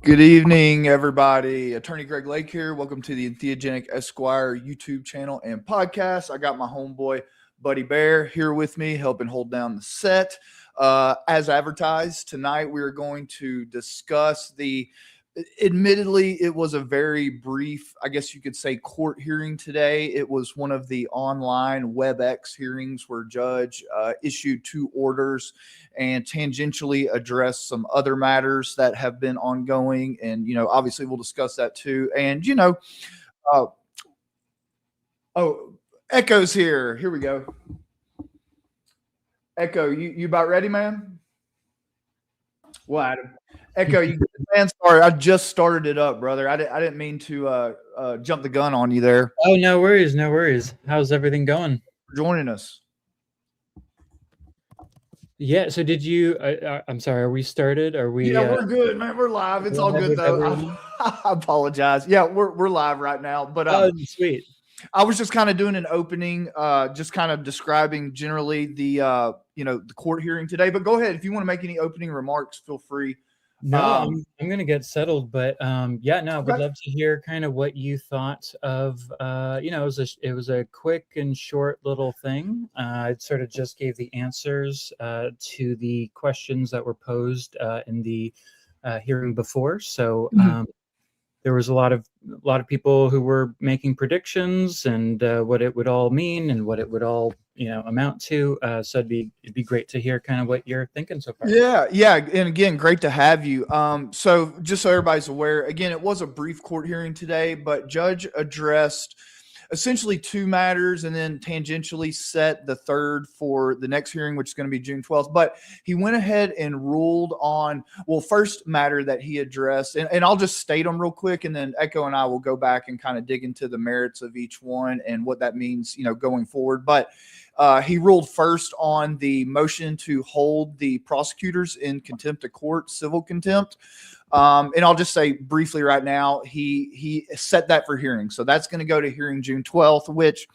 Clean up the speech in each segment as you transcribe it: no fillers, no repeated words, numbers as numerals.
Good evening, everybody. Attorney Greg Lake here. Welcome to the Entheogenic Esquire YouTube channel and podcast. I got my homeboy, Buddy Bear, here with me, helping hold down the set. As advertised, tonight we are going to discuss admittedly, it was a very brief, I guess you could say, court hearing today. It was one of the online WebEx hearings where judge issued two orders and tangentially addressed some other matters that have been ongoing. And, obviously we'll discuss that too. And, Echo's here. Here we go. Echo, you about ready, man? Well, Adam. Echo, man, sorry, I just started it up, brother. I didn't mean to jump the gun on you there. Oh, no worries, no worries. How's everything going? For joining us. Yeah. So did you? I'm sorry. Are we started? Are we? Yeah, we're good, man. We're live. It's all good though. I apologize. Yeah, we're live right now. But sweet. I was just kind of doing an opening, just kind of describing generally the court hearing today. But go ahead if you want to make any opening remarks. Feel free. No, I'm going to get settled, but yeah, no, I would love to hear kind of what you thought of, it was a quick and short little thing. It sort of just gave the answers to the questions that were posed in the hearing before. So there was a lot of people who were making predictions and what it would all mean and what it would all amount to. So it'd be great to hear kind of what you're thinking so far. Yeah, and again, great to have you. So just so everybody's aware, again, it was a brief court hearing today, but judge addressed essentially two matters and then tangentially set the third for the next hearing, which is going to be June 12th. But he went ahead and ruled on, first matter that he addressed, and I'll just state them real quick, and then Echo and I will go back and kind of dig into the merits of each one and what that means, going forward. But he ruled first on the motion to hold the prosecutors in contempt of court, civil contempt. And I'll just say briefly right now, he set that for hearing. So that's going to go to hearing June 12th, which,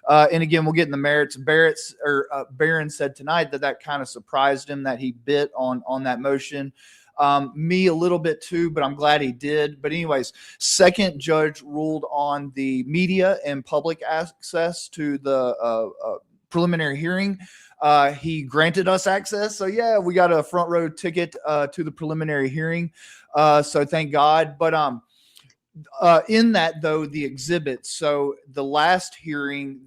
and again, we'll get in the merits. Barron said tonight that kind of surprised him that he bit on that motion. Me a little bit too, but I'm glad he did. But anyways, second judge ruled on the media and public access to the preliminary hearing. He granted us access. So yeah, we got a front row ticket to the preliminary hearing. So thank God. But in that though, the exhibits, so the last hearing,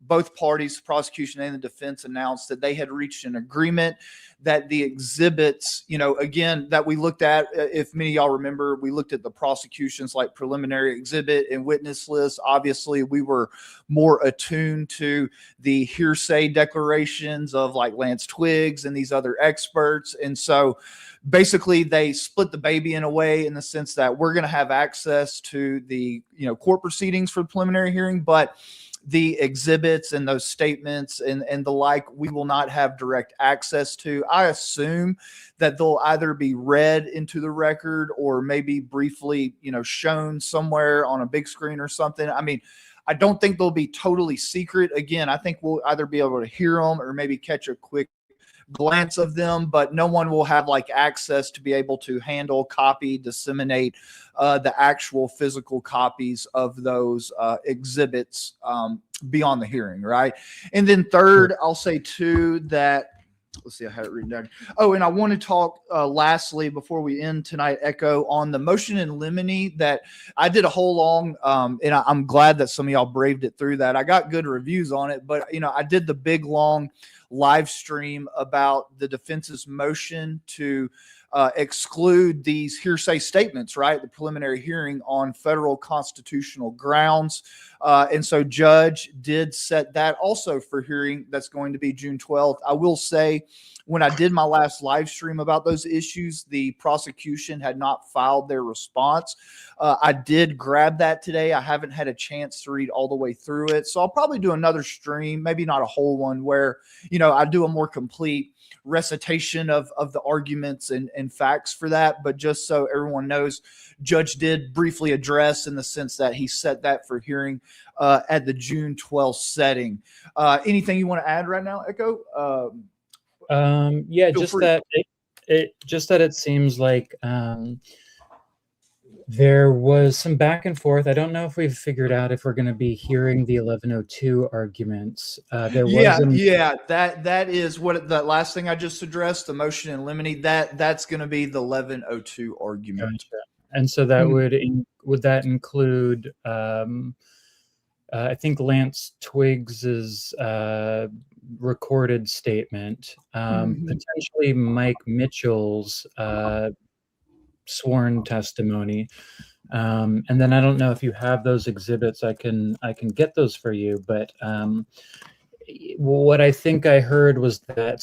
both parties, the prosecution and the defense, announced that they had reached an agreement that the exhibits, again, that we looked at, if many of y'all remember, we looked at the prosecution's like preliminary exhibit and witness list. Obviously, we were more attuned to the hearsay declarations of like Lance Twiggs and these other experts. And so basically they split the baby in a way, in the sense that we're going to have access to the, court proceedings for the preliminary hearing, but the exhibits and those statements and the like, we will not have direct access to. I assume that they'll either be read into the record or maybe briefly, shown somewhere on a big screen or something. I mean, I don't think they'll be totally secret. Again, I think we'll either be able to hear them or maybe catch a quick glance of them, but no one will have like access to be able to handle, copy, disseminate the actual physical copies of those exhibits beyond the hearing, right? And then third, I'll say too that, let's see, I had it written down. Oh, and I want to talk lastly before we end tonight, Echo, on the motion in limine that I did a whole long, and I'm glad that some of y'all braved it through that. I got good reviews on it, but I did the big long live stream about the defense's motion to exclude these hearsay statements, right? The preliminary hearing on federal constitutional grounds. And so judge did set that also for hearing. That's going to be June 12th. I will say, when I did my last live stream about those issues, the prosecution had not filed their response. I did grab that today. I haven't had a chance to read all the way through it. So I'll probably do another stream, maybe not a whole one, where, I do a more complete recitation of the arguments and facts for that. But just so everyone knows, judge did briefly address, in the sense that he set that for hearing at the June 12th setting. Anything you want to add right now, Echo? Yeah, just free. That it seems like There was some back and forth. I don't know if we've figured out if we're going to be hearing the 1102 arguments. There was that is what the last thing I just addressed, the motion in limine. That's going to be the 1102 argument. Gotcha. And so that would that include? I think Lance Twiggs's recorded statement, potentially Mike Mitchell's sworn testimony, and then I don't know if you have those exhibits. I can get those for you, but what I think I heard was that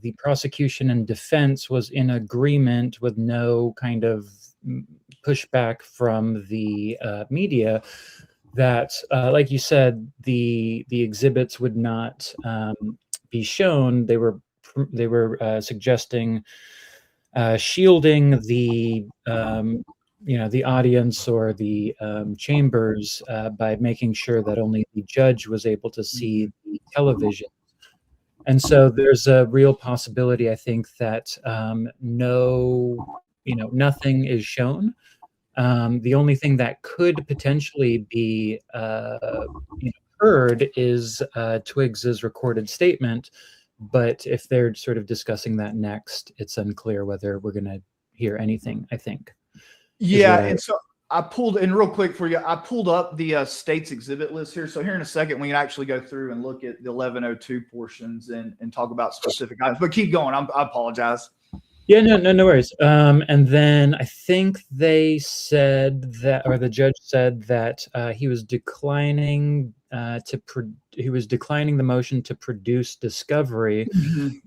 the prosecution and defense was in agreement with no kind of pushback from the media that, like you said, the exhibits would not be shown. They were suggesting shielding the the audience or the chambers by making sure that only the judge was able to see the television. And so there's a real possibility, I think, that nothing is shown. The only thing that could potentially be heard is Twiggs's recorded statement. But if they're sort of discussing that next, it's unclear whether we're going to hear anything, I think. Yeah, and so I pulled in real quick for you. I pulled up the state's exhibit list here. So here in a second, we can actually go through and look at the 1102 portions and talk about specific items. But keep going. I apologize. Yeah, no worries. And then I think they said that, or the judge said that he was declining the motion to produce discovery,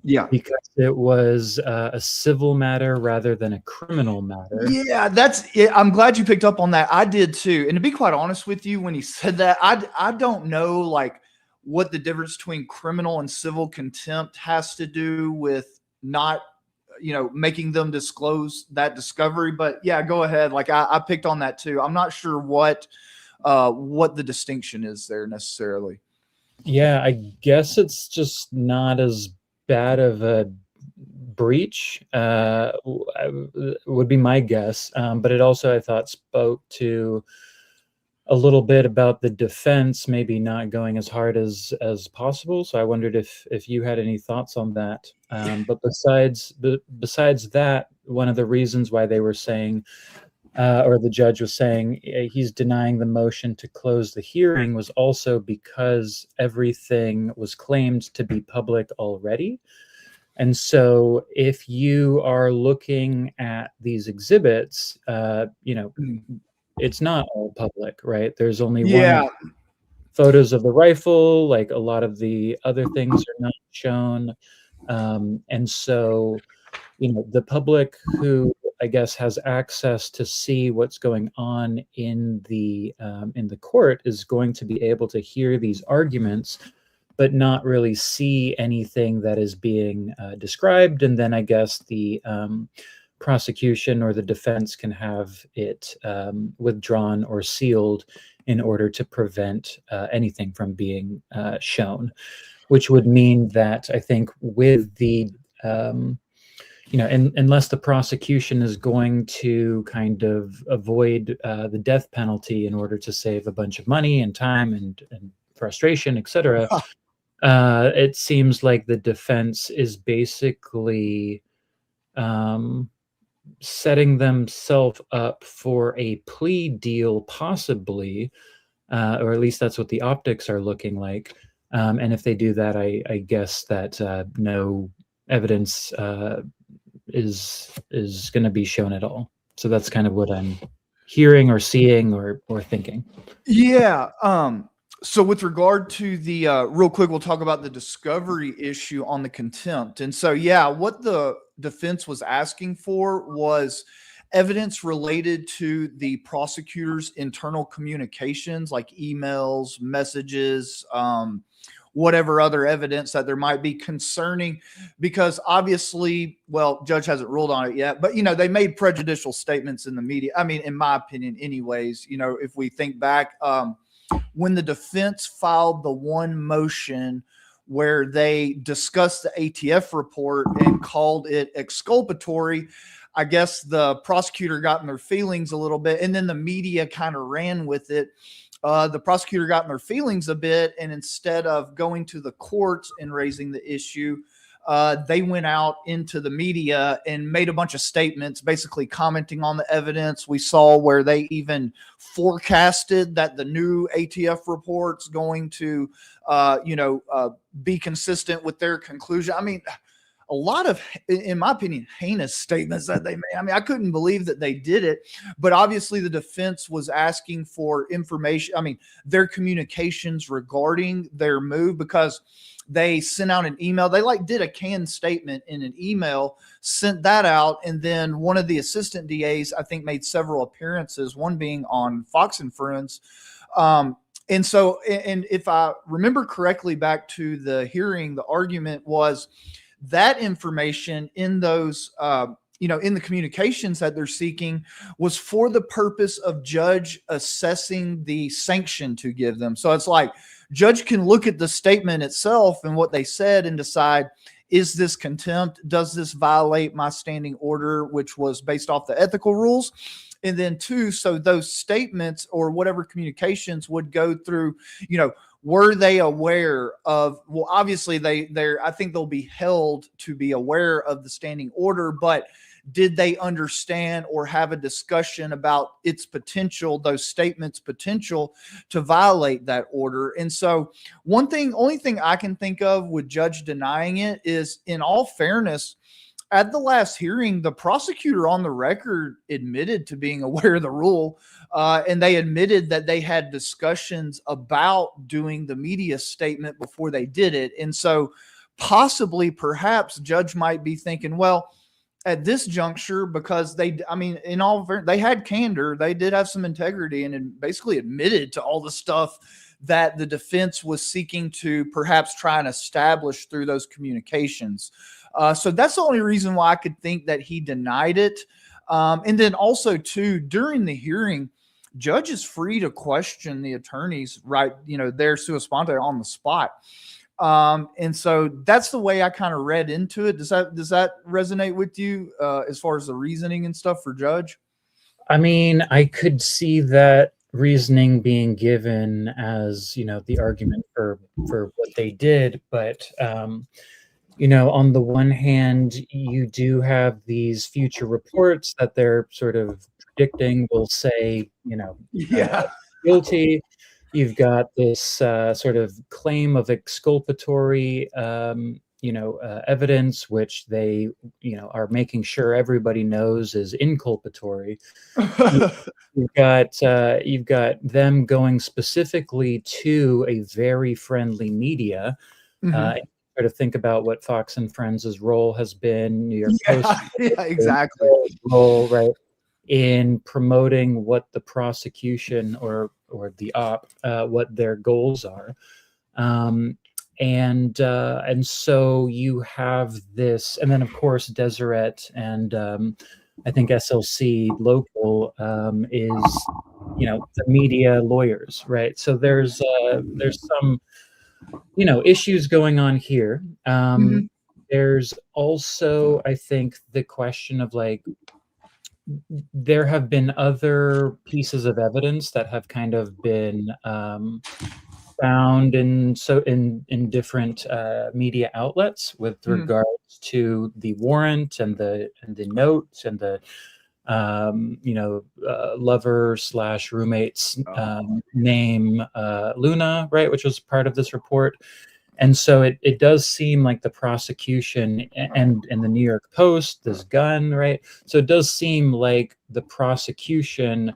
because it was a civil matter rather than a criminal matter. Yeah, that's it. I'm glad you picked up on that. I did too. And to be quite honest with you, when he said that, I don't know like what the difference between criminal and civil contempt has to do with not making them disclose that discovery. But yeah, go ahead. Like I picked on that too. I'm not sure what the distinction is there necessarily. Yeah, I guess it's just not as bad of a breach, would be my guess. But it also, I thought, spoke to a little bit about the defense maybe not going as hard as possible. So I wondered if you had any thoughts on that. But besides that, one of the reasons why they were saying, or the judge was saying, he's denying the motion to close the hearing was also because everything was claimed to be public already. And so if you are looking at these exhibits, it's not all public, right? There's only one photos of the rifle, like a lot of the other things are not shown. And so, the public who I guess has access to see what's going on in the court is going to be able to hear these arguments, but not really see anything that is being described. And then I guess the prosecution or the defense can have it withdrawn or sealed in order to prevent anything from being shown, which would mean that I think with the unless the prosecution is going to kind of avoid the death penalty in order to save a bunch of money and time and frustration, etc. It seems like the defense is basically setting themselves up for a plea deal, possibly, or at least that's what the optics are looking like. And if they do that, I guess that no evidence is going to be shown at all. So that's kind of what I'm hearing or seeing or thinking. Yeah. So with regard to the real quick, we'll talk about the discovery issue on the contempt. And so, yeah, what the defense was asking for was evidence related to the prosecutor's internal communications, like emails, messages, whatever other evidence that there might be concerning, because obviously, well, judge hasn't ruled on it yet, but, they made prejudicial statements in the media. I mean, in my opinion, anyways, if we think back, when the defense filed the one motion where they discussed the ATF report and called it exculpatory, I guess the prosecutor got in their feelings a little bit, and then the media kind of ran with it. The prosecutor got in their feelings a bit, and instead of going to the courts and raising the issue, they went out into the media and made a bunch of statements, basically commenting on the evidence. We saw where they even forecasted that the new ATF report's going to, be consistent with their conclusion. I mean, a lot of, in my opinion, heinous statements that they made. I mean, I couldn't believe that they did it, but obviously the defense was asking for information. I mean, their communications regarding their move, because they sent out an email. They did a canned statement in an email, sent that out. And then one of the assistant DAs, I think, made several appearances, one being on Fox and Friends. And so, and if I remember correctly, back to the hearing, the argument was that information in those, in the communications that they're seeking was for the purpose of judge assessing the sanction to give them. So it's like judge can look at the statement itself and what they said and decide, is this contempt? Does this violate my standing order, which was based off the ethical rules? And then two, so those statements or whatever communications would go through, were they aware of, well, obviously I think they'll be held to be aware of the standing order, but did they understand or have a discussion about its potential, those statements' potential to violate that order? And so only thing I can think of with judge denying it is, in all fairness, at the last hearing, the prosecutor on the record admitted to being aware of the rule, and they admitted that they had discussions about doing the media statement before they did it. And so possibly, perhaps, judge might be thinking, well, at this juncture, because they had candor, they did have some integrity, and basically admitted to all the stuff that the defense was seeking to perhaps try and establish through those communications. So that's the only reason why I could think that he denied it. And then also, too, during the hearing, judge is free to question the attorneys, right? They're sua sponte on the spot. And so that's the way I kind of read into it. Does that resonate with you as far as the reasoning and stuff for judge? I mean, I could see that reasoning being given as, the argument for what they did, but on the one hand, you do have these future reports that they're sort of predicting will say, guilty. You've got this sort of claim of exculpatory, evidence, which they, are making sure everybody knows is inculpatory. You've got them going specifically to a very friendly media. Mm-hmm. To think about what Fox and Friends' role has been, New York Post, exactly, role, right, in promoting what the prosecution or the op, what their goals are, and so you have this, and then of course Deseret and I think SLC local is the media lawyers, right? So there's some issues going on here. Mm-hmm. There's also, I think, the question of there have been other pieces of evidence that have kind of been found in different media outlets with regards to the warrant and the notes and the lover/roommate's name, Luna, right, which was part of this report. And so it does seem like the prosecution and the New York Post, this gun, right? So it does seem like the prosecution,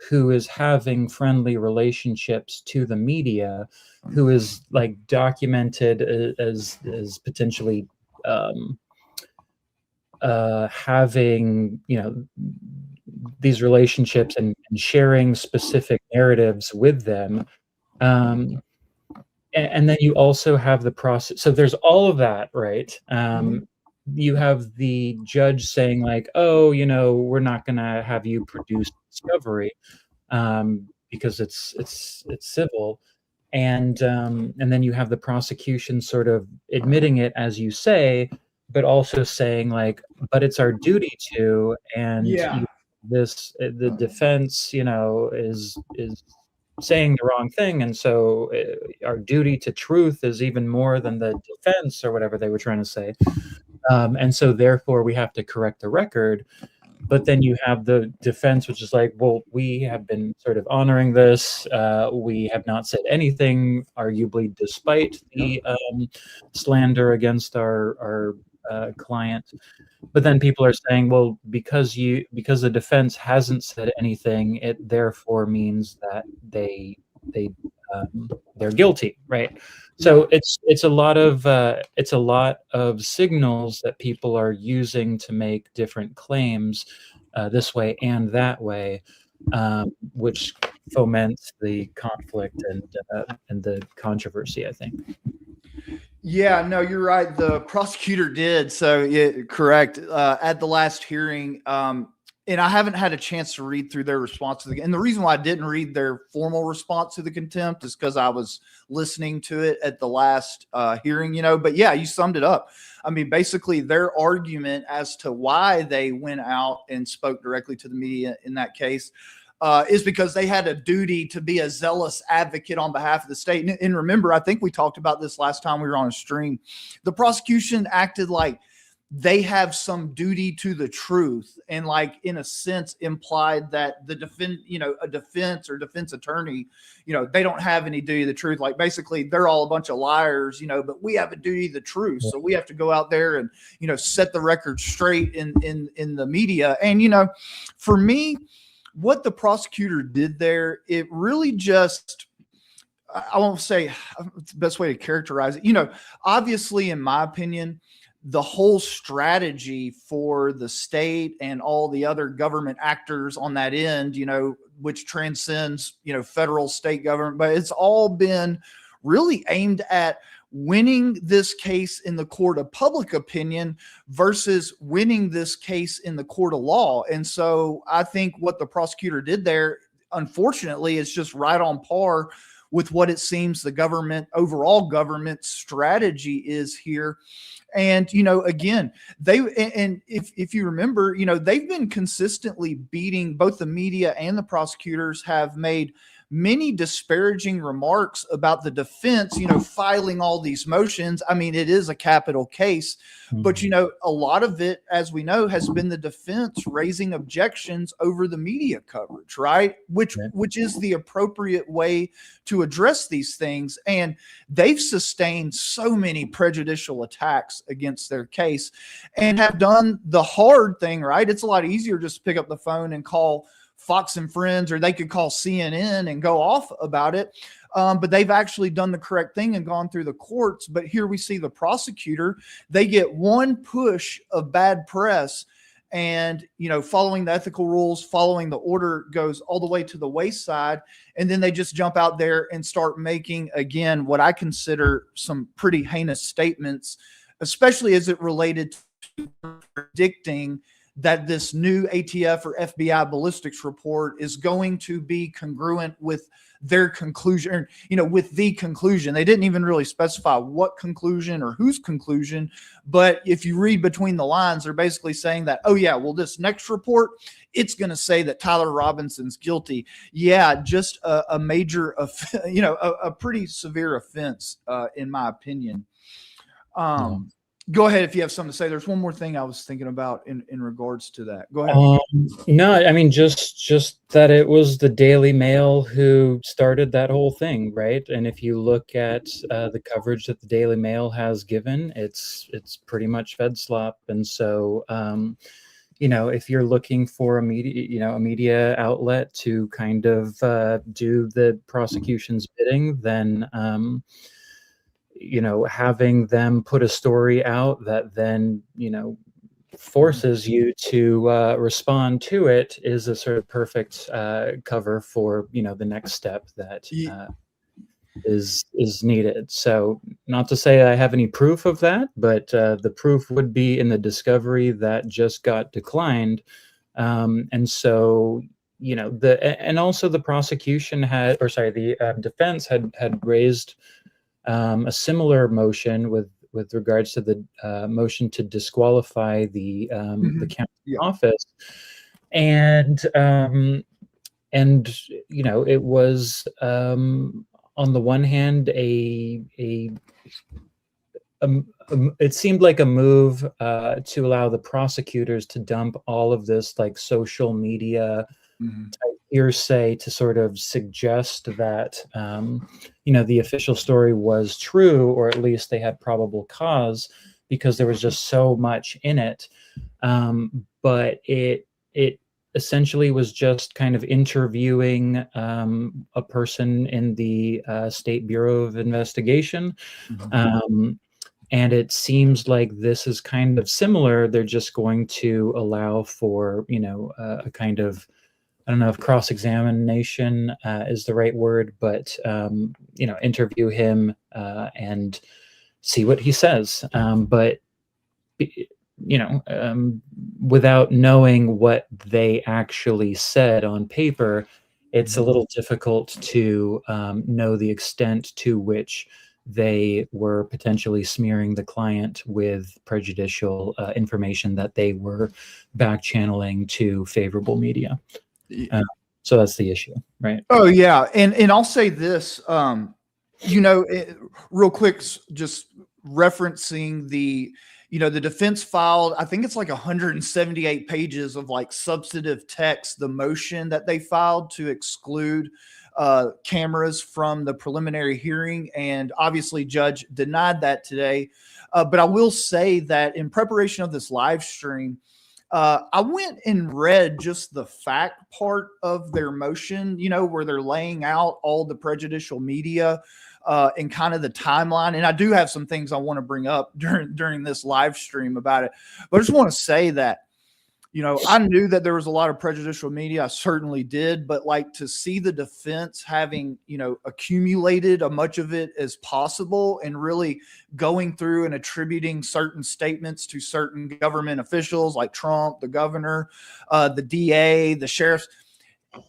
who is having friendly relationships to the media, who is documented as potentially having these relationships and sharing specific narratives with them, and then you also have the process. So there's all of that, right? You have the judge saying oh, we're not going to have you produce discovery because it's civil, and then you have the prosecution sort of admitting it, as you say, but also saying like, but it's our duty to, and Yeah. the defense, is saying the wrong thing, and so our duty to truth is even more than the defense, or whatever they were trying to say. And so therefore we have to correct the record. But then you have the defense, which is like, well, we have been sort of honoring this. We have not said anything, arguably, despite the slander against our client. But then people are saying, well, because the defense hasn't said anything, it therefore means that they're guilty, right? So it's a lot of signals that people are using to make different claims, this way and that way, which foments the conflict and the controversy, I think. Yeah, no, you're right. The prosecutor did. So, yeah, correct. At the last hearing, and I haven't had a chance to read through their response to and the reason why I didn't read their formal response to the contempt is because I was listening to it at the last hearing, but yeah, you summed it up. I mean, basically their argument as to why they went out and spoke directly to the media in that case is because they had a duty to be a zealous advocate on behalf of the state. And remember, I think we talked about this last time we were on a stream. The prosecution acted like they have some duty to the truth, and like in a sense implied that the a defense or defense attorney, they don't have any duty to the truth. Like basically they're all a bunch of liars, but we have a duty to the truth. So we have to go out there and, set the record straight in the media. And, for me, what the prosecutor did there, it really just, I won't say it's the best way to characterize it. Obviously, in my opinion, the whole strategy for the state and all the other government actors on that end, which transcends, federal, state government, but it's all been really aimed at winning this case in the court of public opinion versus winning this case in the court of law. And so I think what the prosecutor did there, unfortunately, is just right on par with what it seems the overall government strategy is here. And, again, if you remember, they've been consistently beating, both the media and the prosecutors have made many disparaging remarks about the defense, filing all these motions. I mean, it is a capital case, but, a lot of it, as we know, has been the defense raising objections over the media coverage, right? Which is the appropriate way to address these things. And they've sustained so many prejudicial attacks against their case and have done the hard thing, right? It's a lot easier just to pick up the phone and call Fox and Friends, or they could call CNN and go off about it. But they've actually done the correct thing and gone through the courts. But here we see the prosecutor, they get one push of bad press and, following the ethical rules, following the order goes all the way to the wayside. And then they just jump out there and start making, again, what I consider some pretty heinous statements, especially as it related to predicting that this new ATF or FBI ballistics report is going to be congruent with their conclusion, with the conclusion. They didn't even really specify what conclusion or whose conclusion, but if you read between the lines, they're basically saying that, oh yeah, well, this next report, it's going to say that Tyler Robinson's guilty. Yeah, just a major, a pretty severe offense, in my opinion. Go ahead if you have something to say. There's one more thing I was thinking about in regards to that. Go ahead. No, I mean, just that it was the Daily Mail who started that whole thing, right? And if you look at the coverage that the Daily Mail has given, it's pretty much fed slop. And so, if you're looking for a media outlet to kind of do the prosecution's bidding, then having them put a story out that then, forces you to respond to it is a sort of perfect cover for, the next step that is needed. So not to say I have any proof of that, but the proof would be in the discovery that just got declined. And so, and also the prosecution the defense had raised a similar motion with with regards to the motion to disqualify the county office, and you know, it was on the one hand it seemed like a move to allow the prosecutors to dump all of this like social media type hearsay to sort of suggest that you know, the official story was true, or at least they had probable cause, because there was just so much in it. But it essentially was just kind of interviewing a person in the State Bureau of Investigation. And it seems like this is kind of similar. They're just going to allow for, you know, a kind of, I don't know if cross-examination is the right word, but, you know, interview him and see what he says. But, you know, without knowing what they actually said on paper, it's a little difficult to know the extent to which they were potentially smearing the client with prejudicial information that they were back channeling to favorable media. So that's the issue, right? Oh yeah, and I'll say this, you know, real quick, just referencing the, you know, the defense filed, I think it's like 178 pages of like substantive text, the motion that they filed to exclude cameras from the preliminary hearing. And obviously judge denied that today. But I will say that in preparation of this live stream, I went and read just the fact part of their motion, you know, where they're laying out all the prejudicial media and kind of the timeline. And I do have some things I want to bring up during this live stream about it. But I just want to say that, you know, I knew that there was a lot of prejudicial media. I certainly did. But like to see the defense having, you know, accumulated as much of it as possible and really going through and attributing certain statements to certain government officials like Trump, the governor, the DA, the sheriffs.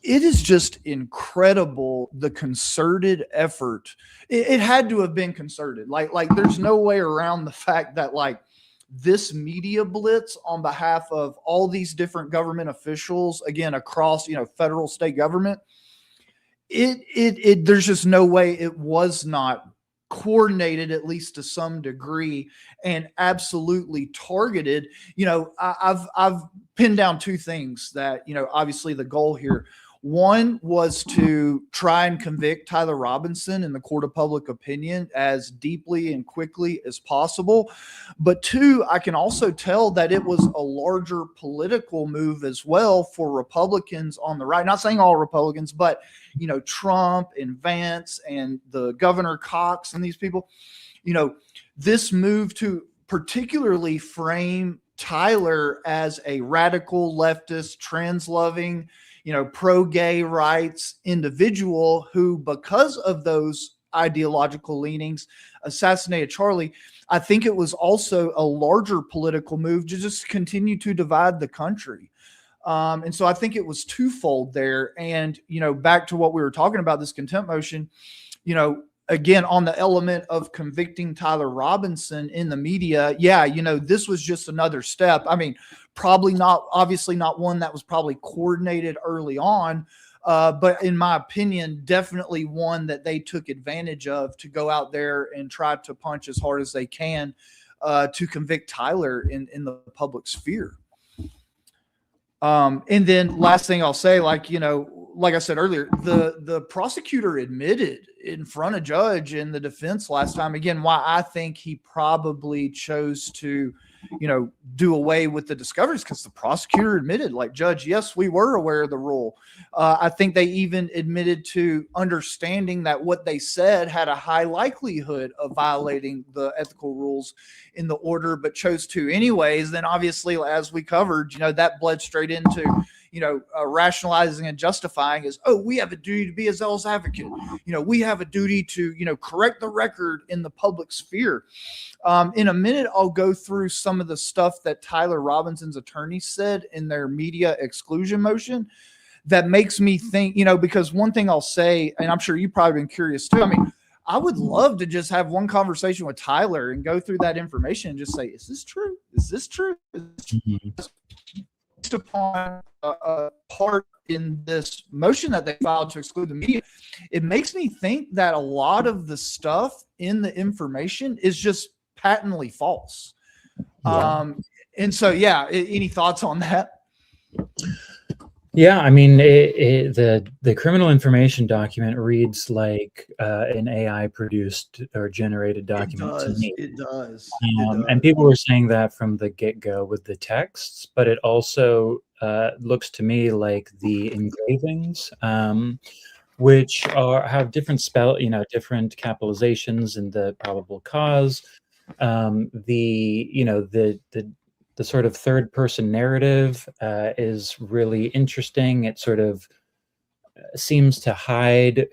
It is just incredible, the concerted effort. It had to have been concerted. Like there's no way around the fact that like this media blitz on behalf of all these different government officials, again, across, you know, federal, state government, there's just no way it was not coordinated, at least to some degree, and absolutely targeted. You know, I've pinned down two things that, you know, obviously the goal here. One was to try and convict Tyler Robinson in the court of public opinion as deeply and quickly as possible. But two, I can also tell that it was a larger political move as well for Republicans on the right. Not saying all Republicans, but, you know, Trump and Vance and the Governor Cox and these people, you know, this move to particularly frame Tyler as a radical leftist, trans-loving, you know, pro-gay rights individual who, because of those ideological leanings, assassinated Charlie. I think it was also a larger political move to just continue to divide the country. And so I think it was twofold there. And, you know, back to what we were talking about, this contempt motion, you know, again, on the element of convicting Tyler Robinson in the media, yeah, you know, this was just another step. I mean, probably not, obviously not one that was probably coordinated early on, but in my opinion, definitely one that they took advantage of to go out there and try to punch as hard as they can to convict Tyler in the public sphere. And then last thing I'll say, like, you know, like I said earlier, the prosecutor admitted in front of judge in the defense last time, again, why I think he probably chose to, you know, do away with the discoveries, because the prosecutor admitted, like, judge, yes, we were aware of the rule. I think they even admitted to understanding that what they said had a high likelihood of violating the ethical rules in the order, but chose to anyways. Then obviously, as we covered, you know, that bled straight into, you know, rationalizing and justifying is, oh, we have a duty to be a zealous advocate. You know, we have a duty to, you know, correct the record in the public sphere. In a minute, I'll go through some of the stuff that Tyler Robinson's attorney said in their media exclusion motion that makes me think, you know, because one thing I'll say, and I'm sure you've probably been curious too. I mean, I would love to just have one conversation with Tyler and go through that information and just say, is this true? Is this true? Is this true? Based upon a part in this motion that they filed to exclude the media, it makes me think that a lot of the stuff in the information is just patently false. Yeah. And so, yeah, any thoughts on that? Yeah, I mean, the criminal information document reads like an AI produced or generated document to me. It does. And people were saying that from the get-go with the texts, but it also looks to me like the engravings, which have different different capitalizations in the probable cause. The sort of third person narrative is really interesting. It sort of seems to hide,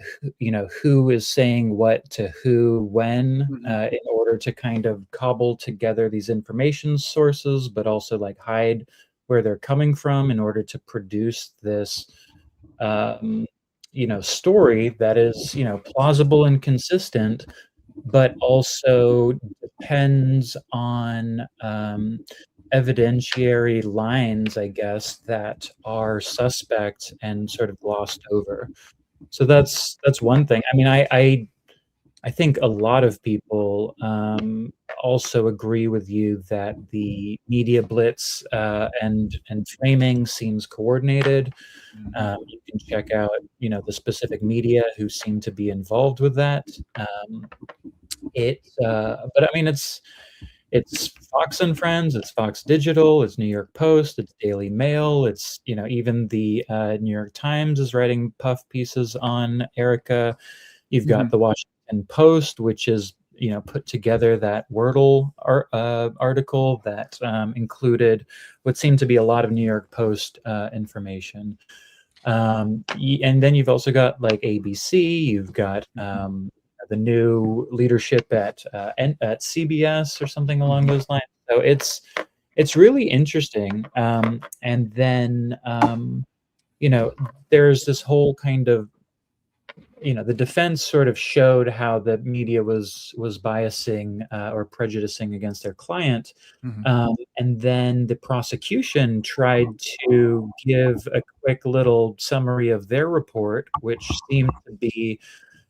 who is saying what to who when, in order to kind of cobble together these information sources, but also like hide where they're coming from in order to produce this, story that is, plausible and consistent, but also depends on evidentiary lines, I guess, that are suspect and sort of glossed over. So that's one thing. I mean, I think a lot of people also agree with you that the media blitz and framing seems coordinated. You can check out, the specific media who seem to be involved with that. But I mean, it's Fox and Friends, it's Fox Digital, it's New York Post, it's Daily Mail, it's, even the New York Times is writing puff pieces on Erica. You've got the Washington Post, which is, put together that Wordle article that included what seemed to be a lot of New York Post information. And then you've also got like ABC, you've got the new leadership at CBS or something along those lines. So it's really interesting. And then there's this whole kind of, the defense sort of showed how the media was biasing or prejudicing against their client. And then the prosecution tried to give a quick little summary of their report, which seemed to be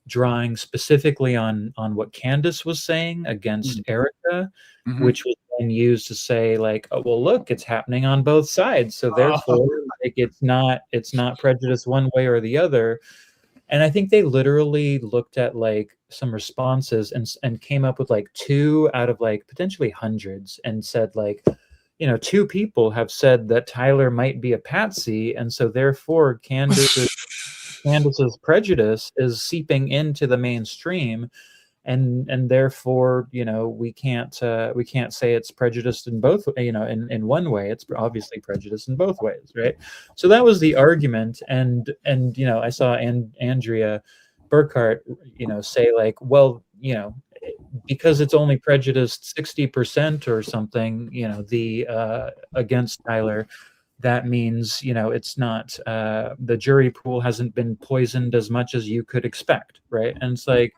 drawing specifically on what Candace was saying against Erica, which was then used to say like, oh, well, look, it's happening on both sides. So therefore, like, it's not prejudice one way or the other. And I think they literally looked at like some responses and came up with like 2 out of like potentially hundreds and said like, 2 people have said that Tyler might be a patsy. And so therefore Candace's prejudice is seeping into the mainstream. And therefore, we can't say it's prejudiced in both, in one way. It's obviously prejudiced in both ways, right? So that was the argument, and I saw Andrea Burkhart, say like, well, because it's only prejudiced 60% or something, the against Tyler, that means it's not the jury pool hasn't been poisoned as much as you could expect, right? And it's like,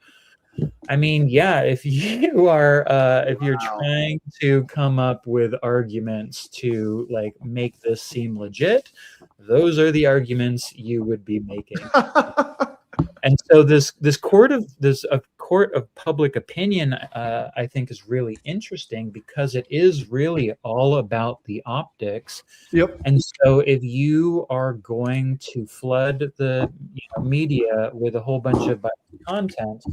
I mean, yeah, if you are if you're trying to come up with arguments to like make this seem legit, those are the arguments you would be making. And so this court of public opinion, I think, is really interesting because it is really all about the optics. Yep. And so if you are going to flood the media with a whole bunch of content,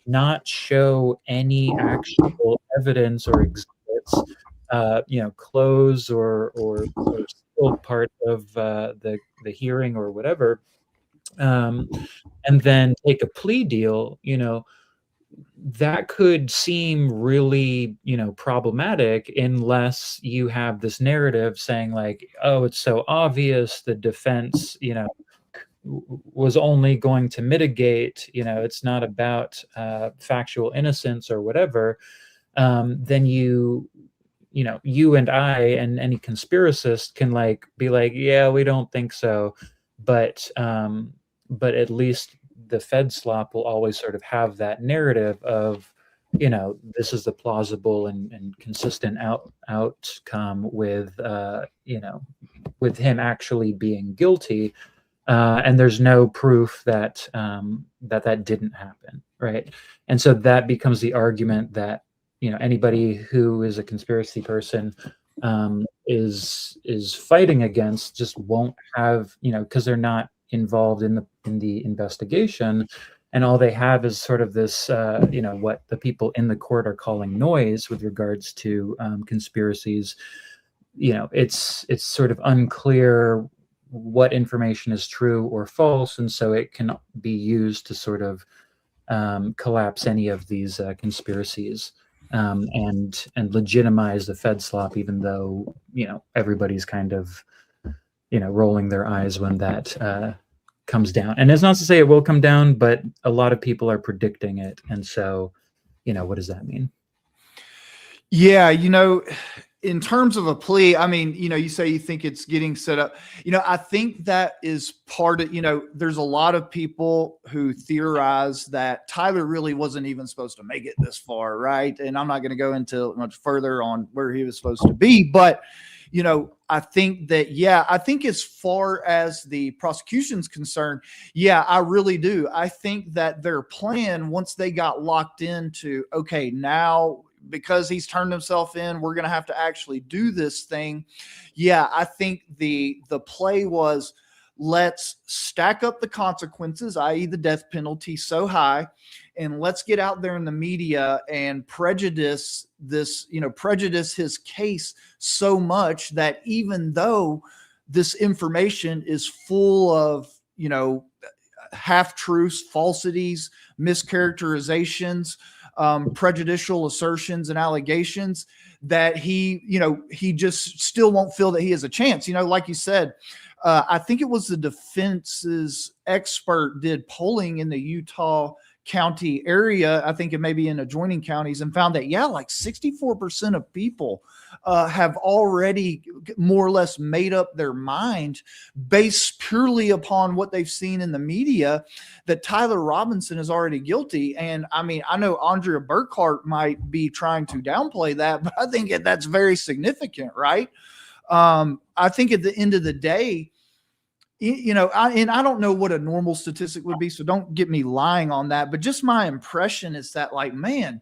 not show any actual evidence or exhibits, close or still part of the hearing or whatever, and then take a plea deal, that could seem really, problematic unless you have this narrative saying like, oh, it's so obvious the defense, was only going to mitigate, it's not about factual innocence or whatever. Then you and I and any conspiracist can like be like, yeah, we don't think so, but at least the Fed slop will always sort of have that narrative of, this is the plausible and consistent outcome with, with him actually being guilty. And there's no proof that that didn't happen, right? And so that becomes the argument that anybody who is a conspiracy person is fighting against just won't have, because they're not involved in the investigation, and all they have is sort of this what the people in the court are calling noise with regards to conspiracies. It's sort of unclear what information is true or false, and so it can be used to sort of collapse any of these conspiracies and legitimize the Fed slop, even though everybody's kind of rolling their eyes when that comes down. And it's not to say it will come down, but a lot of people are predicting it, and so what does that mean? Yeah, in terms of a plea, I mean, you say you think it's getting set up. I think that is part of, there's a lot of people who theorize that Tyler really wasn't even supposed to make it this far, right? And I'm not going to go into much further on where he was supposed to be, but, I think that, I think as far as the prosecution's concerned, I really do. I think that their plan, once they got locked into, okay, now, because he's turned himself in, we're going to have to actually do this thing. I think the play was, let's stack up the consequences, i.e. the death penalty, so high, and let's get out there in the media and prejudice his case so much that even though this information is full of, half-truths, falsities, mischaracterizations, prejudicial assertions and allegations, that he just still won't feel that he has a chance. Like you said, I think it was the defense's expert did polling in the Utah County area, I think it may be in adjoining counties, and found that, like 64% of people have already more or less made up their mind based purely upon what they've seen in the media that Tyler Robinson is already guilty. And I mean, I know Andrea Burkhart might be trying to downplay that, but I think that's very significant, right? I think at the end of the day, I don't know what a normal statistic would be, so don't get me lying on that. But just my impression is that, like, man,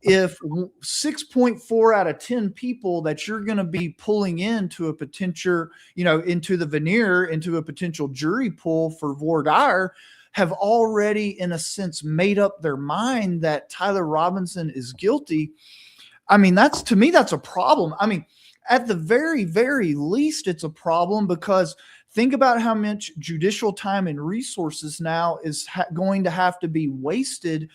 if 6.4 out of 10 people that you're going to be pulling into a potential, into the veneer, into a potential jury pool for voir dire, have already, in a sense, made up their mind that Tyler Robinson is guilty. I mean, to me, that's a problem. I mean, at the very, very least, it's a problem, because think about how much judicial time and resources now is going to have to be wasted.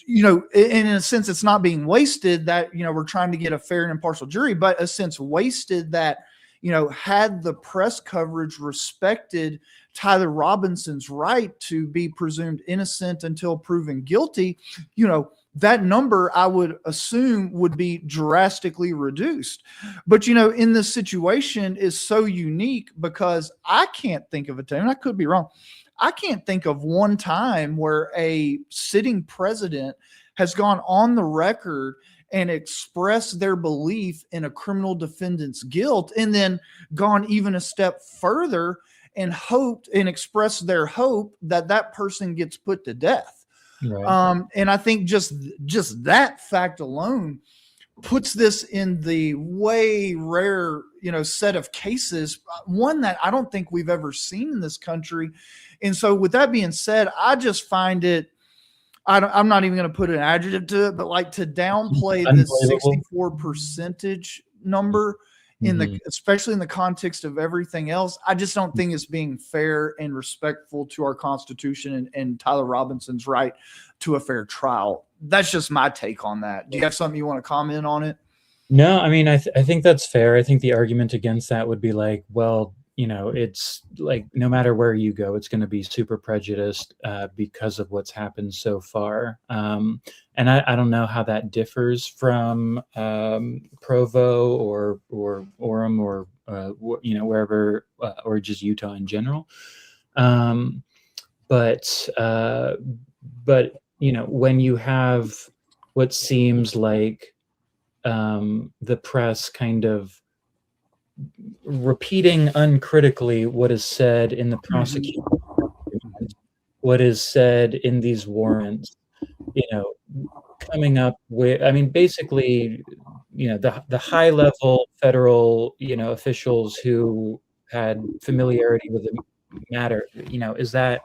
And in a sense, it's not being wasted that, we're trying to get a fair and impartial jury, but a sense wasted that, had the press coverage respected Tyler Robinson's right to be presumed innocent until proven guilty, that number, I would assume, would be drastically reduced. But, in this situation is so unique, because I can't think of a time, and I could be wrong, I can't think of one time where a sitting president has gone on the record and expressed their belief in a criminal defendant's guilt, and then gone even a step further and hoped and expressed their hope that that person gets put to death. Right. And I think just that fact alone puts this in the way rare, set of cases, one that I don't think we've ever seen in this country. And so with that being said, I just find it, I'm not even going to put an adjective to it, but like to downplay this 64% number especially in the context of everything else, I just don't think it's being fair and respectful to our Constitution and Tyler Robinson's right to a fair trial. That's just my take on that. Do you have something you want to comment on it? No, I mean, I think that's fair. I think the argument against that would be like, well, it's like no matter where you go, it's going to be super prejudiced because of what's happened so far. And I don't know how that differs from Provo or Orem or wherever, or just Utah in general. but when you have what seems like the press kind of repeating uncritically what is said in the prosecution, what is said in these warrants, coming up with, basically, the high level federal, officials who had familiarity with the matter, is that,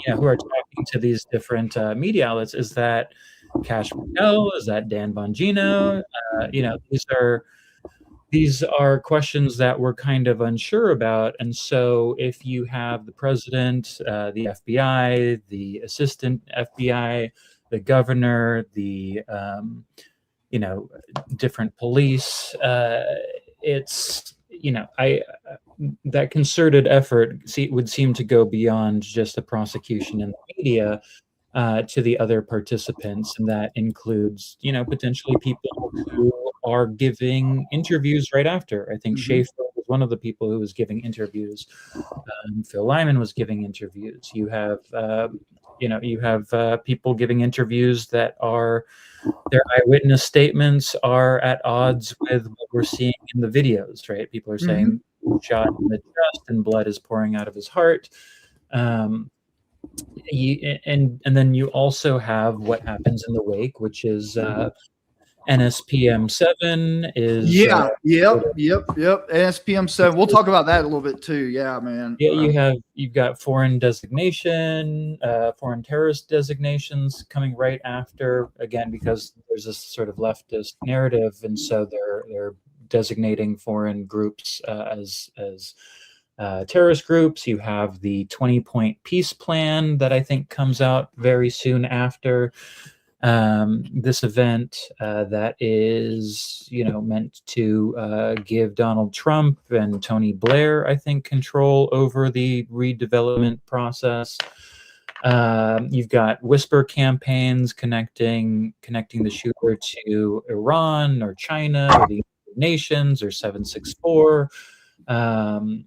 who are talking to these different media outlets, is that Cash Patel, is that Dan Bongino? These are questions that we're kind of unsure about. And so if you have the president, the FBI, the assistant FBI, the governor, the different police, it's that concerted effort would seem to go beyond just the prosecution and the media, to the other participants, and that includes, potentially people who are giving interviews right after. I think Schaefer was one of the people who was giving interviews. Phil Lyman was giving interviews. You have, people giving interviews that are, their eyewitness statements are at odds with what we're seeing in the videos, right? People are saying shot in the chest and blood is pouring out of his heart. And then you also have what happens in the wake, which is NSPM 7 is yep. NSPM 7. We'll talk about that a little bit too. Yeah, man. Yeah, you've got foreign designation, foreign terrorist designations coming right after, again, because there's this sort of leftist narrative, and so they're designating foreign groups as terrorist groups. You have the 20-point peace plan that I think comes out very soon after this event, that is, meant to give Donald Trump and Tony Blair, I think, control over the redevelopment process. You've got whisper campaigns connecting the shooter to Iran or China or the United Nations or 764. And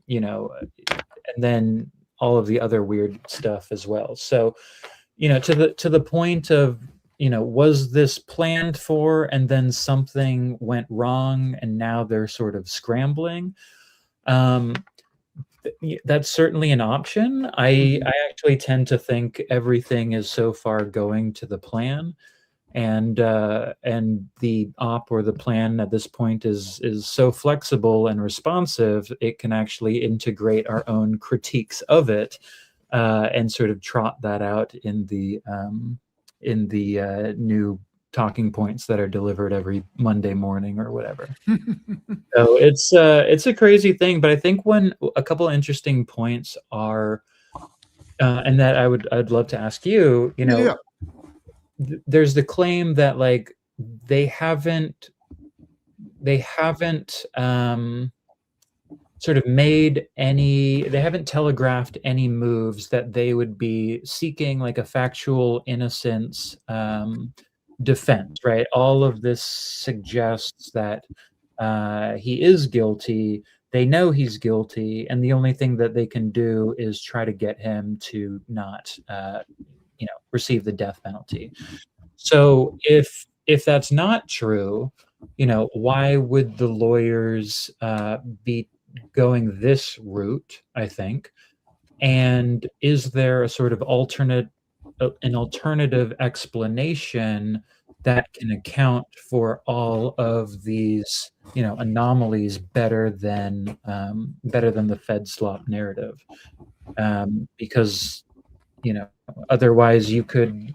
then all of the other weird stuff as well. So, to the point of, was this planned for, and then something went wrong, and now they're sort of scrambling? That's certainly an option. I actually tend to think everything is so far going to the plan, and the op or the plan at this point is so flexible and responsive, it can actually integrate our own critiques of it, and sort of trot that out in the new talking points that are delivered every Monday morning or whatever. So it's a crazy thing, but I think when a couple of interesting points are, and that I'd love to ask you, there's the claim that, like, they haven't sort of they haven't telegraphed any moves that they would be seeking, like a factual innocence defense, right? All of this suggests that he is guilty. They know he's guilty, and the only thing that they can do is try to get him to not, receive the death penalty. So if that's not true, why would the lawyers be going this route, I think? And is there a sort of an alternative explanation that can account for all of these, anomalies better than the Fed slop narrative? Because, otherwise you could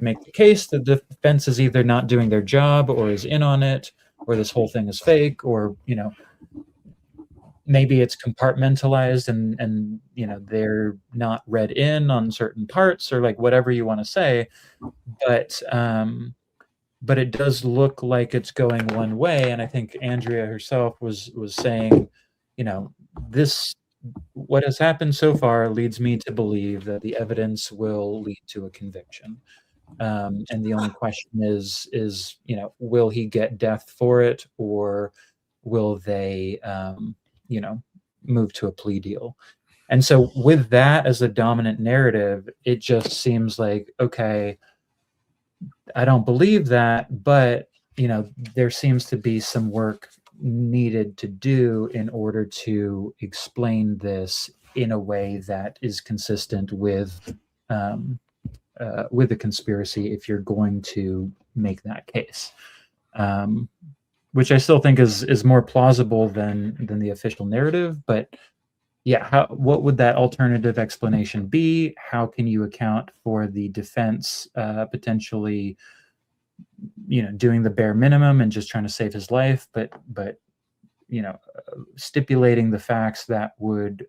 make the case that the defense is either not doing their job or is in on it, or this whole thing is fake, or, maybe it's compartmentalized and they're not read in on certain parts, or like whatever you want to say. But it does look like it's going one way, and I think Andrea herself was saying, this, what has happened so far leads me to believe that the evidence will lead to a conviction. And the only question is, will he get death for it, or will they, move to a plea deal? And so with that as a dominant narrative, it just seems like, okay, I don't believe that, but there seems to be some work needed to do in order to explain this in a way that is consistent with the conspiracy, if you're going to make that case, which I still think is more plausible than the official narrative. But yeah, what would that alternative explanation be? How can you account for the defense potentially, doing the bare minimum and just trying to save his life, but stipulating the facts that would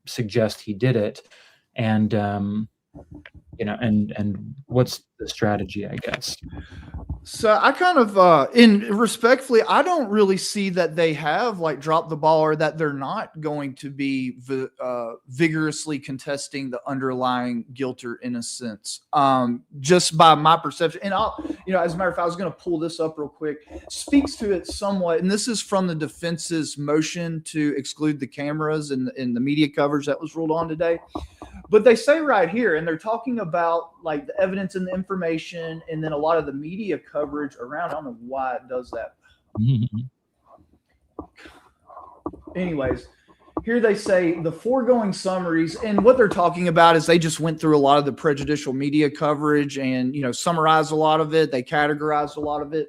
suggest he did it, and and what's the strategy, I guess? So I kind of, in respectfully, I don't really see that they have like dropped the ball, or that they're not going to be vigorously contesting the underlying guilt or innocence. Just by my perception, and as a matter of fact, I was going to pull this up real quick. Speaks to it somewhat, and this is from the defense's motion to exclude the cameras in the media coverage that was ruled on today. But they say right here, and they're talking about like the evidence and the information, and then a lot of the media coverage around. I don't know why it does that. Anyways, here they say the foregoing summaries, and what they're talking about is they just went through a lot of the prejudicial media coverage and summarized a lot of it. They categorized a lot of it.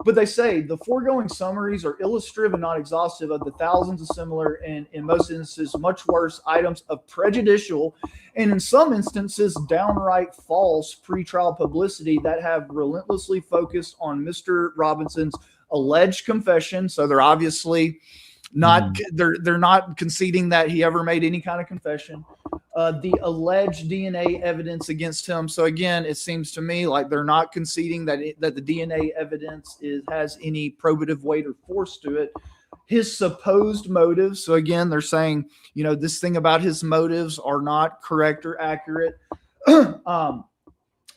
But they say the foregoing summaries are illustrative and not exhaustive of the thousands of similar and, in most instances, much worse items of prejudicial and, in some instances, downright false pretrial publicity that have relentlessly focused on Mr. Robinson's alleged confession. So they're obviously not they're not conceding that he ever made any kind of confession. The alleged DNA evidence against him. So again, it seems to me like they're not conceding that the DNA evidence has any probative weight or force to it. His supposed motives. So again, they're saying, this thing about his motives are not correct or accurate.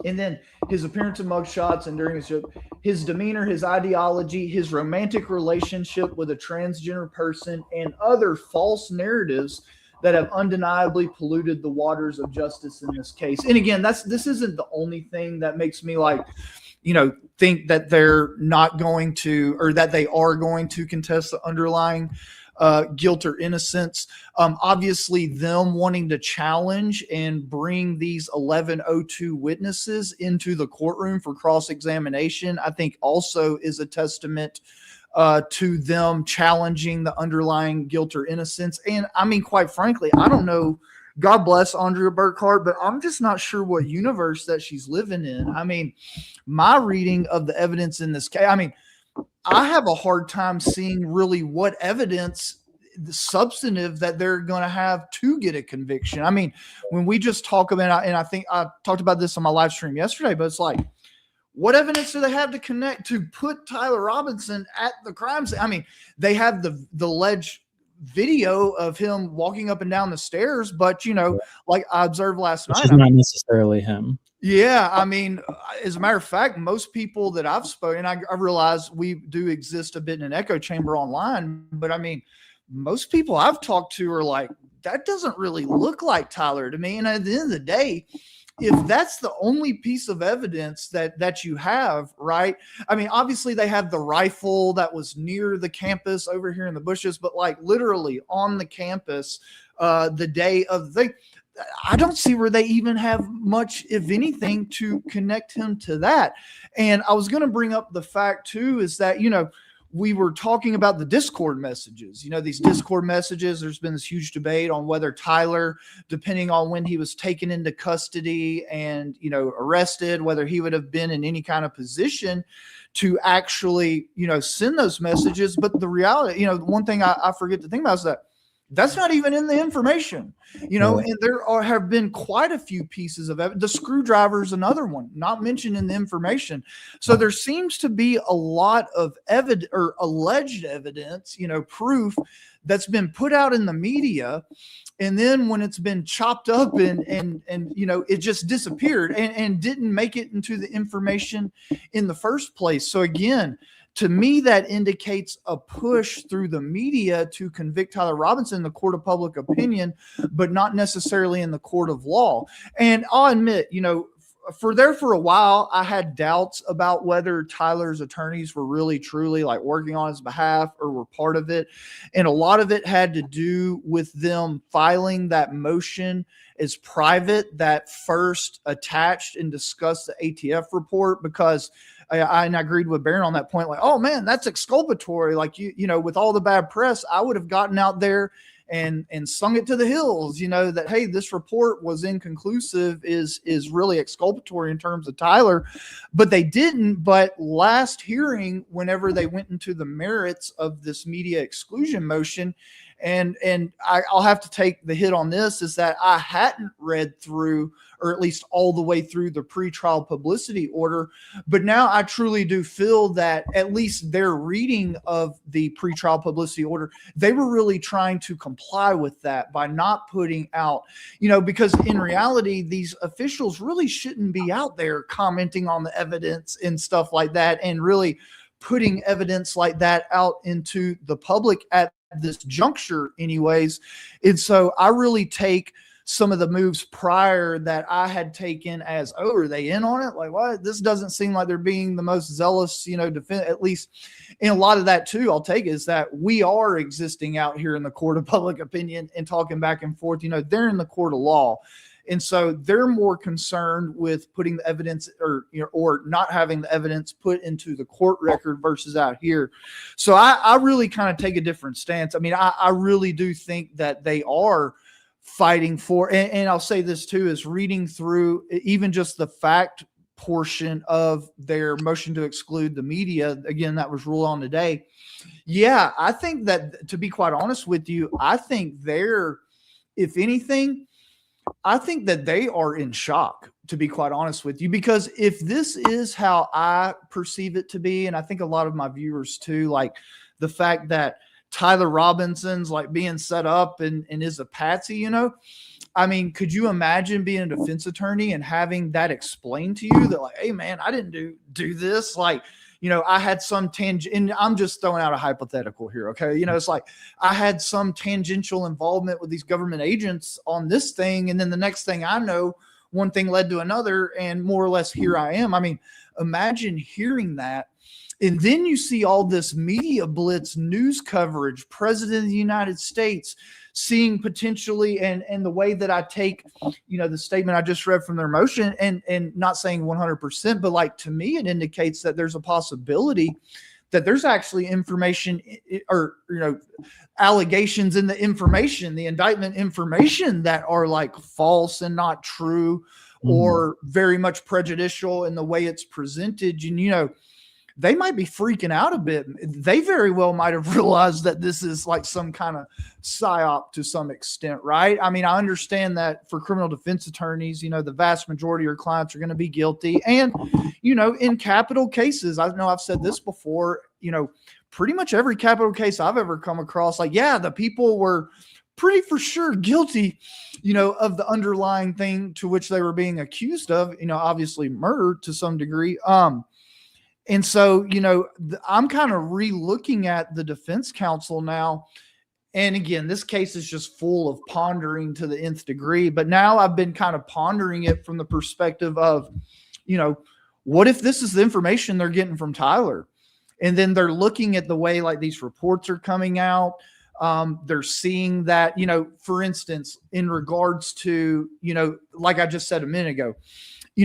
And then his appearance in mugshots and during his demeanor, his ideology, his romantic relationship with a transgender person, and other false narratives that have undeniably polluted the waters of justice in this case. And again, this isn't the only thing that makes me think that they're not going to, or that they are going to contest the underlying guilt or innocence. Obviously, them wanting to challenge and bring these 1102 witnesses into the courtroom for cross-examination, I think also is a testament to them challenging the underlying guilt or innocence. And I mean, quite frankly, I don't know, God bless Andrea Burkhart, but I'm just not sure what universe that she's living in. I mean, my reading of the evidence in this case, I have a hard time seeing really what evidence the substantive that they're going to have to get a conviction. I mean, when we just talk about, and I think I talked about this on my live stream yesterday, but it's like, what evidence do they have to connect to put Tyler Robinson at the crime scene? I mean, they have the alleged video of him walking up and down the stairs, but like I observed last night, it's not necessarily him. Yeah, I mean, as a matter of fact, most people that I've spoken, I realize we do exist a bit in an echo chamber online, but I mean, most people I've talked to are like, that doesn't really look like Tyler to me. And at the end of the day, if that's the only piece of evidence that you have, right? I mean, obviously they have the rifle that was near the campus over here in the bushes, but like literally on the campus the day of the thing, I don't see where they even have much, if anything, to connect him to that. And I was going to bring up the fact too, is that, we were talking about the Discord messages, these Discord messages. There's been this huge debate on whether Tyler, depending on when he was taken into custody and, arrested, whether he would have been in any kind of position to actually, send those messages. But the reality, one thing I forget to think about is that that's not even in the information, and there have been quite a few pieces of evidence. The screwdriver is another one not mentioned in the information. So there seems to be a lot of evidence or alleged evidence, proof that's been put out in the media. And then when it's been chopped up and it just disappeared and didn't make it into the information in the first place. So again, to me, that indicates a push through the media to convict Tyler Robinson in the court of public opinion, but not necessarily in the court of law. And I'll admit, for a while, I had doubts about whether Tyler's attorneys were really truly like working on his behalf or were part of it. And a lot of it had to do with them filing that motion as private that first attached and discussed the ATF report, because I agreed with Barron on that point. Like, oh man, that's exculpatory. Like with all the bad press, I would have gotten out there and sung it to the hills, that, hey, this report was inconclusive is really exculpatory in terms of Tyler, but they didn't. But last hearing, whenever they went into the merits of this media exclusion motion, and I'll have to take the hit on this, is that I hadn't read through, or at least all the way through, the pretrial publicity order. But now I truly do feel that at least their reading of the pretrial publicity order, they were really trying to comply with that by not putting out, because in reality, these officials really shouldn't be out there commenting on the evidence and stuff like that, and really putting evidence like that out into the public at this juncture anyways. And so I really take some of the moves prior that I had taken as, oh, are they in on it? Like, what? This doesn't seem like they're being the most zealous, defense, at least. And a lot of that too, I'll take, is that we are existing out here in the court of public opinion and talking back and forth. They're in the court of law. And so they're more concerned with putting the evidence or not having the evidence put into the court record versus out here. So I really kind of take a different stance. I mean, I really do think that they are fighting for, and I'll say this too, is reading through even just the fact portion of their motion to exclude the media, again, that was ruled on today. Yeah, I think that, to be quite honest with you, I think they're, if anything, I think that they are in shock, to be quite honest with you, because if this is how I perceive it to be, and I think a lot of my viewers too, like the fact that Tyler Robinson's like being set up and is a patsy, I mean, could you imagine being a defense attorney and having that explained to you that, like, hey man, I didn't do this. Like, I had some tangent, and I'm just throwing out a hypothetical here. Okay. It's like I had some tangential involvement with these government agents on this thing. And then the next thing I know, one thing led to another, and more or less here I am. I mean, imagine hearing that. And then you see all this media blitz news coverage, President of the United States seeing potentially, and the way that I take, the statement I just read from their motion, and not saying 100%, but like, to me, it indicates that there's a possibility that there's actually information or, allegations in the information, the indictment information, that are like false and not true, or very much prejudicial in the way it's presented. And, they might be freaking out a bit. They very well might have realized that this is like some kind of psyop to some extent, right? I mean, I understand that for criminal defense attorneys, the vast majority of your clients are going to be guilty. And, in capital cases, I know I've said this before, pretty much every capital case I've ever come across, like, yeah, the people were pretty for sure guilty, of the underlying thing to which they were being accused of, obviously murder to some degree. And so, I'm kind of re-looking at the defense counsel now. And again, this case is just full of pondering to the nth degree. But now I've been kind of pondering it from the perspective of, what if this is the information they're getting from Tyler? And then they're looking at the way like these reports are coming out. They're seeing that, for instance, in regards to, like I just said a minute ago,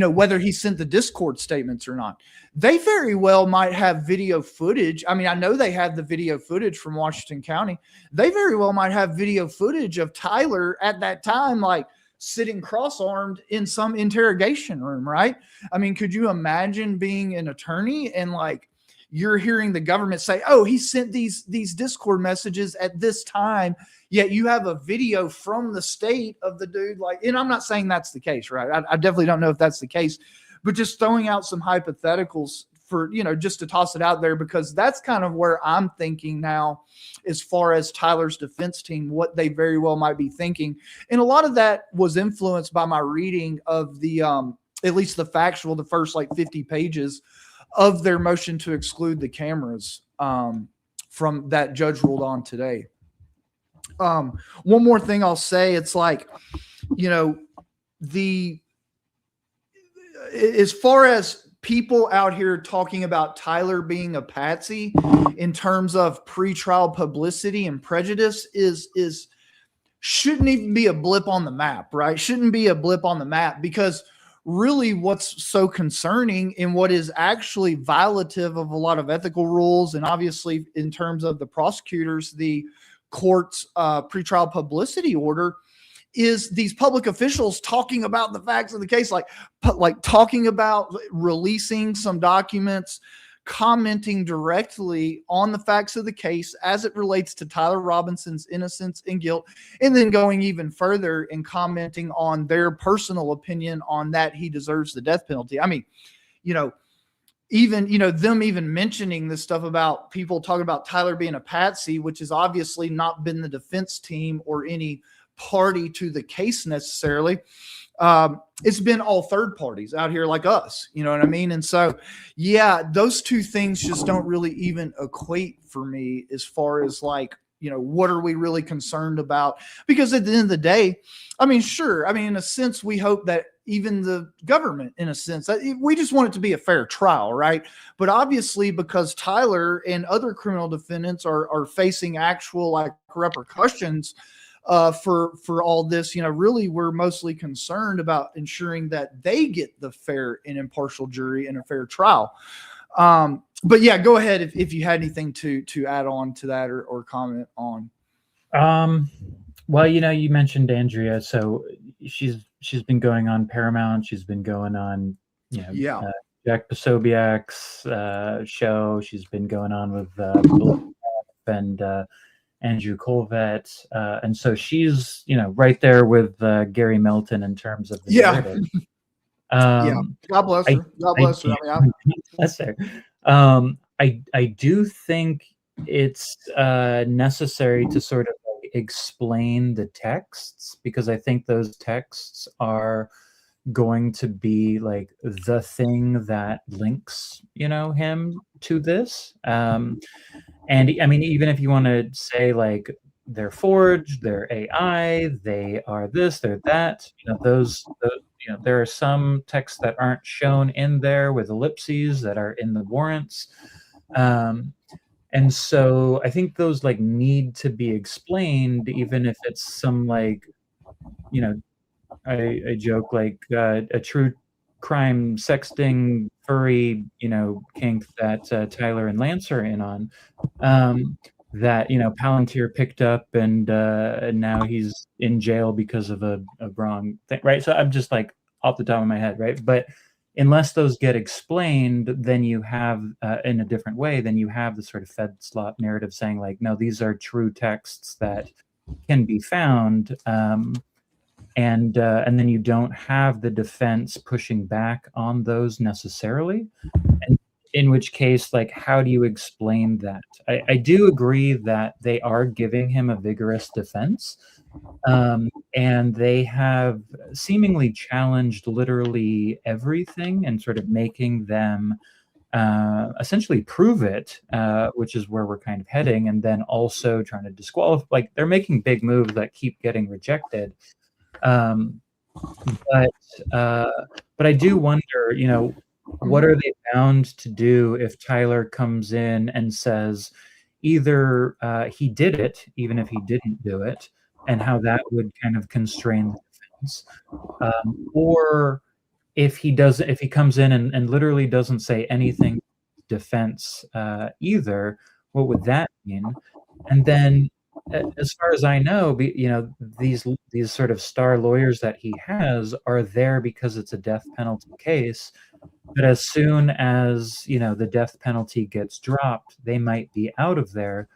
whether he sent the Discord statements or not. They very well might have video footage. I mean, I know they had the video footage from Washington County. They very well might have video footage of Tyler at that time, like sitting cross-armed in some interrogation room, right? I mean, could you imagine being an attorney and like you're hearing the government say, oh, he sent these Discord messages at this time, yet you have a video from the state of the dude. Like, and I'm not saying that's the case, right? I definitely don't know if that's the case, but just throwing out some hypotheticals for, just to toss it out there, because that's kind of where I'm thinking now, as far as Tyler's defense team, what they very well might be thinking. And a lot of that was influenced by my reading of the, at least the factual, the first like 50 pages of their motion to exclude the cameras from that judge ruled on today. One more thing I'll say, it's like, as far as people out here talking about Tyler being a patsy in terms of pretrial publicity and prejudice is shouldn't even be a blip on the map, right? Shouldn't be a blip on the map, because really what's so concerning and what is actually violative of a lot of ethical rules, and obviously in terms of the prosecutors, the court's pretrial publicity order, is these public officials talking about the facts of the case, like talking about releasing some documents, commenting directly on the facts of the case as it relates to Tyler Robinson's innocence and guilt, and then going even further and commenting on their personal opinion on that he deserves the death penalty. I mean, them even mentioning this stuff about people talking about Tyler being a patsy, which has obviously not been the defense team or any party to the case necessarily. It's been all third parties out here like us, you know what I mean? And so, yeah, those two things just don't really even equate for me as far as like, what are we really concerned about? Because at the end of the day, I mean, sure. I mean, in a sense, we hope that even the government, in a sense, we just want it to be a fair trial, right? But obviously, because Tyler and other criminal defendants are facing actual like repercussions for all this, really we're mostly concerned about ensuring that they get the fair and impartial jury and a fair trial. But yeah, go ahead if you had anything to add on to that or comment on. Well, you mentioned Andrea, so she's been going on Paramount. She's been going on, Jack Posobiec's show. She's been going on with and Andrew Colvett, and so she's right there with Gary Milton in terms of the narrative. God bless her. God bless her. Bless her. I do think it's necessary to sort of explain the texts, because I think those texts are going to be like the thing that links him to this. And I mean, even if you want to say like they're forged, they're AI, they are this, they're that, those there are some texts that aren't shown in there with ellipses that are in the warrants. And so I think those like need to be explained, even if it's some like, I joke like a true crime sexting furry kink that Tyler and Lance are in on, that Palantir picked up and now he's in jail because of a wrong thing, right? So I'm just like off the top of my head, right? But unless those get explained, then you have in a different way, then you have the sort of Fed slop narrative saying like, no, these are true texts that can be found. And then you don't have the defense pushing back on those necessarily. And in which case, like, how do you explain that? I do agree that they are giving him a vigorous defense. And they have seemingly challenged literally everything and sort of making them essentially prove it, which is where we're kind of heading. And then also trying to disqualify, like they're making big moves that keep getting rejected. But I do wonder, what are they bound to do if Tyler comes in and says either he did it, even if he didn't do it, and how that would kind of constrain the defense, or if he comes in and literally doesn't say anything defense either, what would that mean? And then, as far as I know, these sort of star lawyers that he has are there because it's a death penalty case. But as soon as the death penalty gets dropped, they might be out of there.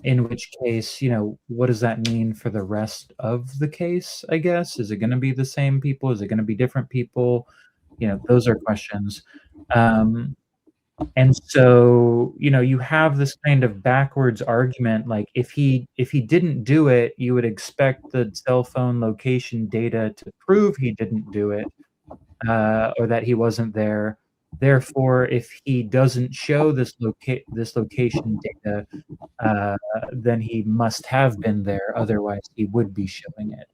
In which case, what does that mean for the rest of the case? I guess, is it going to be the same people? Is it going to be different people? Those are questions. And so, you have this kind of backwards argument, like if he didn't do it, you would expect the cell phone location data to prove he didn't do it, or that he wasn't there. Therefore, if he doesn't show this location data, then he must have been there. Otherwise, he would be showing it.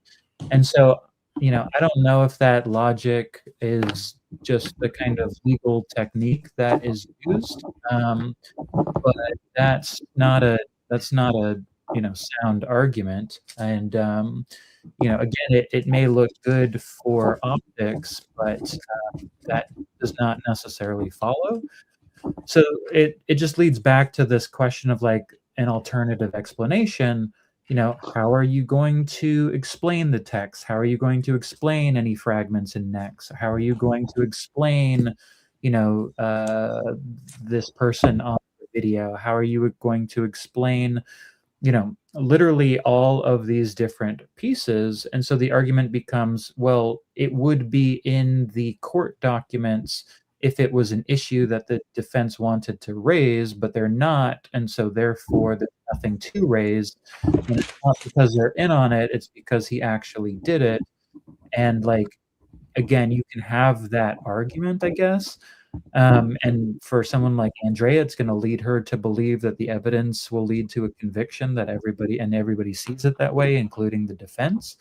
And so, I don't know if that logic is just the kind of legal technique that is used, but that's not a sound argument. And again, it may look good for optics, but that does not necessarily follow. So it just leads back to this question of like an alternative explanation. How are you going to explain the text? How are you going to explain any fragments in Nex? How are you going to explain, this person on the video? How are you going to explain, literally all of these different pieces? And so the argument becomes, well, it would be in the court documents if it was an issue that the defense wanted to raise, but they're not, and so therefore there's nothing to raise. And it's not because they're in on it, it's because he actually did it. And like, again, you can have that argument, I guess. And for someone like Andrea, it's going to lead her to believe that the evidence will lead to a conviction, that everybody sees it that way, including the defense.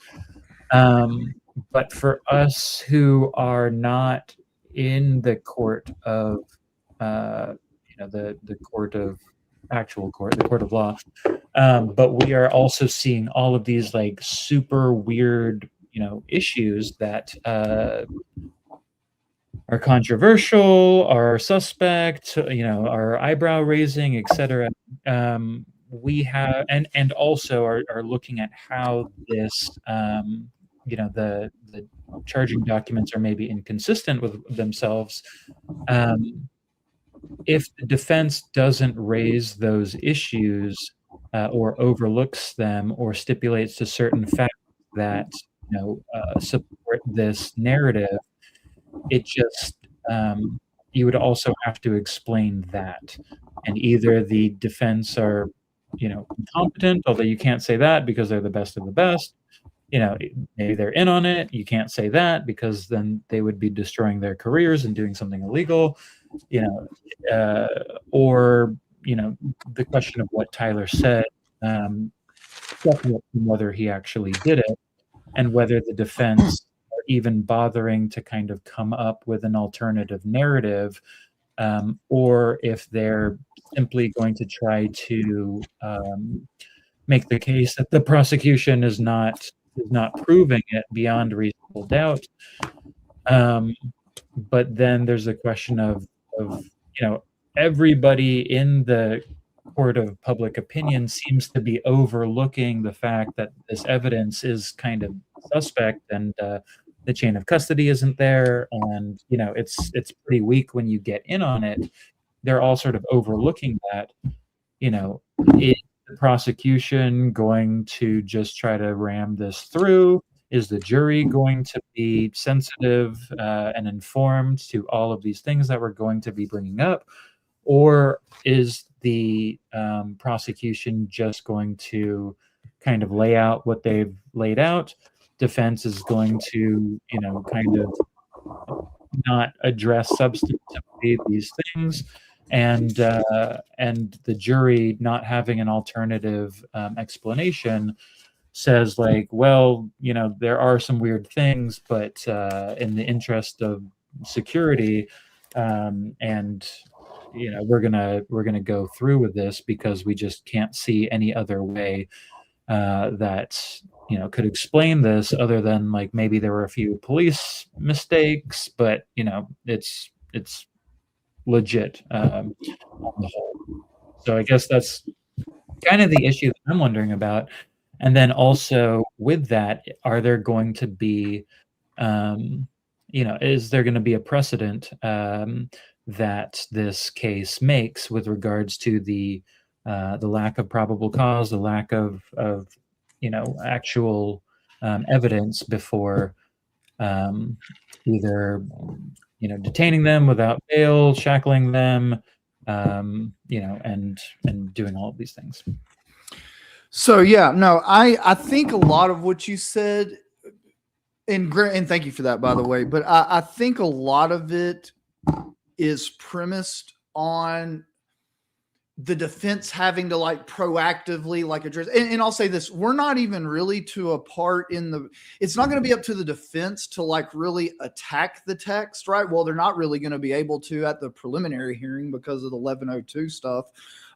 But for us who are not in the court of, the court of actual court, the court of law, but we are also seeing all of these like super weird, issues that are controversial, are suspect, are eyebrow raising, etc. We have, and also are looking at how this, the charging documents are maybe inconsistent with themselves. If the defense doesn't raise those issues, or overlooks them, or stipulates to certain facts that support this narrative, it just, you would also have to explain that. And either the defense are, incompetent, although you can't say that because they're the best of the best. Maybe they're in on it. You can't say that because then they would be destroying their careers and doing something illegal. Or the question of what Tyler said, whether he actually did it, and whether the defense are even bothering to kind of come up with an alternative narrative, or if they're simply going to try to make the case that the prosecution is not proving it beyond reasonable doubt. But then there's the question of everybody in the court of public opinion seems to be overlooking the fact that this evidence is kind of suspect, and the chain of custody isn't there, and it's pretty weak when you get in on it. They're all sort of overlooking that. Is the prosecution going to just try to ram this through? Is the jury going to be sensitive and informed to all of these things that we're going to be bringing up? Or is the prosecution just going to kind of lay out what they've laid out? Defense is going to, kind of not address substantively these things, and the jury, not having an alternative explanation, says like, well, there are some weird things, but in the interest of security, and we're gonna go through with this because we just can't see any other way that could explain this other than like maybe there were a few police mistakes, but it's legit on the whole. So I guess that's kind of the issue that I'm wondering about. And then also with that, are there going to be, is there going to be a precedent that this case makes with regards to the lack of probable cause, the lack of actual evidence before either detaining them without bail, shackling them, and doing all of these things. So yeah, no, I think a lot of what you said, and thank you for that, by the way, but I think a lot of it is premised on the defense having to like proactively like address. And I'll say this, we're not even really to a part in the, it's not going to be up to the defense to like really attack the text, right? Well, they're not really going to be able to at the preliminary hearing because of the 1102 stuff.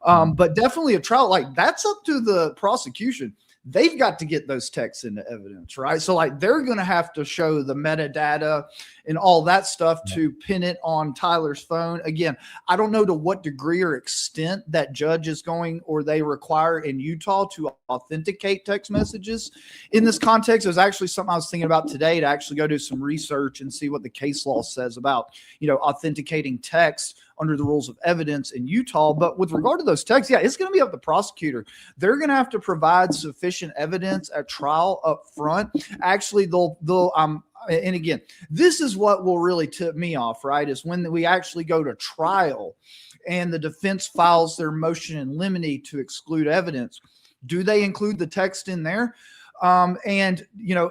But definitely a trial, like that's up to the prosecution. They've got to get those texts into evidence, right? So like they're going to have to show the metadata and all that stuff to pin it on Tyler's phone. Again, I don't know to what degree or extent that judge is going or they require in Utah to authenticate text messages. In this context, it was actually something I was thinking about today to actually go do some research and see what the case law says about, authenticating text under the rules of evidence in Utah. But with regard to those texts, yeah, it's going to be up to the prosecutor. They're going to have to provide sufficient evidence at trial up front. Actually, and again, this is what will really tip me off, right? Is when we actually go to trial and the defense files their motion in limine to exclude evidence. Do they include the text in there? And,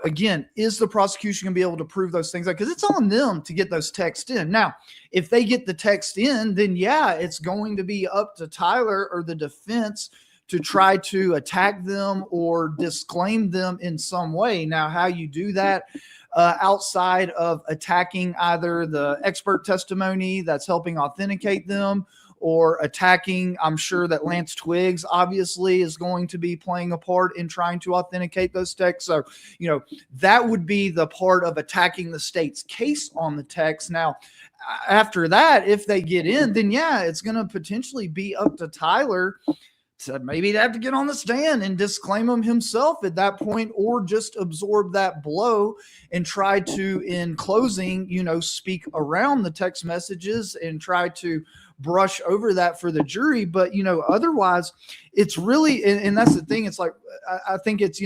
again, is the prosecution going to be able to prove those things? Because it's on them to get those texts in. Now, if they get the text in, then, yeah, it's going to be up to Tyler or the defense to try to attack them or disclaim them in some way. Now, how you do that outside of attacking either the expert testimony that's helping authenticate them or attacking, I'm sure that Lance Twiggs obviously is going to be playing a part in trying to authenticate those texts. So, that would be the part of attacking the state's case on the text. Now, after that, if they get in, then yeah, it's going to potentially be up to Tyler to maybe have to get on the stand and disclaim them himself at that point, or just absorb that blow and try to, in closing, speak around the text messages and try to brush over that for the jury. But, otherwise it's really, and that's the thing. It's like, I think it's,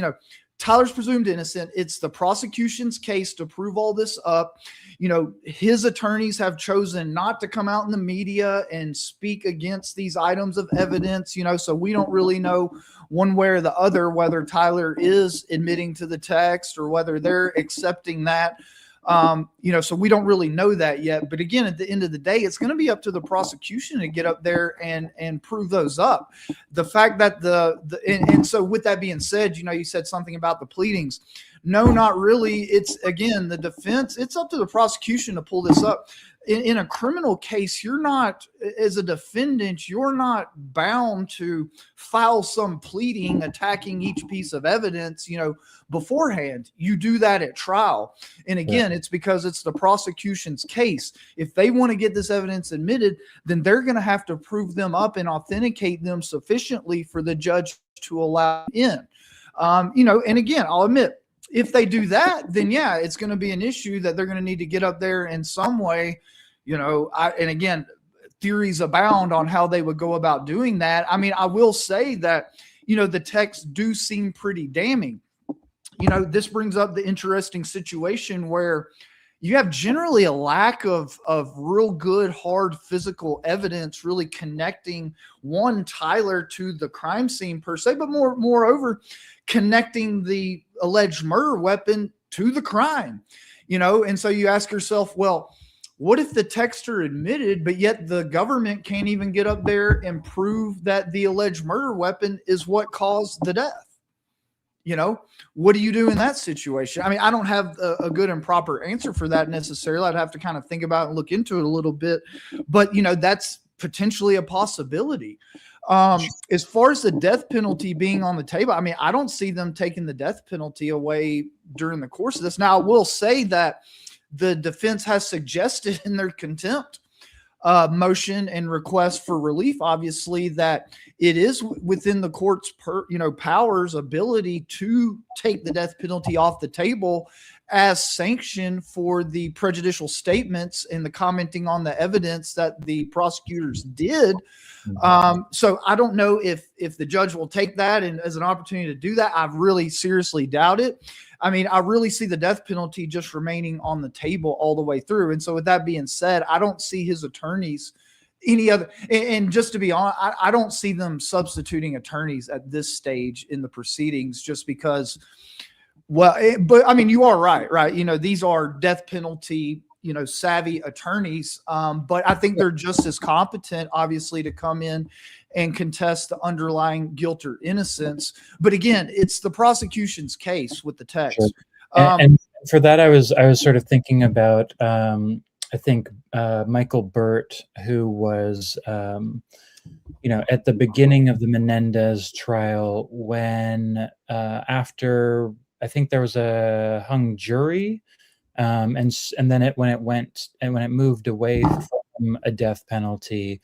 Tyler's presumed innocent. It's the prosecution's case to prove all this up. His attorneys have chosen not to come out in the media and speak against these items of evidence, so we don't really know one way or the other whether Tyler is admitting to the text or whether they're accepting that. So we don't really know that yet. But again, at the end of the day, it's going to be up to the prosecution to get up there and prove those up. The fact that and so with that being said, you said something about the pleadings. No, not really. It's, again, the defense. It's up to the prosecution to pull this up. In a criminal case, you're not, as a defendant, you're not bound to file some pleading attacking each piece of evidence, beforehand. You do that at trial. And again, it's because it's the prosecution's case. If they want to get this evidence admitted, then they're going to have to prove them up and authenticate them sufficiently for the judge to allow in. And again, I'll admit, if they do that, then yeah, it's going to be an issue that they're going to need to get up there in some way. And again, theories abound on how they would go about doing that. I mean, I will say that, the texts do seem pretty damning. This brings up the interesting situation where you have generally a lack of real good, hard physical evidence really connecting Tyler to the crime scene per se, but moreover, connecting the alleged murder weapon to the crime, and so you ask yourself, well, what if the texter admitted, but yet the government can't even get up there and prove that the alleged murder weapon is what caused the death? What do you do in that situation? I mean, I don't have a good and proper answer for that necessarily. I'd have to kind of think about and look into it a little bit, but that's potentially a possibility. As far as the death penalty being on the table, I mean, I don't see them taking the death penalty away during the course of this. Now, I will say that the defense has suggested in their contempt motion and request for relief, obviously, that it is within the court's powers ability to take the death penalty off the table as sanction for the prejudicial statements and the commenting on the evidence that the prosecutors did. So I don't know if the judge will take that and as an opportunity to do that. I really seriously doubt it. I mean, I really see the death penalty just remaining on the table all the way through. And so with that being said, I don't see his attorneys any other, and just to be honest, I don't see them substituting attorneys at this stage in the proceedings just because, well, but I mean, you are right. These are death penalty savvy attorneys. But I think they're just as competent, obviously, to come in and contest the underlying guilt or innocence. But again, it's the prosecution's case with the text. Sure. And for that, I was sort of thinking about, I think Michael Burt, who was, at the beginning of the Menendez trial, when after I think there was a hung jury, and then when it moved away from a death penalty,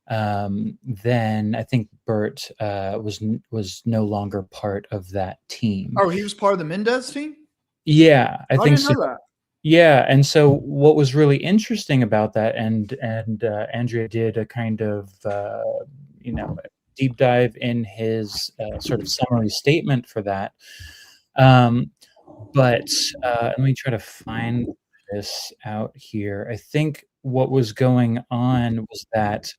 then I think Burt was no longer part of that team. Oh, he was part of the Mendez team? Yeah, I think didn't so. know that. Yeah, and so what was really interesting about that, and Andrea did a kind of deep dive in his sort of summary statement for that. But let me try to find this out here. I think what was going on was that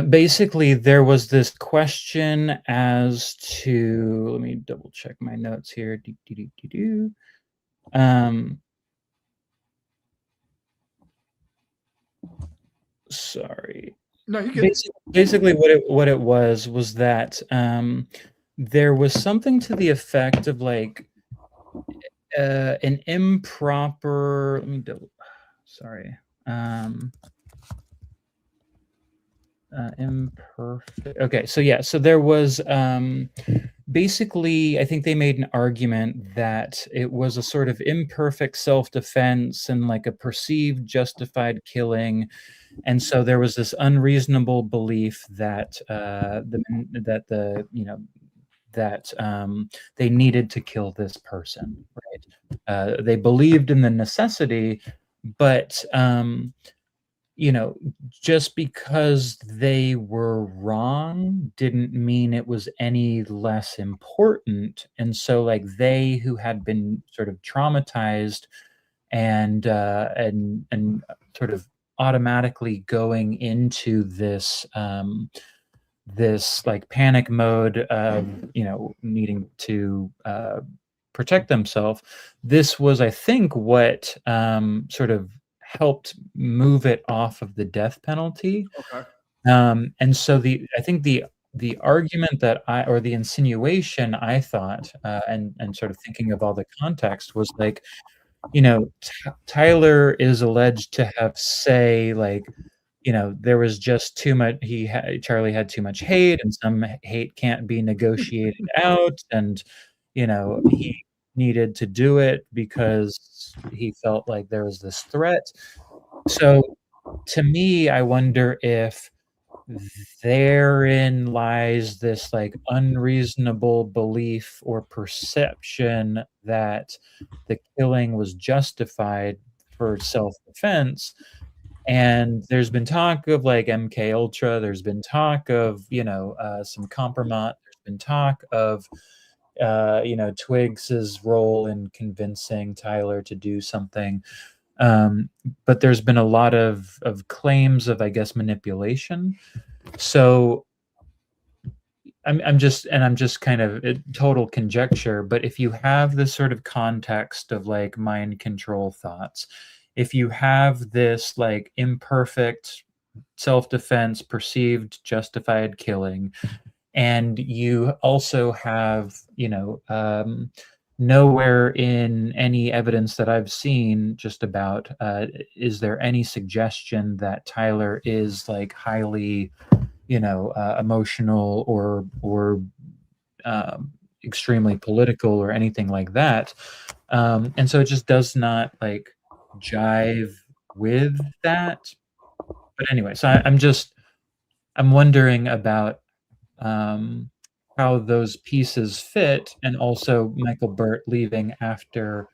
basically there was this question as to, let me double check my notes here. Sorry. No, you can. Basically what it was that there was something to the effect of like an improper, let me double, sorry. Imperfect. Okay, so yeah, so there was basically, I think they made an argument that it was a sort of imperfect self-defense and like a perceived justified killing, and so there was this unreasonable belief that they needed to kill this person, right? They believed in the necessity, but just because they were wrong didn't mean it was any less important. And so like they who had been sort of traumatized and sort of automatically going into this this like panic mode of needing to protect themselves, this was, I think, what sort of helped move it off of the death penalty. Okay. And so I think the argument or the insinuation I thought, and sort of thinking of all the context, was like, Tyler is alleged to have like, there was just too much. Charlie had too much hate, and some hate can't be negotiated out, and he needed to do it because he felt like there was this threat. So to me, I wonder if therein lies this like unreasonable belief or perception that the killing was justified for self-defense. And there's been talk of like MK Ultra, there's been talk of some compromise, there's been talk of Twiggs's role in convincing Tyler to do something, but there's been a lot of claims of, I guess, manipulation. So I'm just kind of total conjecture, but if you have this sort of context of like mind control thoughts, if you have this like imperfect self-defense, perceived justified killing, and you also have, nowhere in any evidence that I've seen just about, is there any suggestion that Tyler is like highly, emotional or extremely political or anything like that. And so it just does not like jive with that. But anyway, so I'm wondering about how those pieces fit, and also Michael Burt leaving after,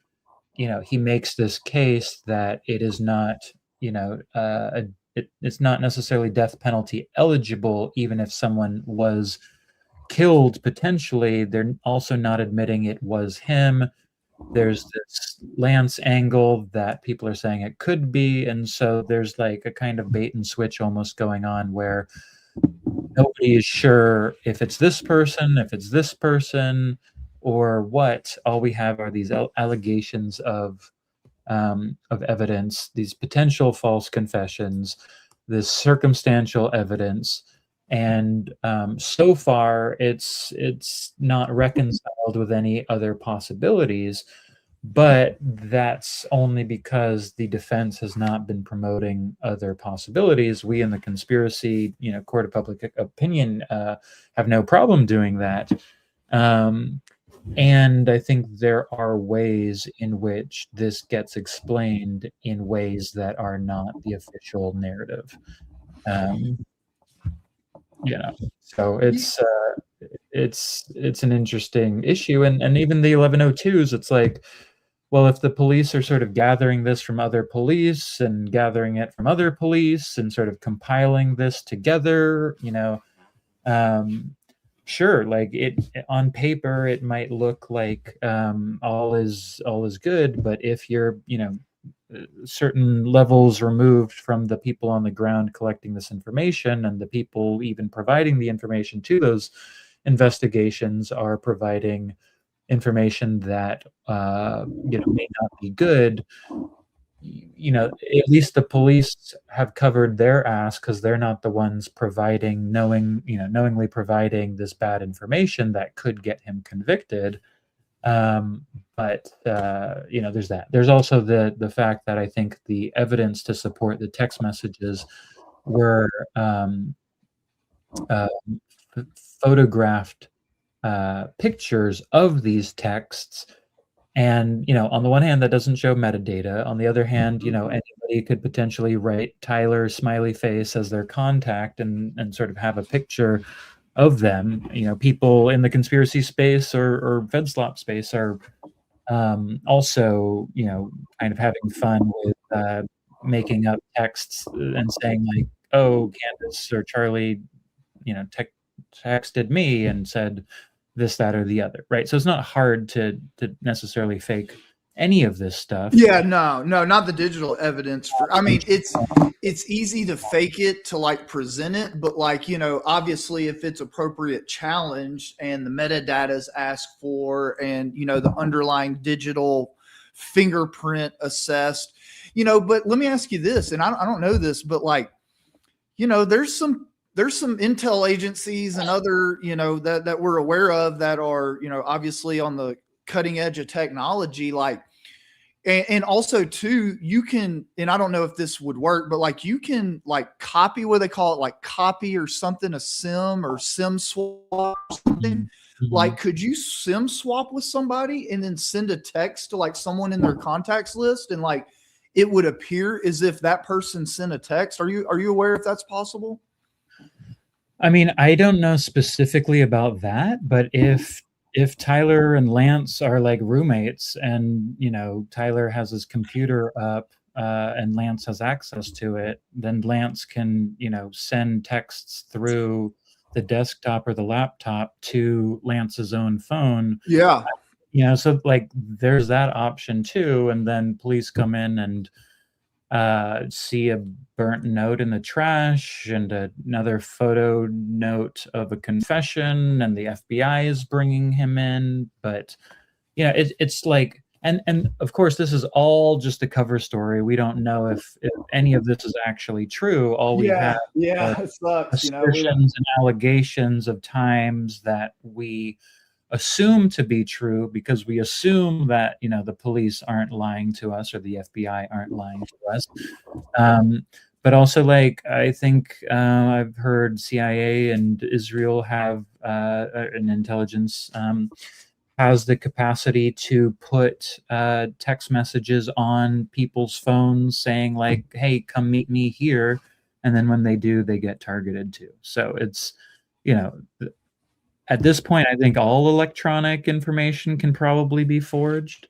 he makes this case that it is not, it's not necessarily death penalty eligible, even if someone was killed potentially. They're also not admitting it was him. There's this Lance angle that people are saying it could be, and so there's like a kind of bait and switch almost going on where nobody is sure if it's this person, if it's this person. or what. All we have are these allegations of evidence, these potential false confessions, this circumstantial evidence, and so far it's not reconciled with any other possibilities. But that's only because the defense has not been promoting other possibilities. We in the conspiracy, court of public opinion, have no problem doing that. And I think there are ways in which this gets explained in ways that are not the official narrative. So it's an interesting issue, and even the 1102s, it's like, well, if the police are sort of gathering this from other police and gathering it from other police and sort of compiling this together, sure, like it on paper, it might look like all is good, but if you're, certain levels removed from the people on the ground collecting this information, and the people even providing the information to those investigations are providing information that may not be good, at least the police have covered their ass, because they're not the ones knowingly providing this bad information that could get him convicted. But there's that. There's also the fact that I think the evidence to support the text messages were photographed pictures of these texts. And, on the one hand, that doesn't show metadata. On the other hand, anybody could potentially write Tyler smiley face as their contact and sort of have a picture of them. People in the conspiracy space or FedSlop space are also, kind of having fun with making up texts and saying like, oh, Candace or Charlie, texted me and said this, that, or the other, right? So it's not hard to necessarily fake any of this stuff. Yeah, no, not the digital evidence. It's easy to fake it, to like present it, but like, obviously if it's appropriate challenge and the metadata is asked for, and, the underlying digital fingerprint assessed, but let me ask you this, and I don't know this, but like, there's some intel agencies and other, that we're aware of that are, obviously on the cutting edge of technology, like, and also too, you can, and I don't know if this would work, but like you can like copy, what they call it, like copy or something, a SIM or SIM swap or something. Mm-hmm. Like, could you SIM swap with somebody and then send a text to like someone in their contacts list, and like it would appear as if that person sent a text? Are you aware if that's possible? I mean, I don't know specifically about that, but if Tyler and Lance are like roommates, and Tyler has his computer up and Lance has access to it, then Lance can send texts through the desktop or the laptop to Lance's own phone. Yeah. So like there's that option too, and then police come in and see a burnt note in the trash and another photo note of a confession, and the FBI is bringing him in. But it's like, and of course this is all just a cover story. We don't know if any of this is actually true. All we have it sucks, assertions and allegations of times that we assume to be true, because we assume that the police aren't lying to us or the FBI aren't lying to us. But also, like, I think I've heard CIA and Israel have an intelligence has the capacity to put text messages on people's phones saying like, hey, come meet me here, and then when they do, they get targeted too. So it's at this point, I think all electronic information can probably be forged,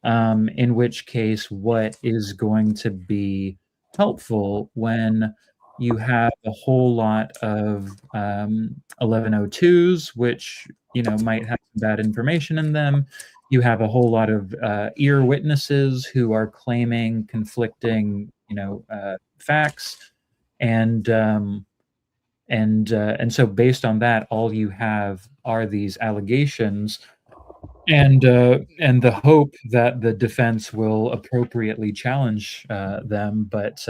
in which case, what is going to be helpful when you have a whole lot of 1102s, which might have some bad information in them. You have a whole lot of ear witnesses who are claiming conflicting facts, and so based on that, all you have are these allegations. And the hope that the defense will appropriately challenge them, but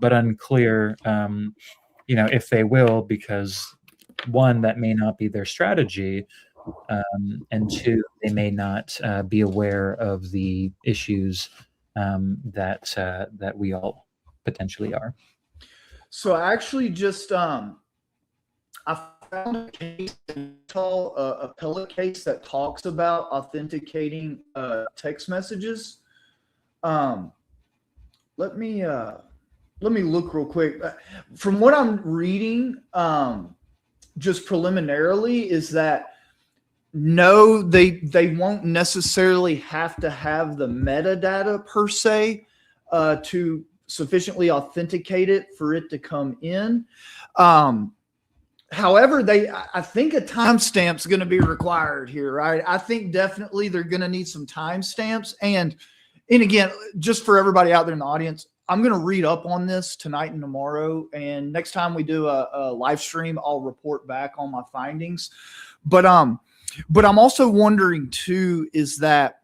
unclear, if they will, because one, that may not be their strategy, and two, they may not be aware of the issues that we all potentially are. So I actually just I found a case, a appellate case that talks about authenticating text messages. Let me look real quick. From what I'm reading, just preliminarily, is that no, they won't necessarily have to have the metadata per se to sufficiently authenticate it for it to come in. However, I think a timestamp is going to be required here, right? I think definitely they're going to need some timestamps. And again, just for everybody out there in the audience, I'm going to read up on this tonight and tomorrow. And next time we do a live stream, I'll report back on my findings. But I'm also wondering too, is that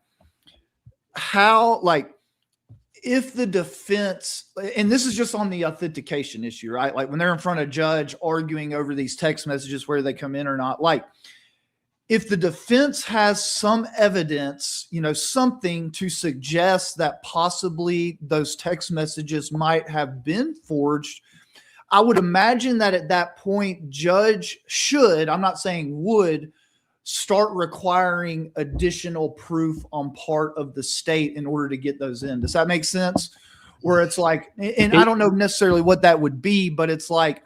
how, like, if the defense, and this is just on the authentication issue, right? Like when they're in front of a judge arguing over these text messages, where they come in or not, like if the defense has some evidence, something to suggest that possibly those text messages might have been forged, I would imagine that at that point, judge should, I'm not saying would, start requiring additional proof on part of the state in order to get those in. Does that make sense? Where it's like, and I don't know necessarily what that would be, but it's like,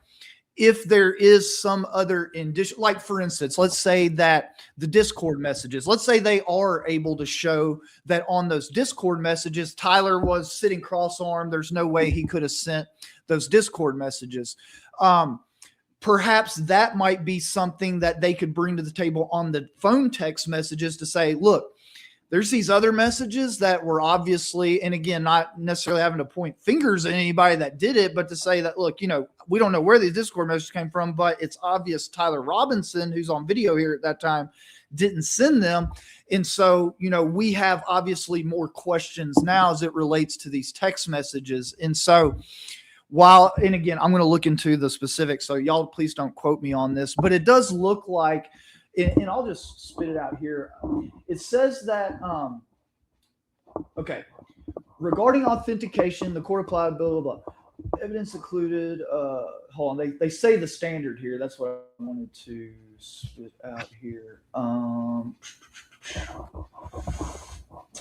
if there is some other indication, like for instance, let's say that the Discord messages, let's say they are able to show that on those Discord messages, Tyler was sitting cross-armed. There's no way he could have sent those Discord messages. Perhaps that might be something that they could bring to the table on the phone text messages to say, look, there's these other messages that were obviously, and again, not necessarily having to point fingers at anybody that did it, but to say that, look, we don't know where these Discord messages came from, but it's obvious Tyler Robinson, who's on video here at that time, didn't send them. And so, we have obviously more questions now as it relates to these text messages. And so, and again, I'm going to look into the specifics, so y'all please don't quote me on this, but it does look like, and I'll just spit it out here. It says that, okay, regarding authentication, the court applied, blah, blah, blah. Evidence included, hold on, they say the standard here. That's what I wanted to spit out here.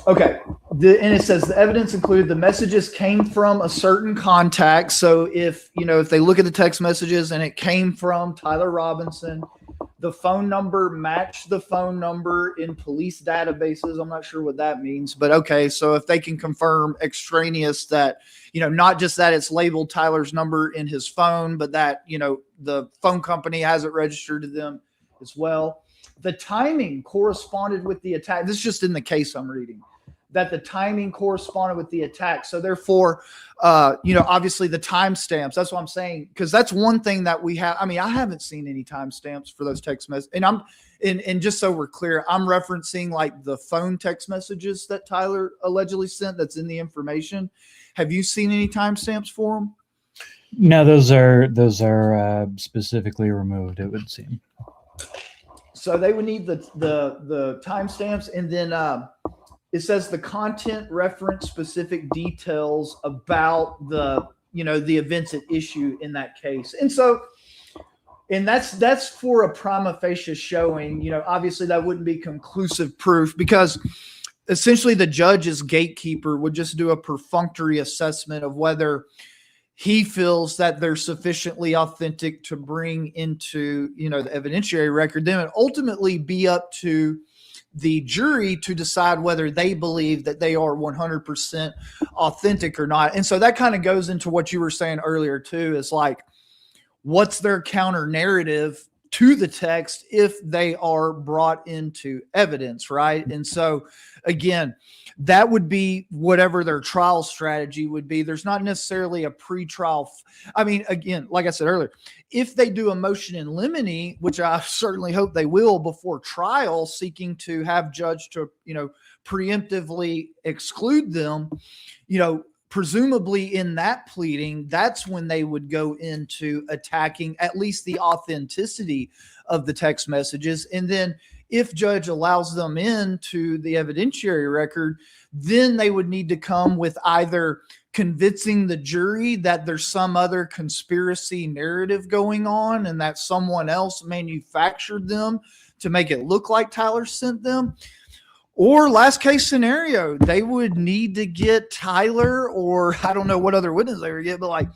Okay. And it says the evidence included the messages came from a certain contact. So if they look at the text messages and it came from Tyler Robinson, the phone number matched the phone number in police databases. I'm not sure what that means, but okay. So if they can confirm extraneous that, not just that it's labeled Tyler's number in his phone, but that, the phone company has it registered to them as well. The timing corresponded with the attack. This is just in the case I'm reading, that the timing corresponded with the attack. So therefore, obviously the timestamps, that's what I'm saying. Cause that's one thing that we have. I mean, I haven't seen any timestamps for those text messages. And just so we're clear, I'm referencing like the phone text messages that Tyler allegedly sent. That's in the information. Have you seen any timestamps for them? No, those are specifically removed, it would seem. So they would need the timestamps, and then it says the content reference specific details about the events at issue in that case. And so, and that's for a prima facie showing. Obviously that wouldn't be conclusive proof, because essentially the judge's gatekeeper would just do a perfunctory assessment of whether he feels that they're sufficiently authentic to bring into, the evidentiary record. Then it ultimately be up to the jury to decide whether they believe that they are 100% authentic or not. And so that kind of goes into what you were saying earlier too, is like, what's their counter narrative to the text if they are brought into evidence, right? And so, again, that would be whatever their trial strategy would be. There's not necessarily a pretrial. I mean, again, like I said earlier, if they do a motion in limine, which I certainly hope they will before trial, seeking to have judge to, preemptively exclude them, presumably in that pleading, that's when they would go into attacking at least the authenticity of the text messages. And then if judge allows them into the evidentiary record, then they would need to come with either convincing the jury that there's some other conspiracy narrative going on and that someone else manufactured them to make it look like Tyler sent them. Or last case scenario, they would need to get Tyler, or I don't know what other witness they would get, but like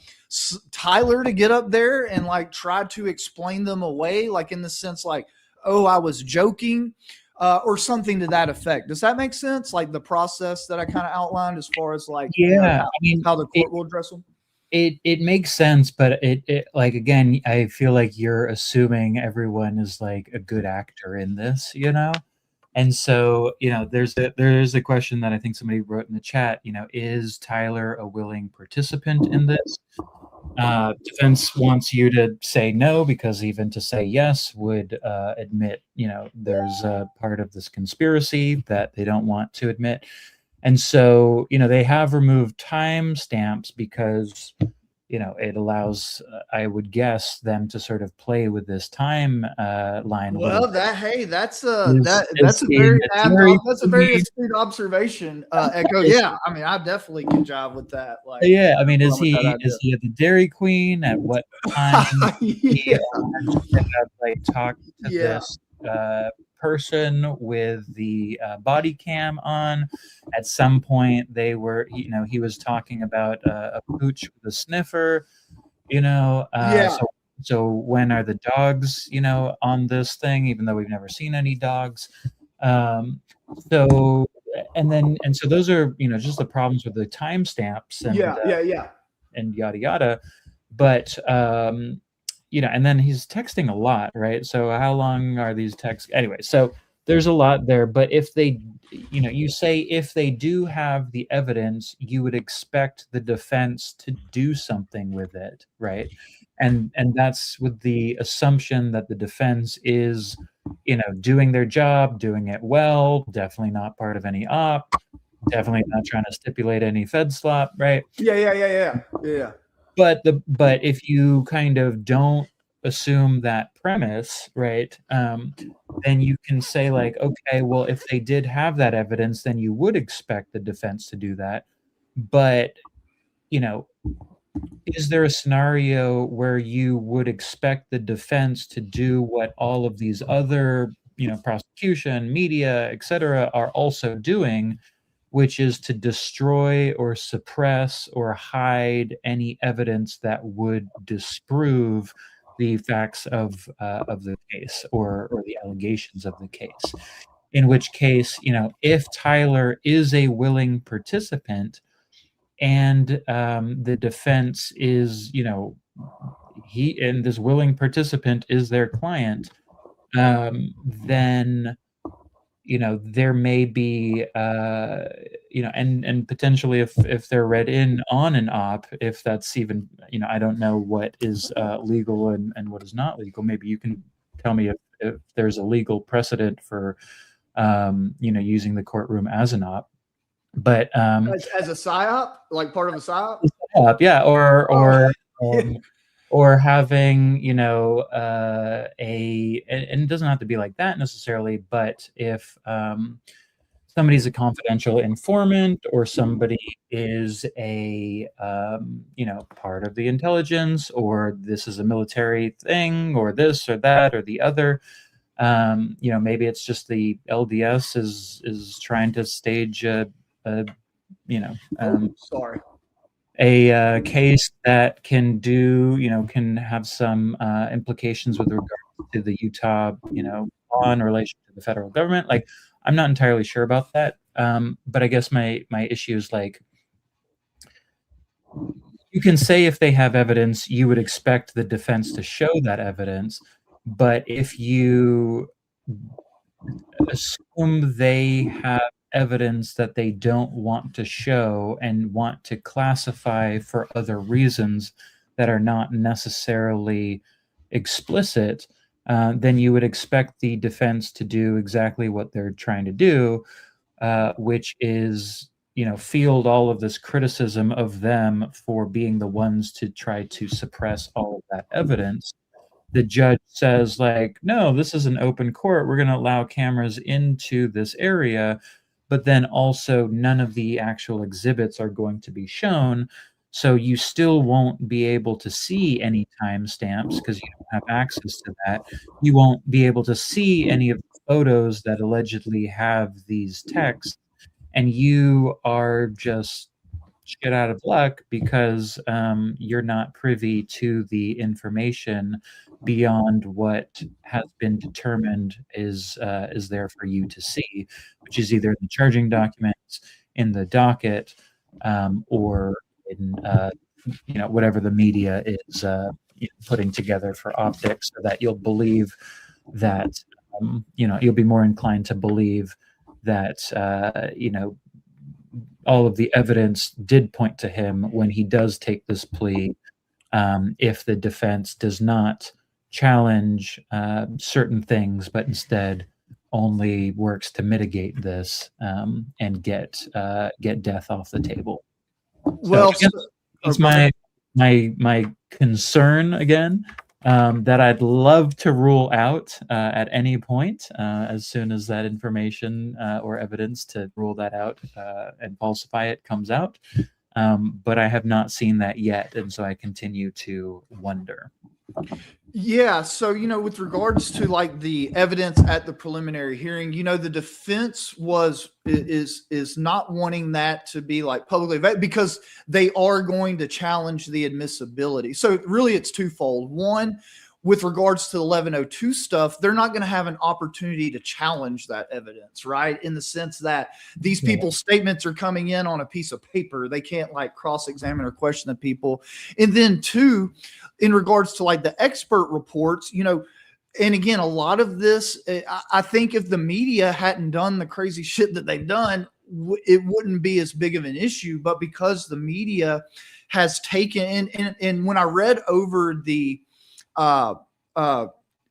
Tyler to get up there and like try to explain them away, like in the sense like, oh, I was joking, or something to that effect. Does that make sense? Like the process that I kind of outlined as far as like, how the court will address them? It makes sense, but it like, again, I feel like you're assuming everyone is like a good actor in this, And so, there's a question that I think somebody wrote in the chat, is Tyler a willing participant in this? Defense wants you to say no, because even to say yes would admit, there's a part of this conspiracy that they don't want to admit. And so, they have removed timestamps because, it allows, I would guess, them to sort of play with this time line. Well, that's a very astute observation, Echo. Yeah, I mean, I definitely can jive with that. Like, yeah, I mean, is he at the Dairy Queen? At what time? Yeah. Like talk to this person with the body cam on. At some point, they were, he was talking about a pooch with a sniffer. So when are the dogs, on this thing? Even though we've never seen any dogs. So those are, just the problems with the timestamps and and yada yada. But and then he's texting a lot, right? So how long are these texts? Anyway, so there's a lot there. But if they, you say if they do have the evidence, you would expect the defense to do something with it, right? And that's with the assumption that the defense is, doing their job, doing it well, definitely not part of any op, definitely not trying to stipulate any Fed slop, right? Yeah. But if you kind of don't assume that premise, right, then you can say like, okay, well, if they did have that evidence, then you would expect the defense to do that. But, is there a scenario where you would expect the defense to do what all of these other, prosecution, media, et cetera, are also doing, which is to destroy or suppress or hide any evidence that would disprove the facts of the case or the allegations of the case? In which case, if Tyler is a willing participant and the defense is, and this willing participant is their client, then there may be, and potentially if they're read in on an op, if that's even, I don't know what is legal and what is not legal. Maybe you can tell me if there's a legal precedent for, using the courtroom as an op. But as a psyop, like part of a psyop, yeah, or having, and it doesn't have to be like that necessarily, but if somebody's a confidential informant or somebody is a, part of the intelligence, or this is a military thing, or this or that or the other, maybe it's just the LDS is trying to stage a case that can do, can have some implications with regard to the Utah, law in relation to the federal government. Like, I'm not entirely sure about that. But I guess my issue is like, you can say if they have evidence, you would expect the defense to show that evidence. But if you assume they have evidence that they don't want to show and want to classify for other reasons that are not necessarily explicit, then you would expect the defense to do exactly what they're trying to do, which is, field all of this criticism of them for being the ones to try to suppress all of that evidence. The judge says, like, no, this is an open court, we're going to allow cameras into this area, but then also none of the actual exhibits are going to be shown, so you still won't be able to see any timestamps because you don't have access to that. You won't be able to see any of the photos that allegedly have these texts, and you are just shit out of luck because you're not privy to the information beyond what has been determined is there for you to see, which is either in the charging documents, in the docket, or in whatever the media is putting together for optics, so that you'll believe that you'll be more inclined to believe that all of the evidence did point to him when he does take this plea, if the defense does not challenge certain things, but instead only works to mitigate this, and get death off the table. Well, so it's my concern again, that I'd love to rule out at any point, as soon as that information or evidence to rule that out and falsify it comes out. But I have not seen that yet, and so I continue to wonder. Yeah, so with regards to like the evidence at the preliminary hearing, the defense is not wanting that to be like publicly available because they are going to challenge the admissibility. So really it's twofold. One, with regards to the 1102 stuff, they're not going to have an opportunity to challenge that evidence, right? In the sense that these people's statements are coming in on a piece of paper. They can't like cross-examine or question the people. And then two, in regards to like the expert reports, and again, a lot of this, I think if the media hadn't done the crazy shit that they've done, it wouldn't be as big of an issue. But because the media has taken, and when I read over the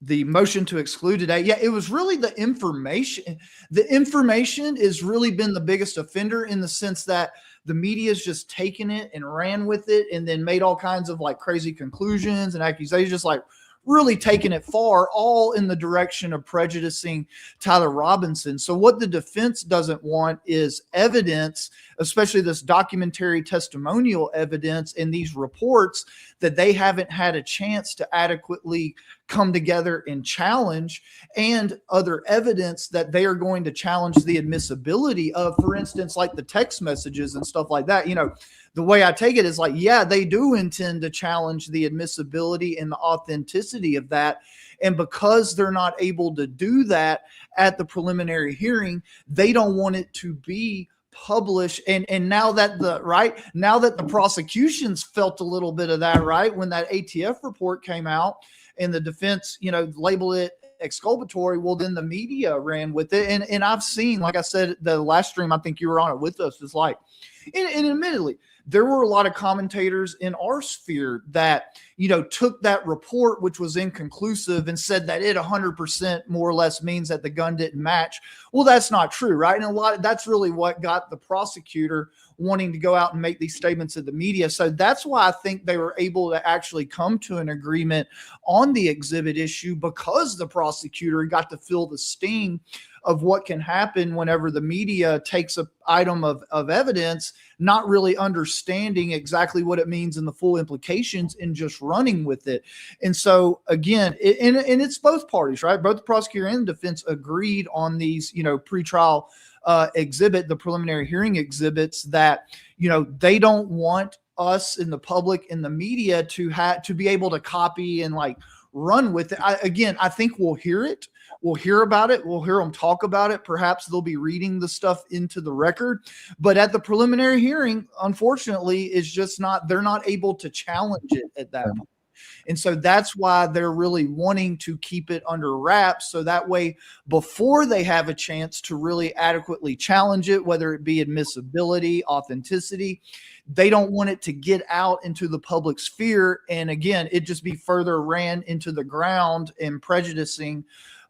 motion to exclude today, yeah, it was really the information. The information has really been the biggest offender, in the sense that the media's just taken it and ran with it and then made all kinds of like crazy conclusions and accusations, just like really taking it far, all in the direction of prejudicing Tyler Robinson. So what the defense doesn't want is evidence, especially this documentary testimonial evidence in these reports, that they haven't had a chance to adequately come together and challenge, and other evidence that they are going to challenge the admissibility of, for instance, like the text messages and stuff like that. The way I take it is like, yeah, they do intend to challenge the admissibility and the authenticity of that. And because they're not able to do that at the preliminary hearing, they don't want it to be published. And now that the prosecutions felt a little bit of that, right, when that ATF report came out and the defense, labeled it exculpatory, well, then the media ran with it. And I've seen, like I said, the last stream, I think you were on it with us, is like, and admittedly, there were a lot of commentators in our sphere that, took that report, which was inconclusive, and said that it 100% more or less means that the gun didn't match. Well, that's not true, right? And that's really what got the prosecutor wanting to go out and make these statements to the media. So that's why I think they were able to actually come to an agreement on the exhibit issue, because the prosecutor got to feel the sting of what can happen whenever the media takes an item of evidence, not really understanding exactly what it means and the full implications, and just running with it. And so again, and it's both parties, right? Both the prosecutor and the defense agreed on these, pretrial the preliminary hearing exhibits, that, they don't want us in the public and the media to be able to copy and like run with it. I think we'll hear it. We'll hear about it. We'll hear them talk about it. Perhaps they'll be reading the stuff into the record. But at the preliminary hearing, unfortunately, it's just not, they're not able to challenge it at that point. And so that's why they're really wanting to keep it under wraps. So that way, before they have a chance to really adequately challenge it, whether it be admissibility, authenticity, they don't want it to get out into the public sphere. And again, it just be further ran into the ground and prejudicing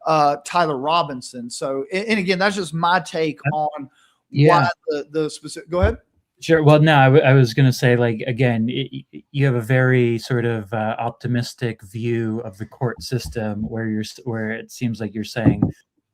Tyler Robinson. So, and again, that's just my take on why the specific. Go ahead. Sure. Well, no, I was going to say, like, again, you have a very sort of optimistic view of the court system where it seems like you're saying,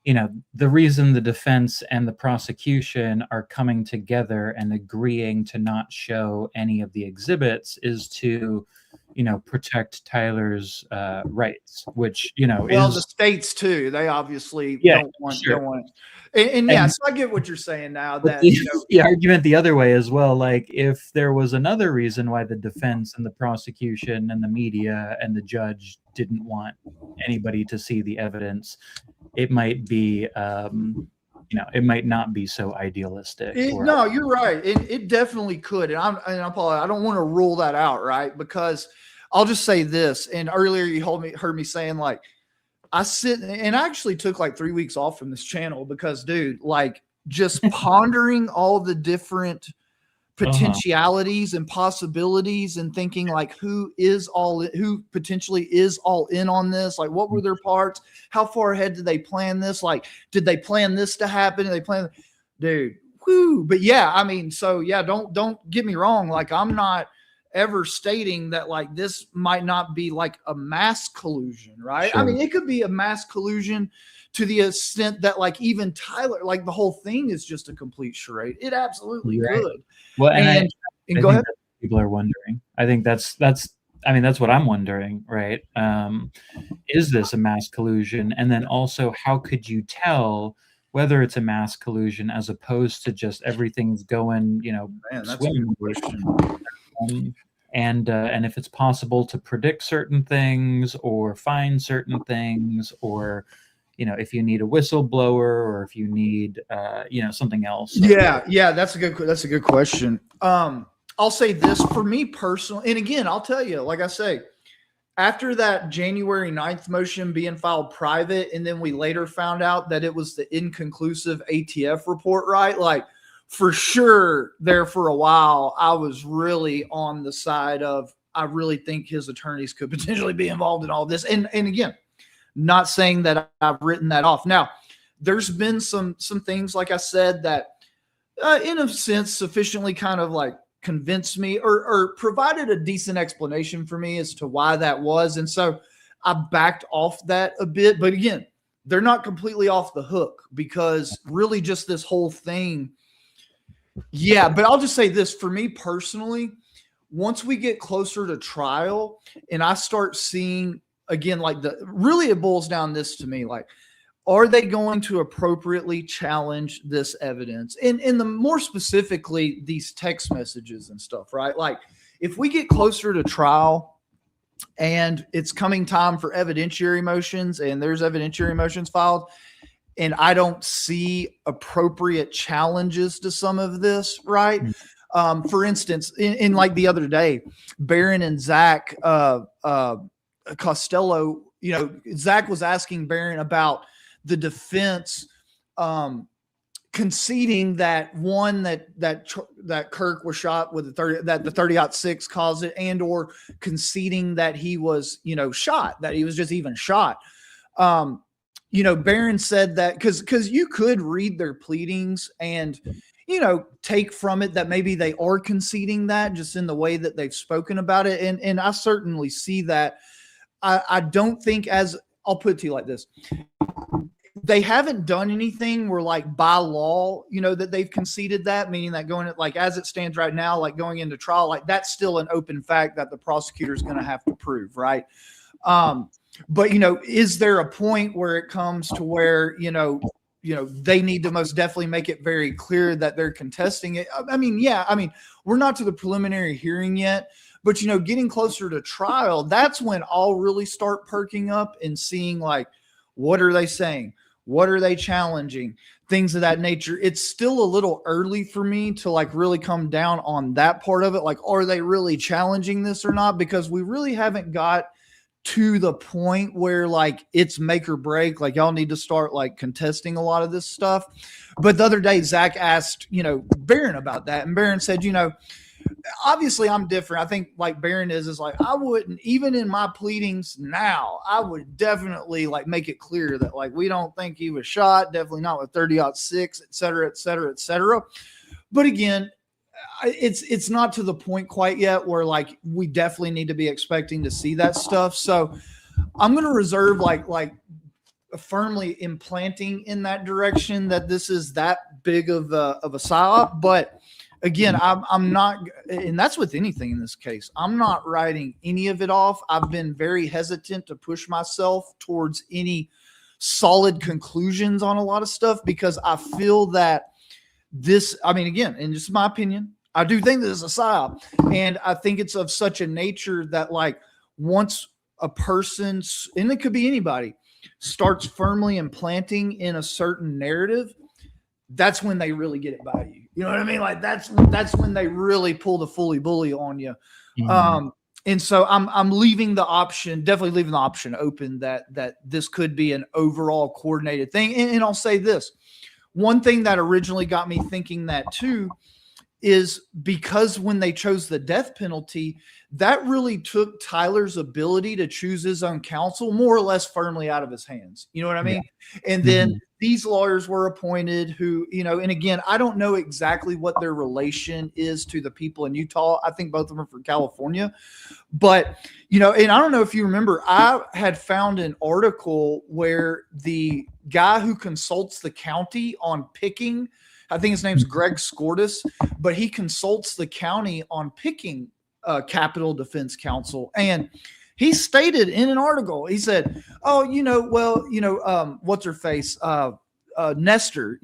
you know, the reason the defense and the prosecution are coming together and agreeing to not show any of the exhibits is to, you know, protect Tyler's rights, which, you know, well, the states too, they obviously don't want it. And yeah, so I get what you're saying now. That the argument the other way as well, like if there was another reason why the defense and the prosecution and the media and the judge didn't want anybody to see the evidence, it might be, you know, it might not be so idealistic. No, you're right. It definitely could. And I don't want to rule that out, right? Because I'll just say this. And earlier you heard me saying, like, I sit and I actually took like 3 weeks off from this channel because, dude, like just pondering all the different potentialities and possibilities and thinking like who potentially is all in on this, like what were their parts, how far ahead did they plan this, like did they plan this to happen, did they plan, dude, whoo. But yeah, I mean, so yeah, don't get me wrong, like I'm not ever stating that like this might not be like a mass collusion, right? Sure. I mean, it could be a mass collusion to the extent that like even Tyler, like the whole thing is just a complete charade. It absolutely could. Well, and go ahead. People are wondering. I think that's I mean, that's what I'm wondering, right? Is this a mass collusion? And then also, how could you tell whether it's a mass collusion as opposed to just everything's going, you know, swimmingly? And if it's possible to predict certain things or find certain things, or, you know, if you need a whistleblower or if you need, you know, something else. Yeah, that's a good question. I'll say this for me personally, and again, I'll tell you, like I say, after that January 9th motion being filed private, and then we later found out that it was the inconclusive ATF report, right? Like, for sure, there for a while, I was really on the side of, I really think his attorneys could potentially be involved in all this. And again, not saying that I've written that off. Now, there's been some things, like I said, that in a sense sufficiently kind of like convinced me or provided a decent explanation for me as to why that was. And so I backed off that a bit. But again, they're not completely off the hook, because really just this whole thing. Yeah, but I'll just say this for me personally, once we get closer to trial and I start seeing again, like really it boils down this to me, like, are they going to appropriately challenge this evidence? And the more specifically, these text messages and stuff, right? Like if we get closer to trial and it's coming time for evidentiary motions and there's evidentiary motions filed, and I don't see appropriate challenges to some of this, right? For instance, in like the other day, Barron and Zach Costello, you know, Zach was asking Barron about the defense conceding that that Kirk was shot with the 30-06 caused it, and or conceding that he was, you know, shot, that he was just even shot. You know, Barron said that because you could read their pleadings and, you know, take from it that maybe they are conceding that just in the way that they've spoken about it. And I certainly see that. I don't think, as I'll put it to you like this, they haven't done anything where like by law, you know, that they've conceded that, meaning that going like as it stands right now, like going into trial, like that's still an open fact that the prosecutor is going to have to prove, right? But, you know, is there a point where it comes to where, you know, they need to most definitely make it very clear that they're contesting it? I mean, yeah, I mean, we're not to the preliminary hearing yet, but, you know, getting closer to trial, that's when I'll really start perking up and seeing like, what are they saying? What are they challenging? Things of that nature. It's still a little early for me to like really come down on that part of it. Like, are they really challenging this or not? Because we really haven't got to the point where like it's make or break. Like y'all need to start like contesting a lot of this stuff. But the other day, Zach asked, Barron about that. And Barron said, obviously I'm different. I think like Barron is like, I wouldn't, even in my pleadings now, I would definitely like make it clear that like, we don't think he was shot, definitely not with 30-06, et cetera, et cetera, et cetera. But again, it's not to the point quite yet where like, we definitely need to be expecting to see that stuff. So I'm going to reserve like firmly implanting in that direction that this is that big of a psyop. But again, I'm not, and that's with anything in this case, I'm not writing any of it off. I've been very hesitant to push myself towards any solid conclusions on a lot of stuff because I feel that this, I mean, again, in just my opinion, I do think this is a psyop. And I think it's of such a nature that like once a person, and it could be anybody, starts firmly implanting in a certain narrative, that's when they really get it by you. You know what I mean? Like that's when they really pull the fully bully on you. Mm-hmm. And so I'm leaving the option, definitely leaving the option open that this could be an overall coordinated thing. And I'll say this, one thing that originally got me thinking that too is because when they chose the death penalty, that really took Tyler's ability to choose his own counsel more or less firmly out of his hands. You know what I mean? Yeah. And then these lawyers were appointed who, and again, I don't know exactly what their relation is to the people in Utah. I think both of them are from California. But, and I don't know if you remember, I had found an article where the guy who consults the county on picking, I think his name's Greg Scortis, but he consults the county on picking capital defense counsel. And he stated in an article, he said, what's her face? Nestor,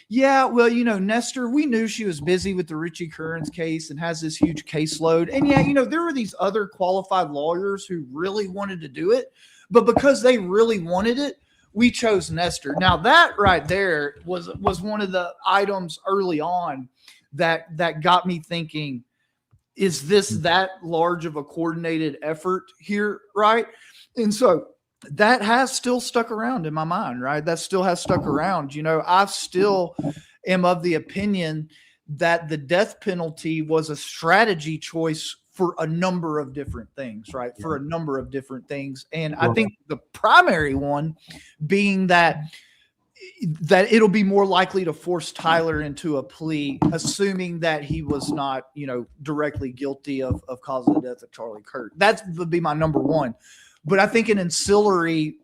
Nestor, we knew she was busy with the Richie Curran's case and has this huge caseload. And there were these other qualified lawyers who really wanted to do it, but because they really wanted it, we chose Nestor. Now that right there was one of the items early on that got me thinking, is this that large of a coordinated effort here? Right. And so that has still stuck around in my mind, right? That still has stuck around. I still am of the opinion that the death penalty was a strategy choice for a number of different things, right? Yeah. For a number of different things. And I think the primary one being that it'll be more likely to force Tyler into a plea, assuming that he was not, directly guilty of causing the death of Charlie Kirk. That would be my number one. But I think an ancillary,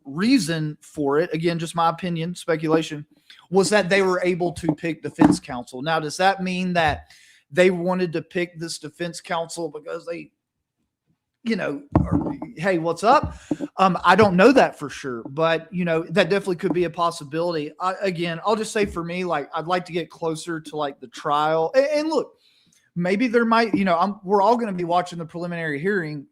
reason for it, again, just my opinion, speculation, was that they were able to pick defense counsel. Now, does that mean that they wanted to pick this defense counsel because they, hey, what's up? I don't know that for sure, but that definitely could be a possibility. Again, I'll just say for me, like, I'd like to get closer to like the trial. And look, maybe there might, we're all going to be watching the preliminary hearing,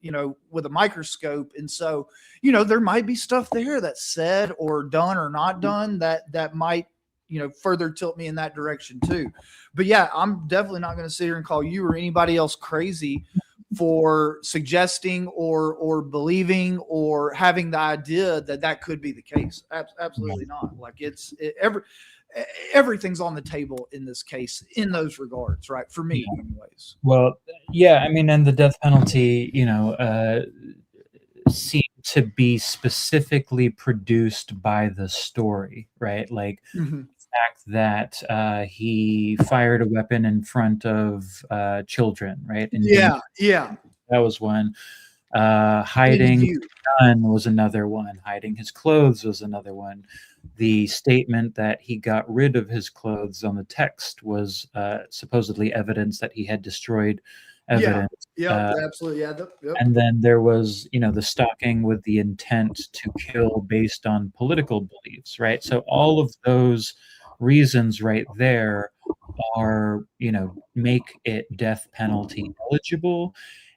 with a microscope. And so, there might be stuff there that's said or done or not done that might, further tilt me in that direction too. But yeah, I'm definitely not going to sit here and call you or anybody else crazy for suggesting or believing or having the idea that could be the case. Absolutely not. Like everything's on the table in this case in those regards, right? For me, anyways. Well, yeah, I mean, and the death penalty, seemed to be specifically produced by the story, right? Like the fact that he fired a weapon in front of children, right? And yeah. That was one. Hiding his gun was another one. Hiding his clothes was another one. The statement that he got rid of his clothes on the text was supposedly evidence that he had destroyed evidence. Yeah, absolutely. Yeah. Yep. And then there was, the stalking with the intent to kill based on political beliefs, right? So all of those reasons right there are, make it death penalty eligible.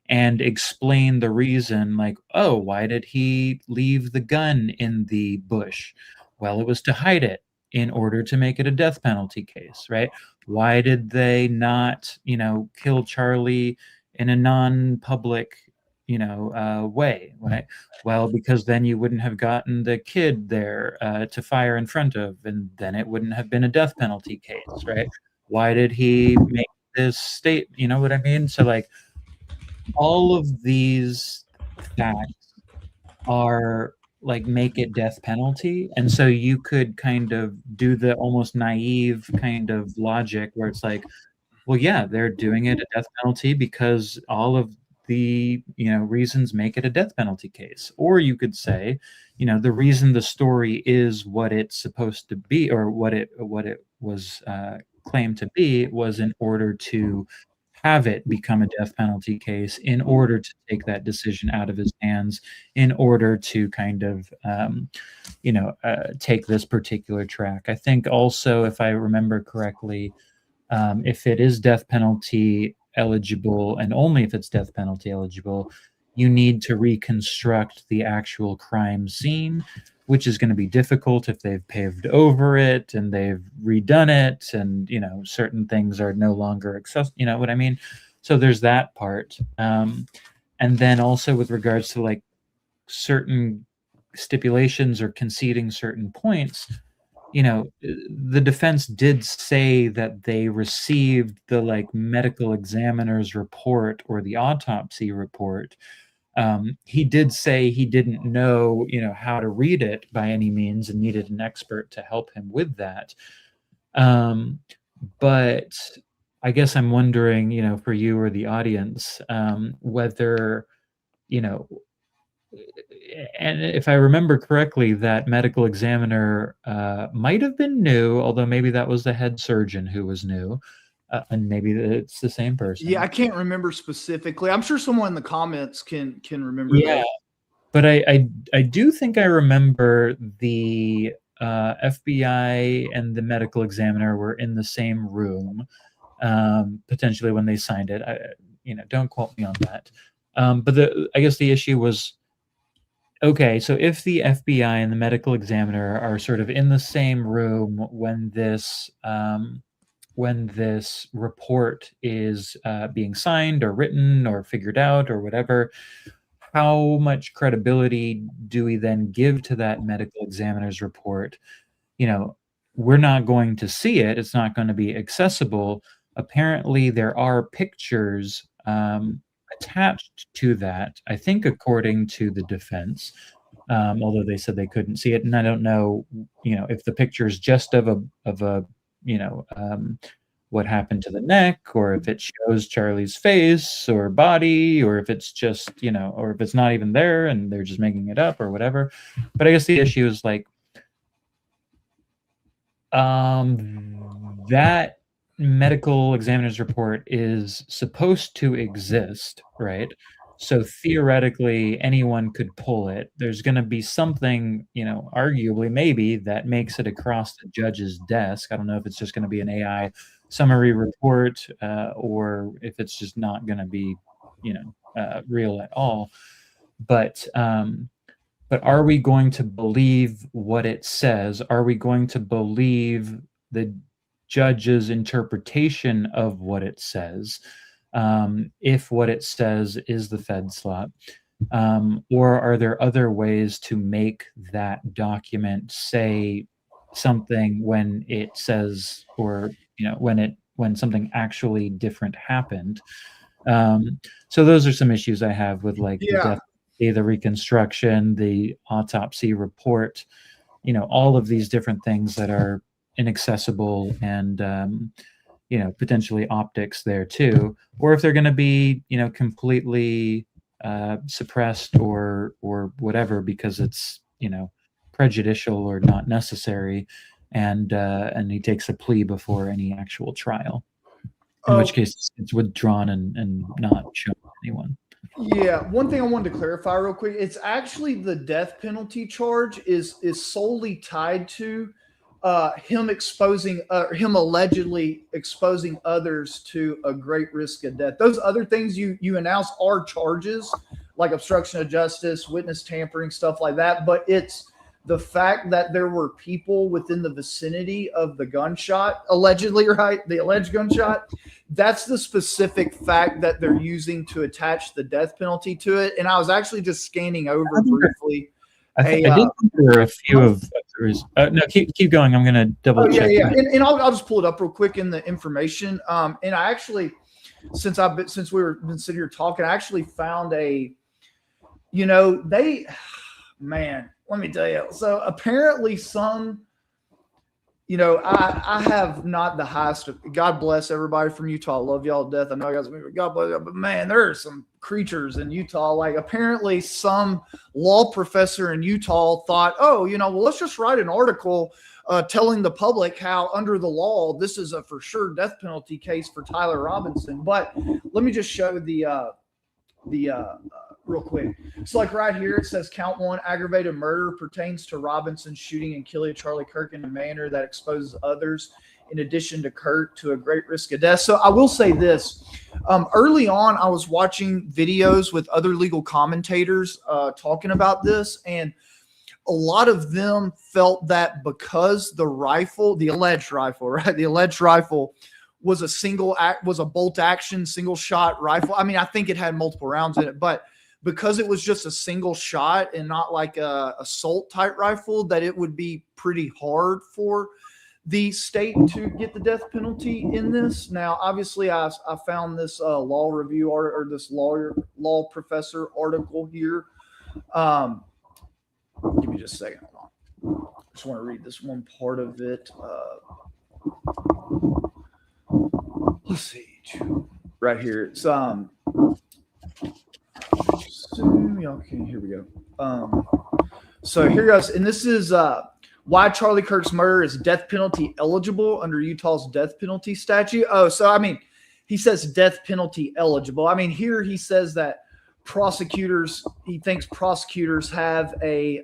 and explain the reason, like, oh, why did he leave the gun in the bush? Well, it was to hide it in order to make it a death penalty case, right? Why did they not, kill Charlie in a non-public, way, right? Well, because then you wouldn't have gotten the kid there to fire in front of, and then it wouldn't have been a death penalty case, right? Why did he make this state? You know what I mean? So, like, all of these facts are like make it death penalty, and so you could kind of do the almost naive kind of logic where it's like, well, yeah, they're doing it a death penalty because all of the, reasons make it a death penalty case. Or you could say, the reason the story is what it's supposed to be, or what it was claimed to be, was in order to have it become a death penalty case, in order to take that decision out of his hands, in order to kind of take this particular track. I think also, if I remember correctly, if it is death penalty eligible, and only if it's death penalty eligible, you need to reconstruct the actual crime scene, which is going to be difficult if they've paved over it and they've redone it, and certain things are no longer accessible. You know what I mean? So there's that part, and then also with regards to like certain stipulations or conceding certain points, the defense did say that they received the like medical examiner's report or the autopsy report. He did say he didn't know, how to read it by any means, and needed an expert to help him with that. But I guess I'm wondering, for you or the audience, whether, and if I remember correctly, that medical examiner might have been new, although maybe that was the head surgeon who was new, and maybe it's the same person. Yeah, I can't remember specifically. I'm sure someone in the comments can remember. Yeah, that. But I do think I remember the FBI and the medical examiner were in the same room, potentially when they signed it. Don't quote me on that. But I guess the issue was, okay, so if the FBI and the medical examiner are sort of in the same room when this report is being signed or written or figured out or whatever, how much credibility do we then give to that medical examiner's report? We're not going to see it. It's not going to be accessible. Apparently, there are pictures attached to that, I think, according to the defense, although they said they couldn't see it. And I don't know, if the picture is just of a what happened to the neck, or if it shows Charlie's face or body, or if it's just, or if it's not even there and they're just making it up or whatever. But I guess the issue is like, that medical examiner's report is supposed to exist, right? So theoretically, anyone could pull it. There's going to be something, arguably maybe, that makes it across the judge's desk. I don't know if it's just going to be an AI summary report, or if it's just not going to be, real at all. But are we going to believe what it says? Are we going to believe the judge's interpretation of what it says, if what it says is the Fed slot? Or are there other ways to make that document say something when it says, or when something actually different happened? So those are some issues I have with like the reconstruction, the autopsy report, all of these different things that are inaccessible, and potentially optics there too, or if they're going to be completely suppressed or whatever because it's prejudicial or not necessary, and he takes a plea before any actual trial, in which case it's withdrawn and not shown to anyone. Yeah, one thing I wanted to clarify real quick, it's actually the death penalty charge is solely tied to him allegedly exposing others to a great risk of death. Those other things you announce are charges, like obstruction of justice, witness tampering, stuff like that. But it's the fact that there were people within the vicinity of the gunshot, allegedly, right? The alleged gunshot. That's the specific fact that they're using to attach the death penalty to it. And I was actually just scanning over briefly. I did think there were a few of those. No, keep going. I'm going to double check. Yeah. And I'll just pull it up real quick in the information. And I actually, since we were been sitting here talking, I actually found man, let me tell you. So apparently some, I have not the highest. God bless everybody from Utah. I love y'all to death. I know you guys, God bless you, but man, there are some creatures in Utah. Like apparently some law professor in Utah thought, well, let's just write an article telling the public how under the law, this is a for sure death penalty case for Tyler Robinson. But let me just show the real quick. So like right here, it says count 1, aggravated murder pertains to Robinson shooting and killing Charlie Kirk in a manner that exposes others, in addition to Kirk, to a great risk of death. So I will say this, early on, I was watching videos with other legal commentators talking about this. And a lot of them felt that because the alleged rifle was a bolt action, single shot rifle. I mean, I think it had multiple rounds in it, but because it was just a single shot and not like a assault type rifle, that it would be pretty hard for the state to get the death penalty in this. Now, obviously, I found this law review or this law professor article here. Give me just a second. Hold on. I just want to read this one part of it. Let's see. Right here. It's okay, here we go. So here goes, and this is why Charlie Kirk's murder is death penalty eligible under Utah's death penalty statute. So I mean, he says death penalty eligible. I mean, here he says that he thinks prosecutors have a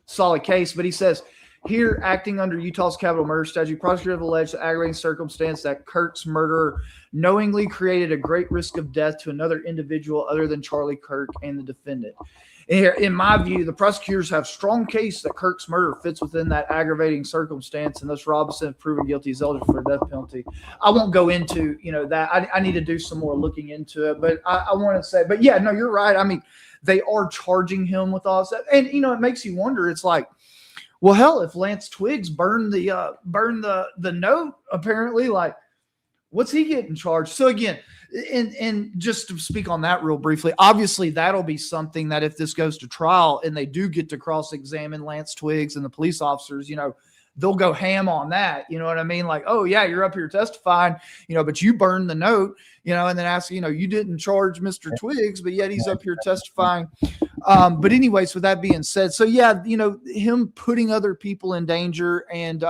solid case, but he says here, acting under Utah's capital murder statute, prosecutors have alleged the aggravating circumstance that Kirk's murderer knowingly created a great risk of death to another individual other than Charlie Kirk and the defendant. And here, in my view, the prosecutors have strong case that Kirk's murder fits within that aggravating circumstance, and thus Robinson, if proven guilty, is eligible for a death penalty. I won't go into that. I need to do some more looking into it, but I want to say, but yeah, no, you're right. I mean, they are charging him with all that, and it makes you wonder. It's like, well, hell, if Lance Twiggs burned the note, apparently, like, what's he getting charged? So again, and just to speak on that real briefly, obviously that'll be something that if this goes to trial and they do get to cross-examine Lance Twiggs and the police officers, they'll go ham on that. You know what I mean? Like, oh yeah, you're up here testifying, but you burned the note, and then ask, you didn't charge Mr. Twiggs, but yet he's up here testifying. But anyways, with that being said, so yeah, him putting other people in danger. And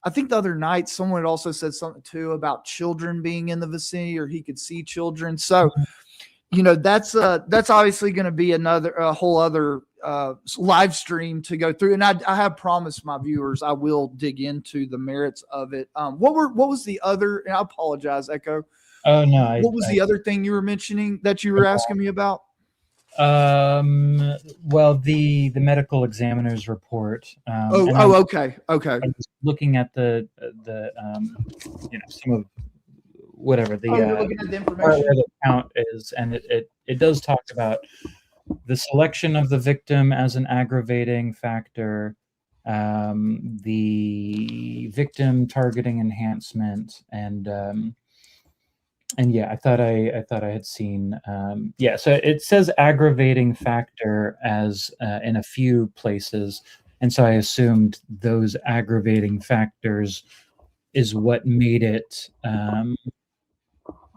I think the other night someone had also said something too about children being in the vicinity, or he could see children. So, that's obviously going to be a whole other live stream to go through. And I have promised my viewers I will dig into the merits of it. What was the other? And I apologize, Echo. Oh no! What was the other thing you were mentioning that you were asking me about? Well, the medical examiner's report. Okay. I was looking at the some of whatever you're looking at the information. Where the count is, and it does talk about the selection of the victim as an aggravating factor, the victim targeting enhancement, and yeah, I thought I had seen. So it says aggravating factor as in a few places, and so I assumed those aggravating factors is what made it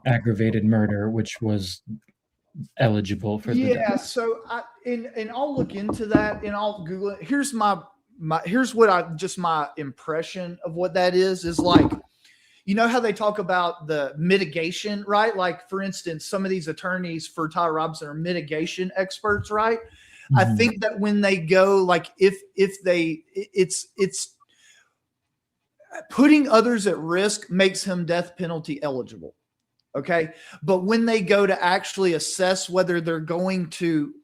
aggravated murder, which was eligible for the death. So I'll look into that and I'll Google it. Here's my impression of what that is like. How they talk about the mitigation, right? Like, for instance, some of these attorneys for Tyler Robinson are mitigation experts, right? Mm-hmm. I think that when they go, like, it's putting others at risk makes him death penalty eligible. Okay. But when they go to actually assess whether they're going to,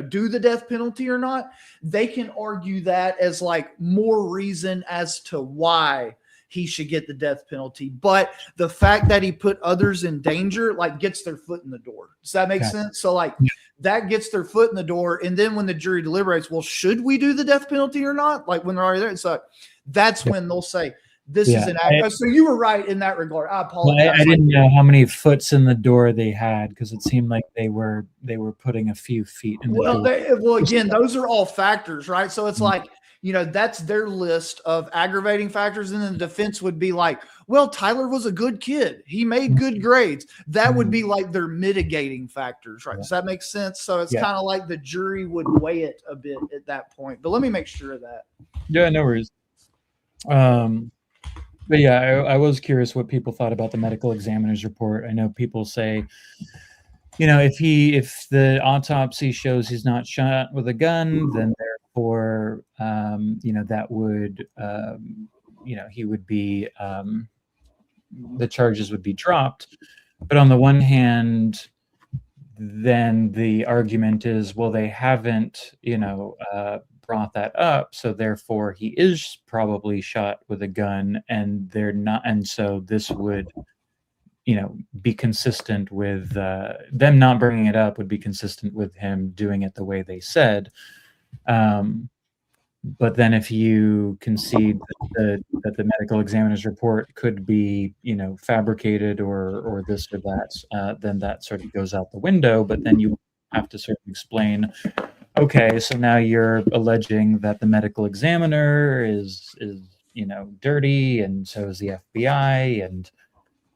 do the death penalty or not, they can argue that as like more reason as to why he should get the death penalty. But the fact that he put others in danger, like, gets their foot in the door. Does that make sense? So like that gets their foot in the door. And then when the jury deliberates, well, should we do the death penalty or not? Like when they're already there. So that's when they'll say, this is an act. So you were right in that regard. I apologize. Well, I didn't know how many foots in the door they had, because it seemed like they were putting a few feet in the door. Well, again, those are all factors, right? So it's like, that's their list of aggravating factors. And then the defense would be like, well, Tyler was a good kid. He made good grades. That would be like their mitigating factors, right? Does that make sense? So it's kind of like the jury would weigh it a bit at that point. But let me make sure of that. Yeah, no worries. But yeah, I was curious what people thought about the medical examiner's report. I know people say, if the autopsy shows he's not shot with a gun, then therefore, that would, he would be, the charges would be dropped. But on the one hand, then the argument is, well, they haven't, brought that up, so therefore he is probably shot with a gun, and they're not, and so this would be consistent with them not bringing it up, would be consistent with him doing it the way they said. But then if you concede that the medical examiner's report could be fabricated or this or that, then that sort of goes out the window. But then you have to sort of explain, okay, so now you're alleging that the medical examiner is dirty, and so is the FBI, and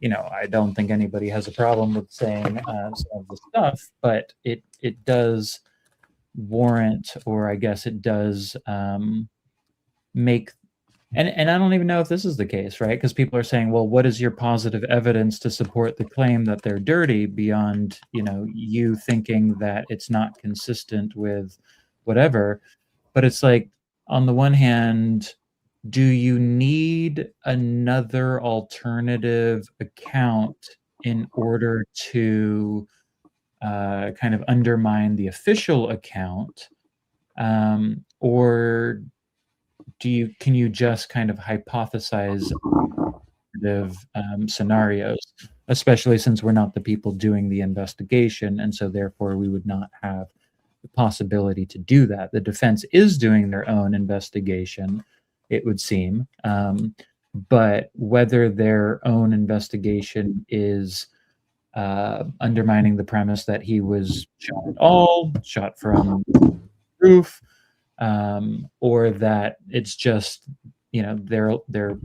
I don't think anybody has a problem with saying some of the stuff, but it does warrant, or I guess it does make, and I don't even know if this is the case, right? Because people are saying, well, what is your positive evidence to support the claim that they're dirty beyond, you thinking that it's not consistent with whatever? But it's like, on the one hand, do you need another alternative account in order to kind of undermine the official account? Or can you just kind of hypothesize scenarios, especially since we're not the people doing the investigation, and so therefore we would not have the possibility to do that. The defense is doing their own investigation, it would seem, but whether their own investigation is undermining the premise that he was shot at all, shot from the roof, or that it's just, they're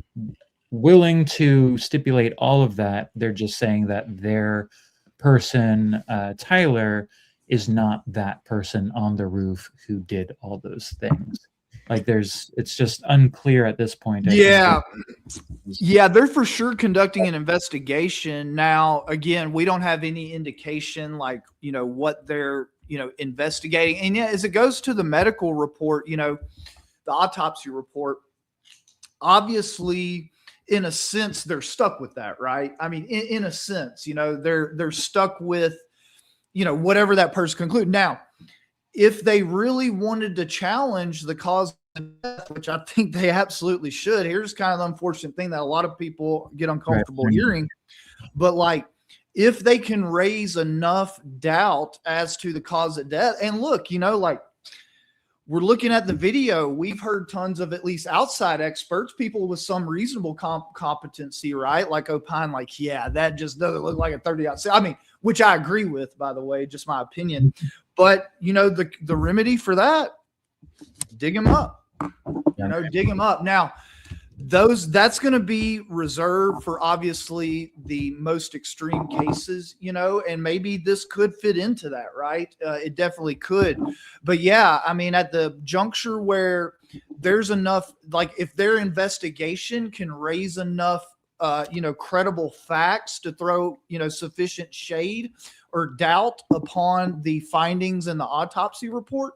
willing to stipulate all of that. They're just saying that their person, Tyler, is not that person on the roof who did all those things. Like it's just unclear at this point. Yeah, they're for sure conducting an investigation. Now, again, we don't have any indication what they're, investigating. And yeah, as it goes to the medical report, the autopsy report, obviously, in a sense, they're stuck with that, right? I mean, in a sense, they're stuck with, whatever that person concluded. Now, if they really wanted to challenge the cause of death, which I think they absolutely should, here's kind of the unfortunate thing that a lot of people get uncomfortable hearing. But if they can raise enough doubt as to the cause of death, and look, we're looking at the video, we've heard tons of at least outside experts, people with some reasonable competency, right? Opine, yeah, that just doesn't look like a 30 out. I mean, which I agree with, by the way, just my opinion. But, the remedy for that, dig him up, dig him up. Now, that's going to be reserved for obviously the most extreme cases, and maybe this could fit into that, right? It definitely could. But yeah, I mean, at the juncture where there's enough, if their investigation can raise enough, credible facts to throw, sufficient shade or doubt upon the findings in the autopsy report,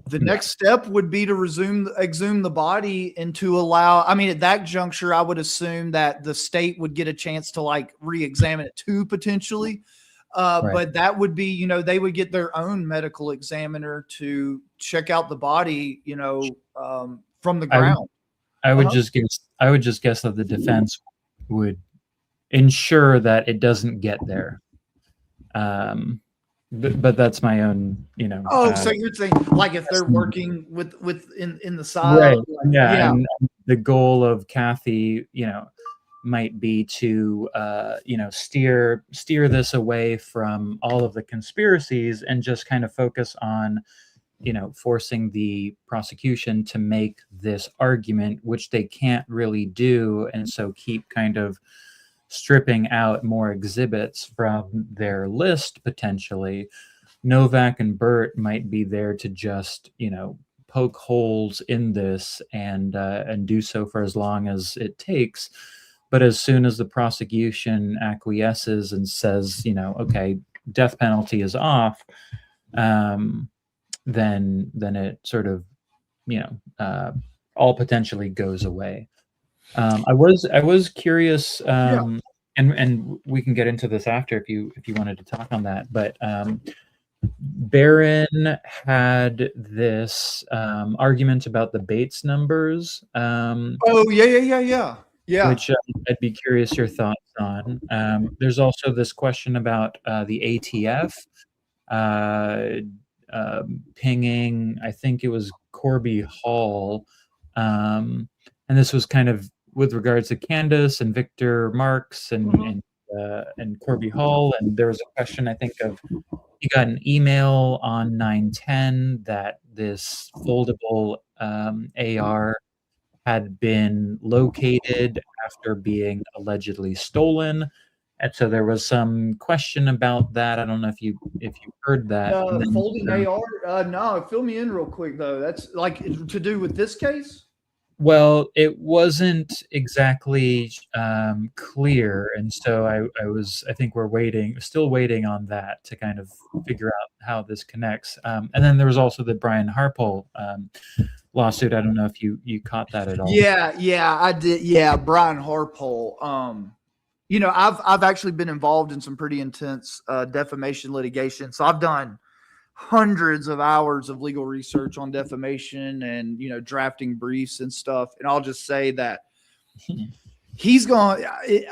The next step would be to exhume the body and to allow, I mean, at that juncture, I would assume that the state would get a chance to like re-examine it too, potentially. But that would be, you know, they would get their own medical examiner to check out the body, you know, from the ground. I would just guess that the defense would ensure that it doesn't get there. But that's my own, you know. So you're saying like if they're working with in the side, right? Like, yeah. And the goal of Kathy, you know, might be to you know, steer this away from all of the conspiracies and just kind of focus on, you know, forcing the prosecution to make this argument, which they can't really do, and so keep kind of stripping out more exhibits from their list potentially. Novak and Burt might be there to just, you know, poke holes in this and do so for as long as it takes. But as soon as the prosecution acquiesces and says, you know, okay, death penalty is off, then it sort of, you know, all potentially goes away. I was curious, and we can get into this after if you wanted to talk on that. But Barron had this argument about the Bates numbers. Yeah. Which I'd be curious your thoughts on. There's also this question about the ATF pinging, I think it was Corby Hall. And this was kind of with regards to Candace and Victor Marks and Corby Hall. And there was a question, I think, of he got an email on 9/10 that this foldable AR had been located after being allegedly stolen. And so there was some question about that. I don't know if you heard that. Folding AR? No, fill me in real quick though. That's like to do with this case? Well, it wasn't exactly clear, and so I think we're still waiting on that to kind of figure out how this connects. And then there was also the Brian Harpole lawsuit. I don't know if you caught that at all. Yeah, I did. Yeah, Brian Harpole. You know, I've actually been involved in some pretty intense defamation litigation. So I've done hundreds of hours of legal research on defamation and, you know, drafting briefs and stuff. And I'll just say that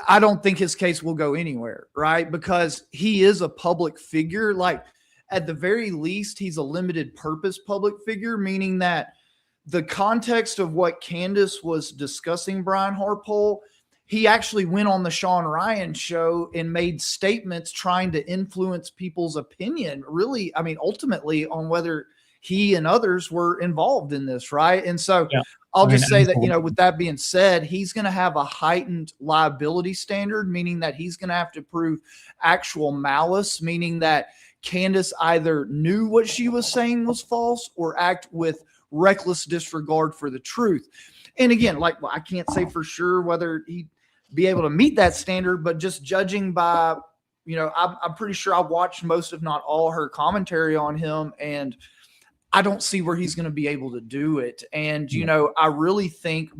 I don't think his case will go anywhere, right? Because he is a public figure. Like at the very least, he's a limited purpose public figure, meaning that the context of what Candace was discussing Brian Harpole, he actually went on the Sean Ryan show and made statements trying to influence people's opinion, really, I mean, ultimately on whether he and others were involved in this, right? And so I'll just say that, you know, with that being said, he's going to have a heightened liability standard, meaning that he's going to have to prove actual malice, meaning that Candace either knew what she was saying was false or act with reckless disregard for the truth. And again, like, well, I can't say for sure whether he'd be able to meet that standard, but just judging by, you know, I'm pretty sure I've watched most, if not all, her commentary on him, and I don't see where he's going to be able to do it. And, you know, I really think,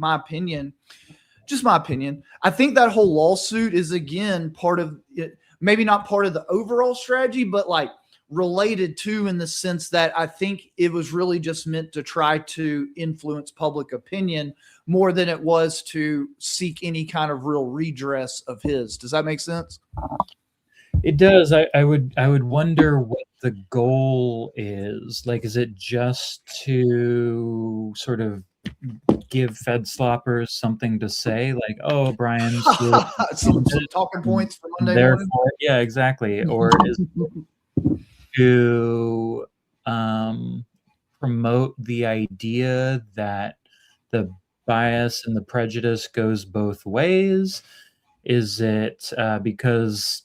just my opinion, I think that whole lawsuit is, again, part of it, maybe not part of the overall strategy, but like related to, in the sense that I think it was really just meant to try to influence public opinion more than it was to seek any kind of real redress of his. Does that make sense? It does. I would wonder what the goal is. Like, is it just to sort of give Fed sloppers something to say, like, oh, Brian's some talking points for Monday morning? Yeah, exactly. Or is it to promote the idea that the bias and the prejudice goes both ways? Is it because,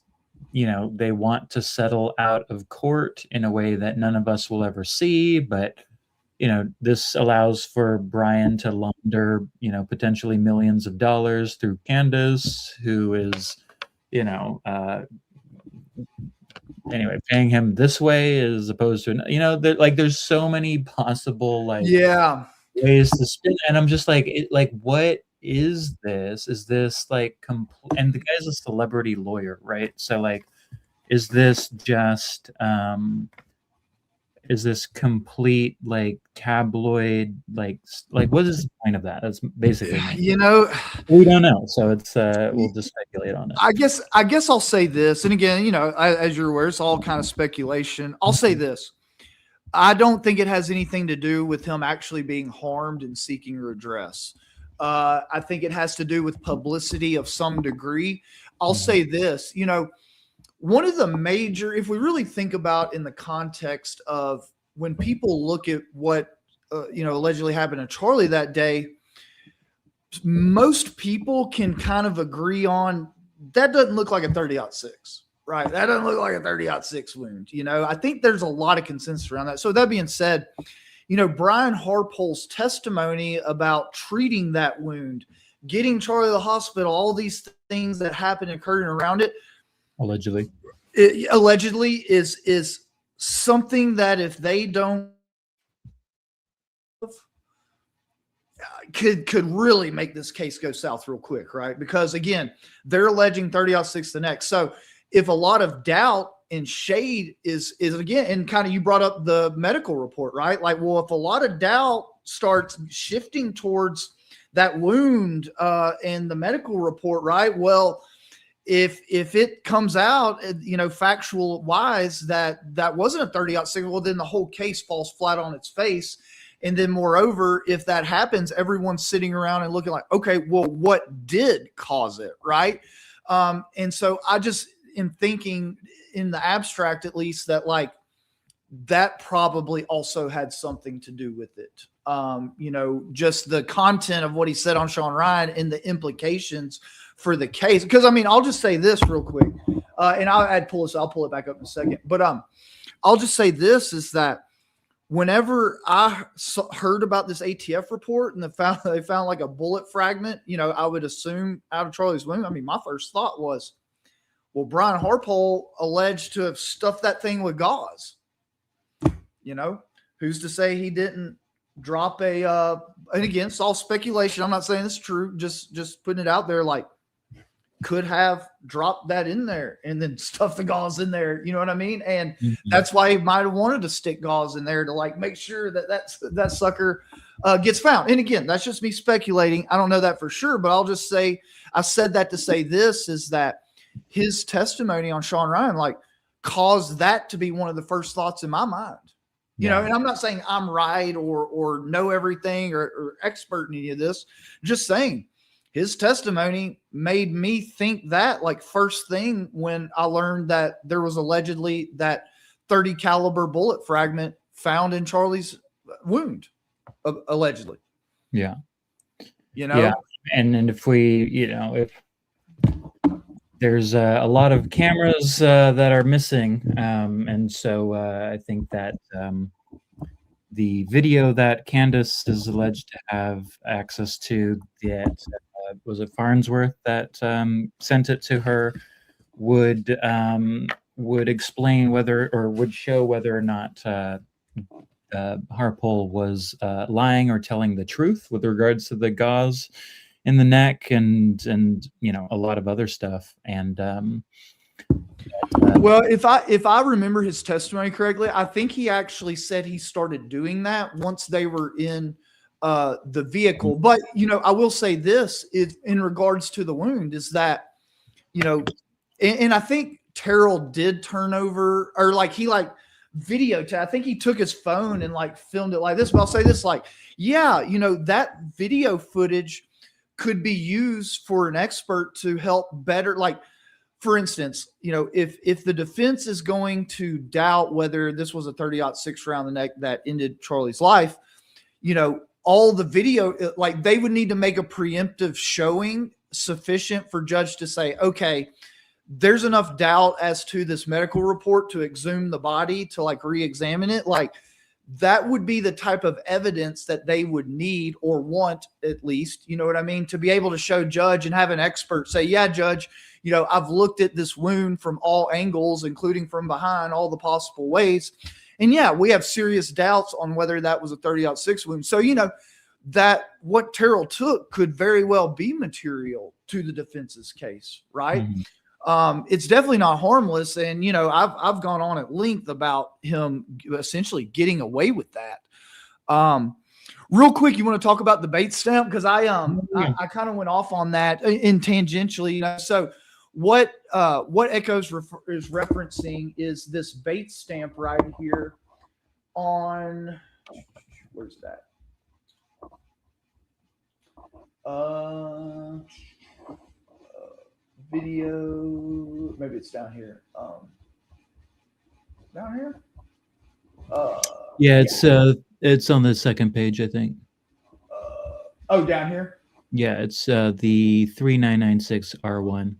you know, they want to settle out of court in a way that none of us will ever see, but, you know, this allows for Brian to launder, you know, potentially millions of dollars through Candace, who is, you know, anyway, paying him this way as opposed to, you know, there's so many possible ways to spin, and I'm just like, what is this? Is this like and the guy's a celebrity lawyer, right? So like, is this just is this complete like tabloid like what is the point of that? That's basically we don't know, so it's we'll just speculate on it. I guess I'll say this, and again, as you're aware, it's all kind of speculation. I'll say this: I don't think it has anything to do with him actually being harmed and seeking redress. I think it has to do with publicity of some degree. I'll say this, one of the major, if we really think about in the context of when people look at what, allegedly happened to Charlie that day, most people can kind of agree on that doesn't look like a 30-06, right? That doesn't look like a 30-06 wound. I think there's a lot of consensus around that. So that being said, Brian Harpole's testimony about treating that wound, getting Charlie to the hospital, all these things that happened and occurred around it, allegedly is something that if they don't could really make this case go south real quick, right? Because again, they're alleging 30-06 the next. So if a lot of doubt and shade is again, and kind of you brought up the medical report, right? Like, well, if a lot of doubt starts shifting towards that wound and the medical report, right? Well, if it comes out, factual wise that wasn't a 30-06, well, then the whole case falls flat on its face. And then moreover, if that happens, everyone's sitting around and looking like, okay, well, what did cause it, right? And so I just am thinking in the abstract, at least, that like that probably also had something to do with it. Just the content of what he said on Sean Ryan and the implications for the case. Because I'll just say this real quick, and I'll pull it back up in a second. But I'll just say this is that whenever I heard about this ATF report and they found like a bullet fragment, I would assume out of Charlie's wound. My first thought was, well, Brian Harpole alleged to have stuffed that thing with gauze. Who's to say he didn't drop and again, it's all speculation. I'm not saying it's true. Just putting it out there, like, could have dropped that in there and then stuffed the gauze in there. You know what I mean? And that's why he might have wanted to stick gauze in there to like make sure that sucker gets found. And again, that's just me speculating. I don't know that for sure, but I'll just say, I said that to say this is that his testimony on Sean Ryan, like, caused that to be one of the first thoughts in my mind. And I'm not saying I'm right or know everything or expert in any of this, just saying his testimony made me think that, like, first thing when I learned that there was allegedly that 30 caliber bullet fragment found in Charlie's wound, allegedly. Yeah. Yeah. And if if there's a lot of cameras that are missing. And so I think that the video that Candace is alleged to have access to, that was it Farnsworth that sent it to her, would explain whether, or would show whether or not Harpole was lying or telling the truth with regards to the gauze in the neck and a lot of other stuff. And well, if I remember his testimony correctly, I think he actually said he started doing that once they were in the vehicle. But I will say this is in regards to the wound is that and I think Terrell did turn over, or like he like videotaped. I think he took his phone and like filmed it like this. But I'll say this, like, yeah, that video footage could be used for an expert to help better, like, for instance, if the defense is going to doubt whether this was a 30-06 round the neck that ended Charlie's life, all the video, like, they would need to make a preemptive showing sufficient for judge to say, okay, there's enough doubt as to this medical report to exhume the body to like re-examine it. Like, that would be the type of evidence that they would need or want, at least, you know what I mean, to be able to show judge and have an expert say, yeah, judge, you know, I've looked at this wound from all angles, including from behind, all the possible ways. And yeah, we have serious doubts on whether that was a 30-06 wound. So, you know, that what Terrell took could very well be material to the defense's case, right? It's definitely not harmless. And, you know, I've gone on at length about him essentially getting away with that. Real quick, you want to talk about the bait stamp? Because I kind of went off on that in tangentially. You know, so what Echoes is referencing is this bait stamp right here on, where's that? Video, maybe it's down here. Down here? Yeah, it's on the second page, I think. Oh, down here? Yeah, it's the 3996 R1.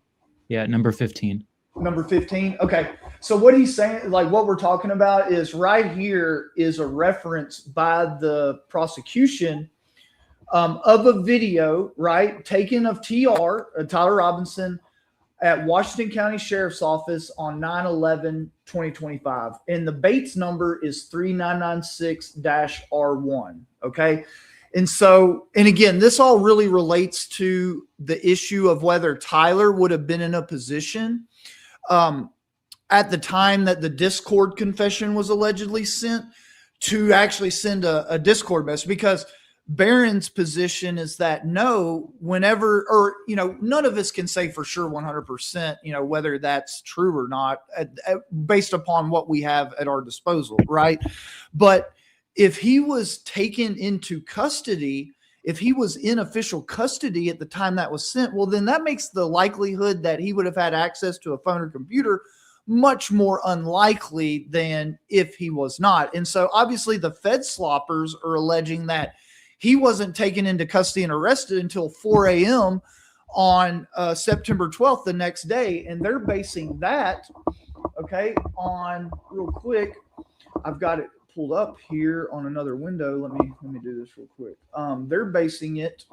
Yeah, number 15. Number 15. Okay. So what he's saying, like what we're talking about is right here is a reference by the prosecution of a video, right, taken of Tyler Robinson, at Washington County Sheriff's Office on 9/11/2025. And the Bates number is 3996-R1. Okay. And so, and again, this all really relates to the issue of whether Tyler would have been in a position at the time that the Discord confession was allegedly sent to actually send a Discord message, because Barron's position is that no, whenever, or, you know, none of us can say for sure 100%, you know, whether that's true or not, based upon what we have at our disposal, right? But if he was taken into custody, if he was in official custody at the time that was sent, well, then that makes the likelihood that he would have had access to a phone or computer much more unlikely than if he was not. And so obviously the Fed sloppers are alleging that he wasn't taken into custody and arrested until 4 a.m. on September 12th, the next day. And they're basing that, okay, on, real quick, I've got it pulled up here on another window. Let me do this real quick. They're basing it,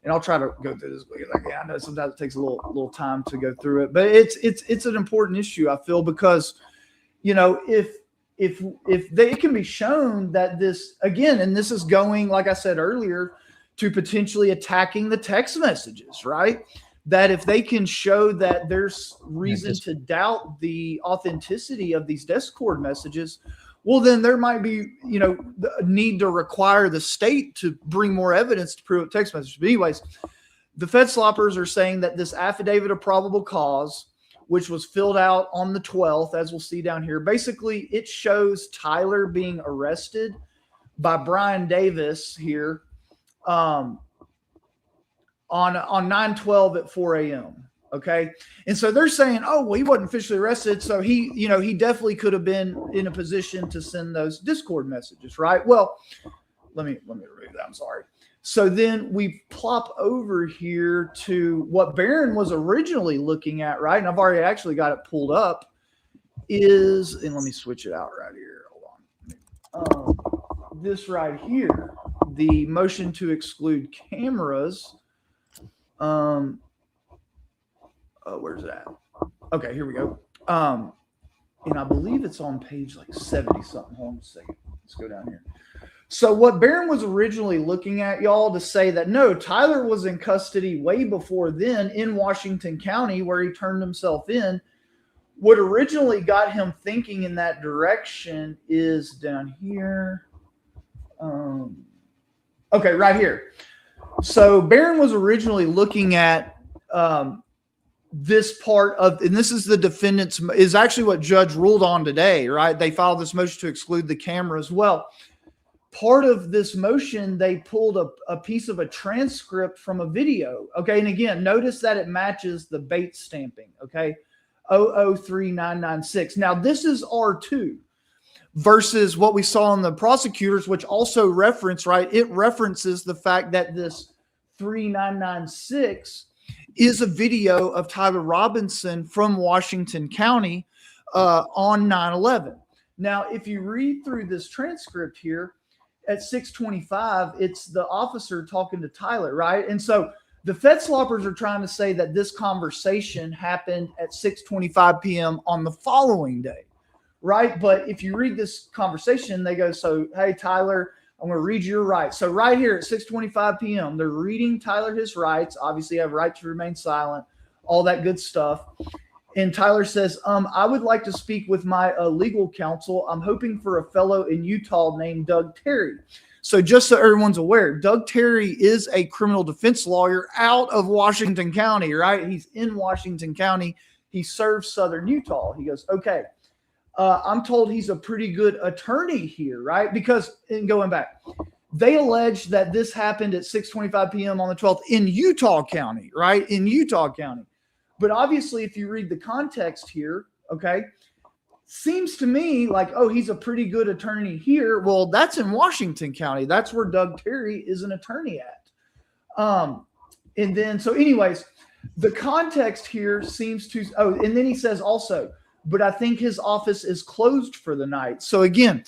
and I'll try to go through this quick as I can. I know sometimes it takes a little time to go through it, but it's an important issue, I feel, because, you know, if it can be shown that this, again, and this is going, like I said earlier, to potentially attacking the text messages, right? That if they can show that there's reason to doubt the authenticity of these Discord messages, well, then there might be, you know, a need to require the state to bring more evidence to prove text messages. But anyways, the Fed sloppers are saying that this affidavit of probable cause, which was filled out on the 12th, as we'll see down here, basically it shows Tyler being arrested by Brian Davis here on 9/12 at 4 a.m. Okay. And so they're saying, oh, well, he wasn't officially arrested. So he, you know, he definitely could have been in a position to send those Discord messages, right? Well, let me remove that. I'm sorry. So then we plop over here to what Barron was originally looking at, right? And I've already actually got it pulled up, is, and let me switch it out right here. Hold on. This right here, the motion to exclude cameras. Where's that? Okay, here we go. And I believe it's on page like 70 something. Hold on a second. Let's go down here. So what Barron was originally looking at, y'all, to say that no, Tyler was in custody way before then in Washington County, where he turned himself in. What originally got him thinking in that direction is down here. Okay, right here. So Barron was originally looking at this part of, and this is the defendant's, is actually what judge ruled on today, right? They filed this motion to exclude the cameras. Well, part of this motion, they pulled a piece of a transcript from a video. Okay. And again, notice that it matches the Bates stamping. Okay. 003996. Now this is R2 versus what we saw in the prosecutors, which also reference, right? It references the fact that this 3996 is a video of Tyler Robinson from Washington County on 9/11. Now, if you read through this transcript here at 6:25, it's the officer talking to Tyler, right? And so the Fetzloppers are trying to say that this conversation happened at 6:25 p.m. on the following day, right? But if you read this conversation, they go, so, hey, Tyler, I'm going to read your rights. So right here at 6:25 p.m., they're reading Tyler his rights. Obviously, you have right to remain silent, all that good stuff. And Tyler says, I would like to speak with my legal counsel. I'm hoping for a fellow in Utah named Doug Terry. So just so everyone's aware, Doug Terry is a criminal defense lawyer out of Washington County, right? He's in Washington County. He serves Southern Utah. He goes, okay, I'm told he's a pretty good attorney here, right? Because, and going back, they allege that this happened at 6:25 p.m. on the 12th in Utah County, right? In Utah County. But obviously, if you read the context here, okay, seems to me like, oh, he's a pretty good attorney here. Well, that's in Washington County. That's where Doug Terry is an attorney at. And then, so anyways, the context here seems to, oh, and then he says also, but I think his office is closed for the night. So again,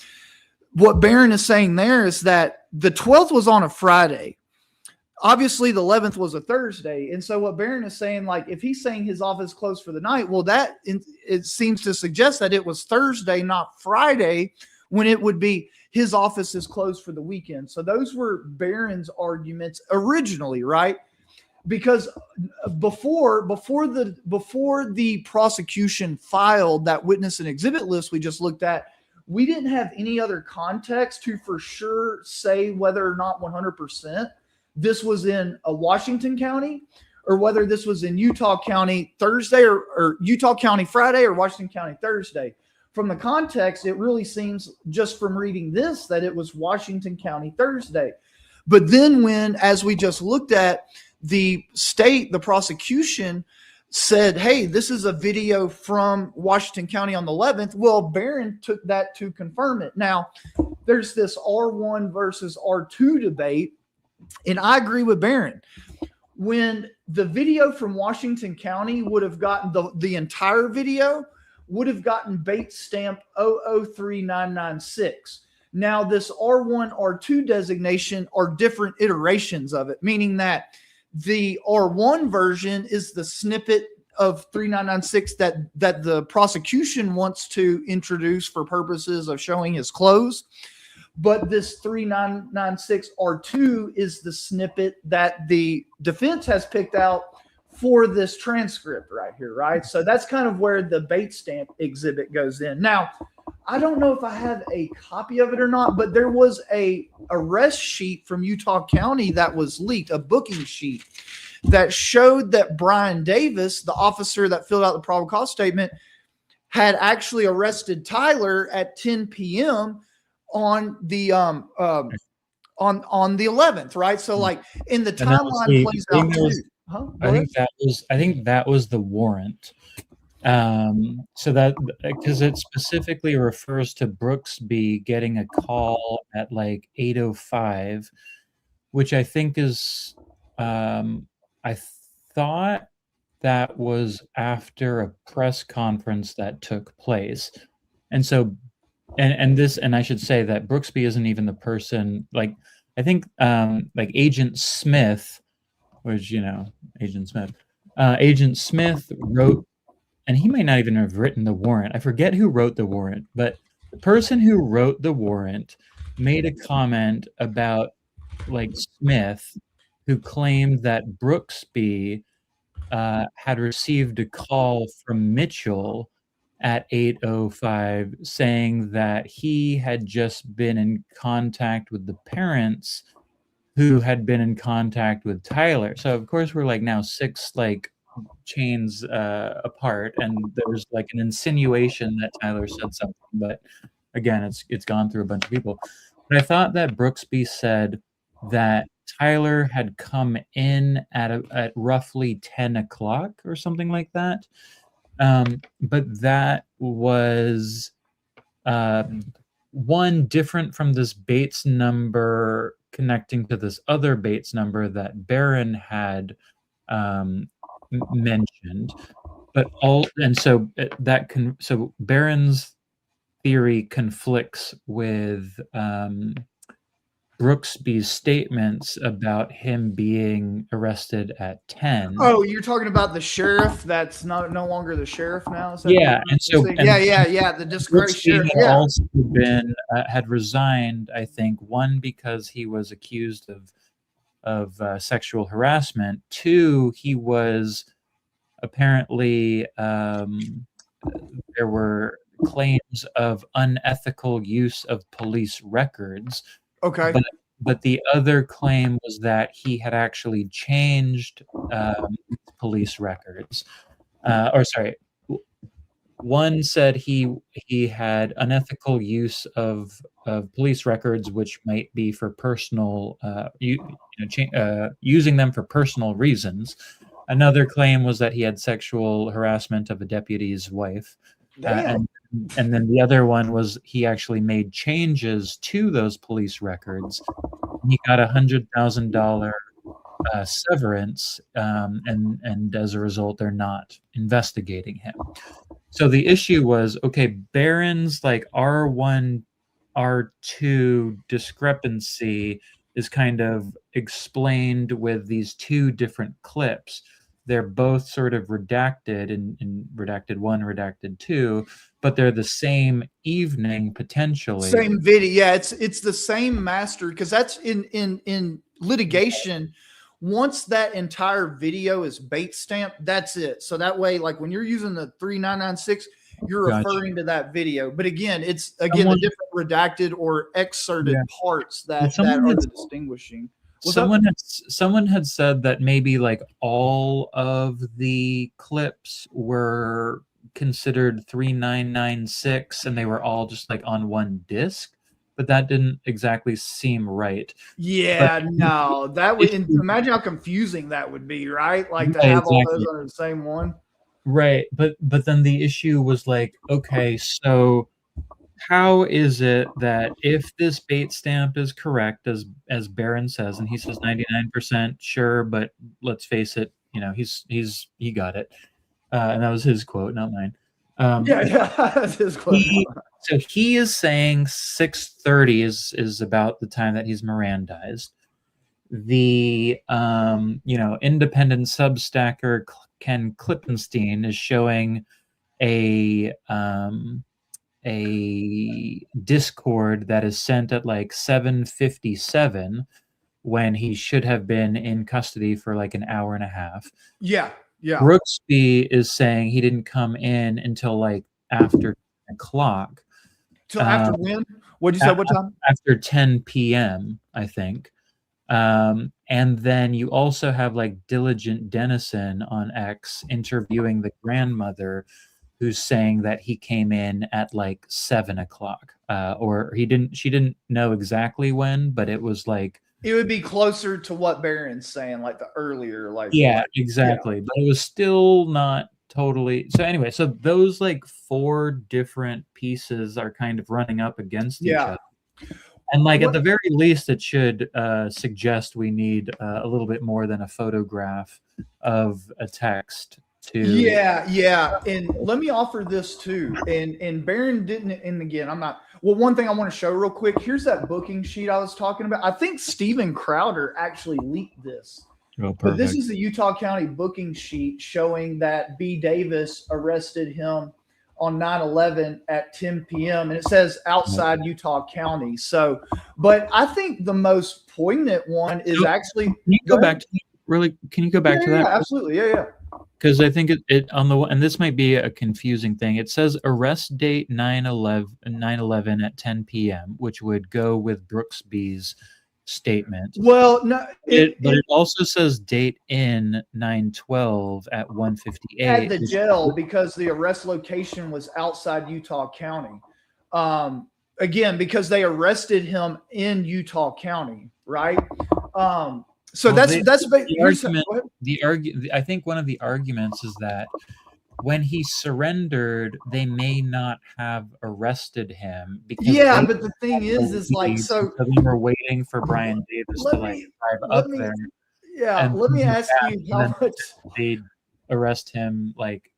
what Barron is saying there is that the 12th was on a Friday. Obviously, the 11th was a Thursday. And so what Barron is saying, like, if he's saying his office closed for the night, well, it seems to suggest that it was Thursday, not Friday, when it would be his office is closed for the weekend. So those were Barron's arguments originally, right? Because before the prosecution filed that witness and exhibit list we just looked at, we didn't have any other context to for sure say whether or not 100% this was in a Washington County or whether this was in Utah County Thursday or Utah County Friday or Washington County Thursday. From the context, it really seems just from reading this that it was Washington County Thursday. But then when, as we just looked at, the prosecution said, hey, this is a video from Washington County on the 11th. Well, Barron took that to confirm it. Now, there's this R1 versus R2 debate. And I agree with Barron. When the video from Washington County would have gotten the entire video would have gotten Bates stamp 003996. Now, this R1, R2 designation are different iterations of it, meaning that the R1 version is the snippet of 3996 that the prosecution wants to introduce for purposes of showing his clothes. But this 3996 R2 is the snippet that the defense has picked out for this transcript right here, right? So that's kind of where the Bates stamp exhibit goes in. Now, I don't know if I have a copy of it or not, but there was a arrest sheet from Utah County that was leaked, a booking sheet that showed that Brian Davis, the officer that filled out the probable cause statement, had actually arrested Tyler at 10 p.m. on the on the 11th, right? So like in the timeline plays out too. I think that was the warrant. So that because it specifically refers to Brooksby getting a call at like 8:05, which I think is I thought that was after a press conference that took place. And so and I should say that Brooksby isn't even the person, like I think like Agent Smith, which Agent Smith wrote, and he might not even have written the warrant. I forget who wrote the warrant, but the person who wrote the warrant made a comment about like Smith, who claimed that Brooksby had received a call from Mitchell at 8:05 saying that he had just been in contact with the parents who had been in contact with Tyler. So of course we're like now 6 like chains apart, and there's like an insinuation that Tyler said something, but again it's gone through a bunch of people. But I thought that Brooksby said that Tyler had come in at roughly 10 o'clock or something like that. But that was one different from this Bates number connecting to this other Bates number that Barron had mentioned. But so Barron's theory conflicts with Brooksby's statements about him being arrested at 10. Oh, you're talking about the sheriff that's no longer the sheriff now? Is that Yeah, and so the disgraced Brooksby sheriff. had Yeah. also been had resigned, I think, one because he was accused of sexual harassment. Two, he was apparently there were claims of unethical use of police records. Okay. But the other claim was that he had actually changed police records. Or sorry, one said he had unethical use of police records, which might be for personal, using them for personal reasons. Another claim was that he had sexual harassment of a deputy's wife. And then the other one was he actually made changes to those police records. He got $100,000 severance, and as a result, they're not investigating him. So the issue was, okay, Barron's like R1, R2 discrepancy is kind of explained with these two different clips. They're both sort of redacted in redacted 1, redacted 2, but they're the same evening potentially. Same video. Yeah, it's the same master, because that's in litigation. Once that entire video is bait stamped, that's it. So that way, like when you're using the 3996, you're referring to that video. But again, it's the different redacted or excerpted parts that are the distinguishing. Someone had said that maybe like all of the clips were considered 3996 and they were all just like on one disc, but that didn't exactly seem right. Yeah, no, that would imagine how confusing that would be, right? Like to have all those under the same one. Right, but then the issue was like, okay, so how is it that if this bait stamp is correct, as Barron says, and he says 99% sure, but let's face it, he got it, and that was his quote, not mine. That's his quote. So he is saying 6:30 is about the time that he's Mirandized. The independent substacker Ken Klippenstein is showing a Discord that is sent at like 7:57 when he should have been in custody for like an hour and a half. Yeah. Brooksby is saying he didn't come in until like after 10 o'clock. Till after when? What'd you say? What time? After 10 p.m., I think. And then you also have like Diligent Dennison on X interviewing the grandmother, who's saying that he came in at like 7 o'clock, or she didn't know exactly when, but it was like, it would be closer to what Barron's saying, like the earlier, like exactly. But it was still not totally. So anyway, so those like 4 different pieces are kind of running up against each other. And like at the very least, it should suggest we need a little bit more than a photograph of a text. And let me offer this too. And Barron didn't. And again, I'm not. Well, one thing I want to show real quick. Here's that booking sheet I was talking about. I think Steven Crowder actually leaked this. Oh, but this is the Utah County booking sheet showing that B. Davis arrested him on 9/11 at 10 p.m. and it says outside Utah County. So, but I think the most poignant one is actually. Can you go back to that? Yeah, absolutely. Yeah. Because I think it on the, and this might be a confusing thing. It says arrest date 9/11 at 10 p.m., which would go with Brooksby's statement. Well, no, but it also says date in 9/12 at 1:58 at the jail because the arrest location was outside Utah County. Again, because they arrested him in Utah County, right? So that's the argument. I think one of the arguments is that when he surrendered, they may not have arrested him because but the thing is like so they were waiting for Brian Davis to like drive up there. Yeah, and let me ask you how much they'd arrest him like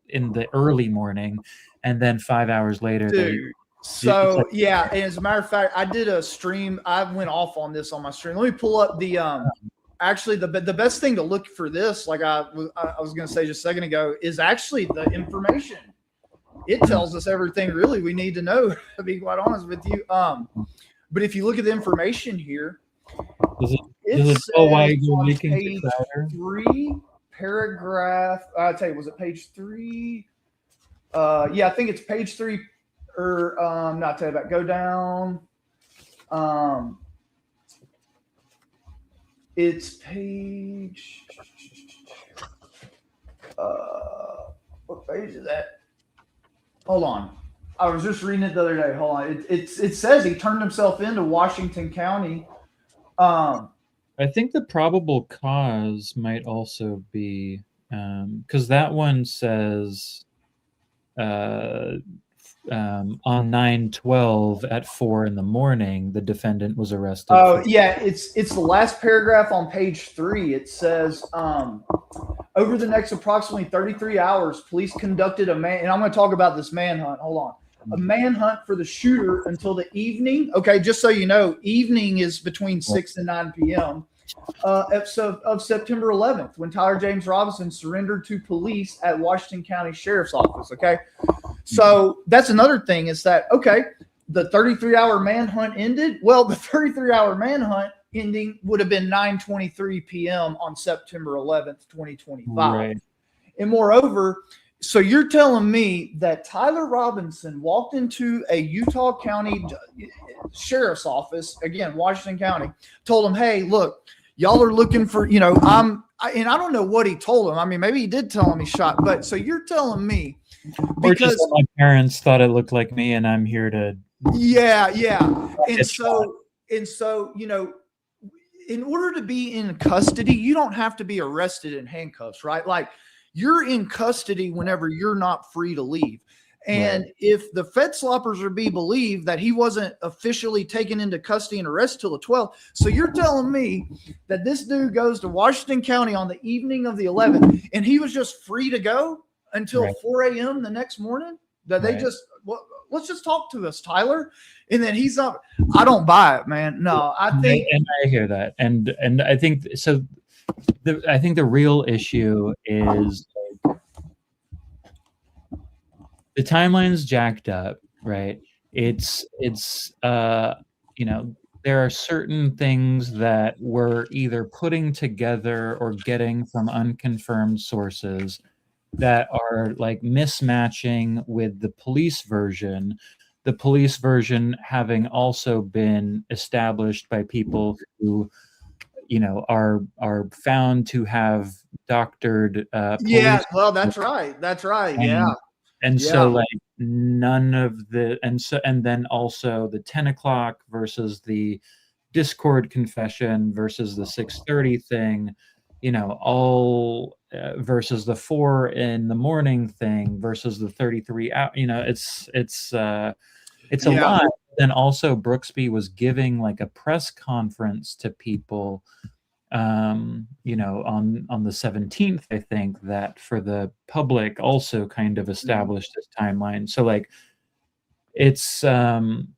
in the early morning, and then 5 hours later, Dude. So yeah, and as a matter of fact, I did a stream. I went off on this on my stream. Let me pull up the actually the best thing to look for this, like I was going to say just a second ago, is actually the information. It tells us everything really we need to know, to be quite honest with you. But if you look at the information here, it says on page 3, paragraph. I'll tell you, was it page 3? Yeah, I think it's page 3. Or not tell you about. Go down. It's page. What page is that? Hold on. I was just reading it the other day. Hold on. It says he turned himself into Washington County. I think the probable cause might also be because that one says on 9/12 at 4 a.m, the defendant was arrested. Oh yeah, it's the last paragraph on page 3. It says over the next approximately 33 hours, police conducted and I'm going to talk about this manhunt. Hold on. A manhunt for the shooter until the evening. Okay, just so you know, evening is between 6 and 9 p.m. Of September 11th, when Tyler James Robinson surrendered to police at Washington County Sheriff's Office. Okay, so that's another thing is that, okay, the 33-hour manhunt ended. Well, the 33-hour manhunt ending would have been 9:23 p.m. on September 11th, 2025. Right. And moreover, so you're telling me that Tyler Robinson walked into a Utah County Sheriff's Office, again, Washington County, told him, hey, look, y'all are looking for, and I don't know what he told him. I mean, maybe he did tell him he shot, but so you're telling me, or just that my parents thought it looked like me and I'm here to. Yeah. And so, in order to be in custody, you don't have to be arrested in handcuffs, right? Like, you're in custody whenever you're not free to leave. And right. If the Fed sloppers are be believed that he wasn't officially taken into custody and arrested till the 12th, so you're telling me that this dude goes to Washington County on the evening of the 11th and he was just free to go until right. 4 a.m. the next morning? That they just, well, let's just talk to us, Tyler. And then he's up. I don't buy it, man. No, I think. And I hear that. And I think so. I think the real issue is the timeline's jacked up, right? It's there are certain things that we're either putting together or getting from unconfirmed sources that are like mismatching with the police version having also been established by people who are found to have doctored yeah, well, that's right, and so like none of the and then also the 10 o'clock versus the Discord confession versus the 6:30 thing, all versus the 4 a.m. thing versus the 33 hour, it's a lot. Then also Brooksby was giving like a press conference to people on the 17th, I think, that for the public also kind of established this timeline. So like it's and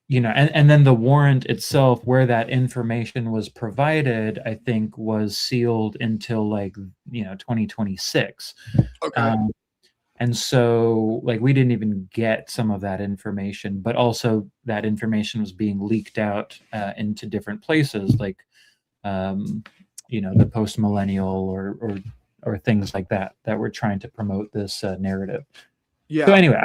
then the warrant itself, where that information was provided, I think was sealed until 2026. Okay. And so like we didn't even get some of that information, but also that information was being leaked out into different places, like the post-millennial or things like that were trying to promote this narrative. Yeah. So anyway,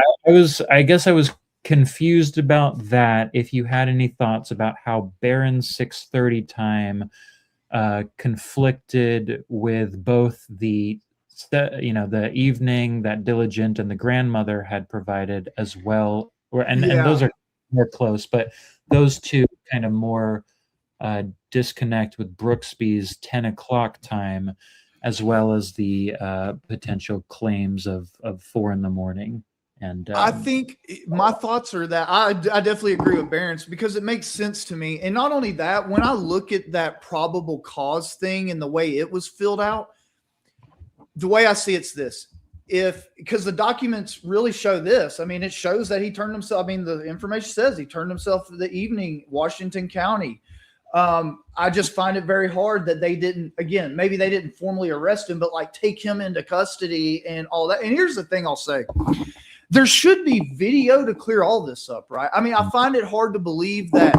I guess I was confused about that. If you had any thoughts about how Barron's 6:30 time conflicted with both the evening that Diligent and the grandmother had provided as well, and those are more close, but those two kind of more disconnect with Brooksby's 10 o'clock time, as well as the potential claims of 4 a.m. And I think my thoughts are that I definitely agree with Barron's, because it makes sense to me. And not only that, when I look at that probable cause thing and the way it was filled out, the way I see it's this: because the documents really show this. I mean, it shows that he turned himself. I mean, the information says he turned himself to the evening, Washington County. I just find it very hard that they didn't, again, maybe they didn't formally arrest him, but like take him into custody and all that. And here's the thing I'll say. There should be video to clear all this up, right? I mean, I find it hard to believe that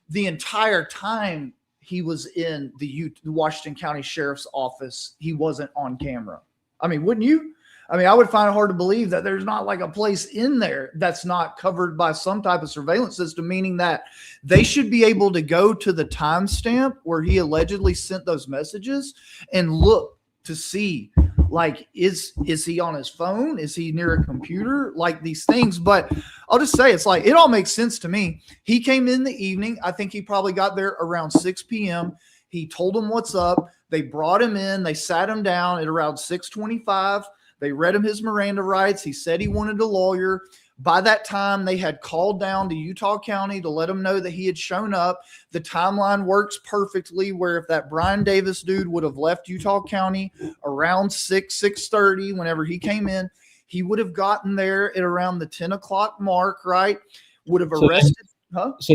the entire time he was in the Washington County Sheriff's Office, he wasn't on camera. I mean, wouldn't you? I mean, I would find it hard to believe that there's not like a place in there that's not covered by some type of surveillance system, meaning that they should be able to go to the timestamp where he allegedly sent those messages and look to see, like, is he on his phone? Is he near a computer? Like these things. But I'll just say, it's like, it all makes sense to me. He came in the evening. I think he probably got there around 6 p.m. He told them what's up. They brought him in. They sat him down at around 6:25. They read him his Miranda rights. He said he wanted a lawyer. By that time, they had called down to Utah County to let him know that he had shown up. The timeline works perfectly, where if that Brian Davis dude would have left Utah County around 6:30, whenever he came in, he would have gotten there at around the 10 o'clock mark, right? Would have arrested. So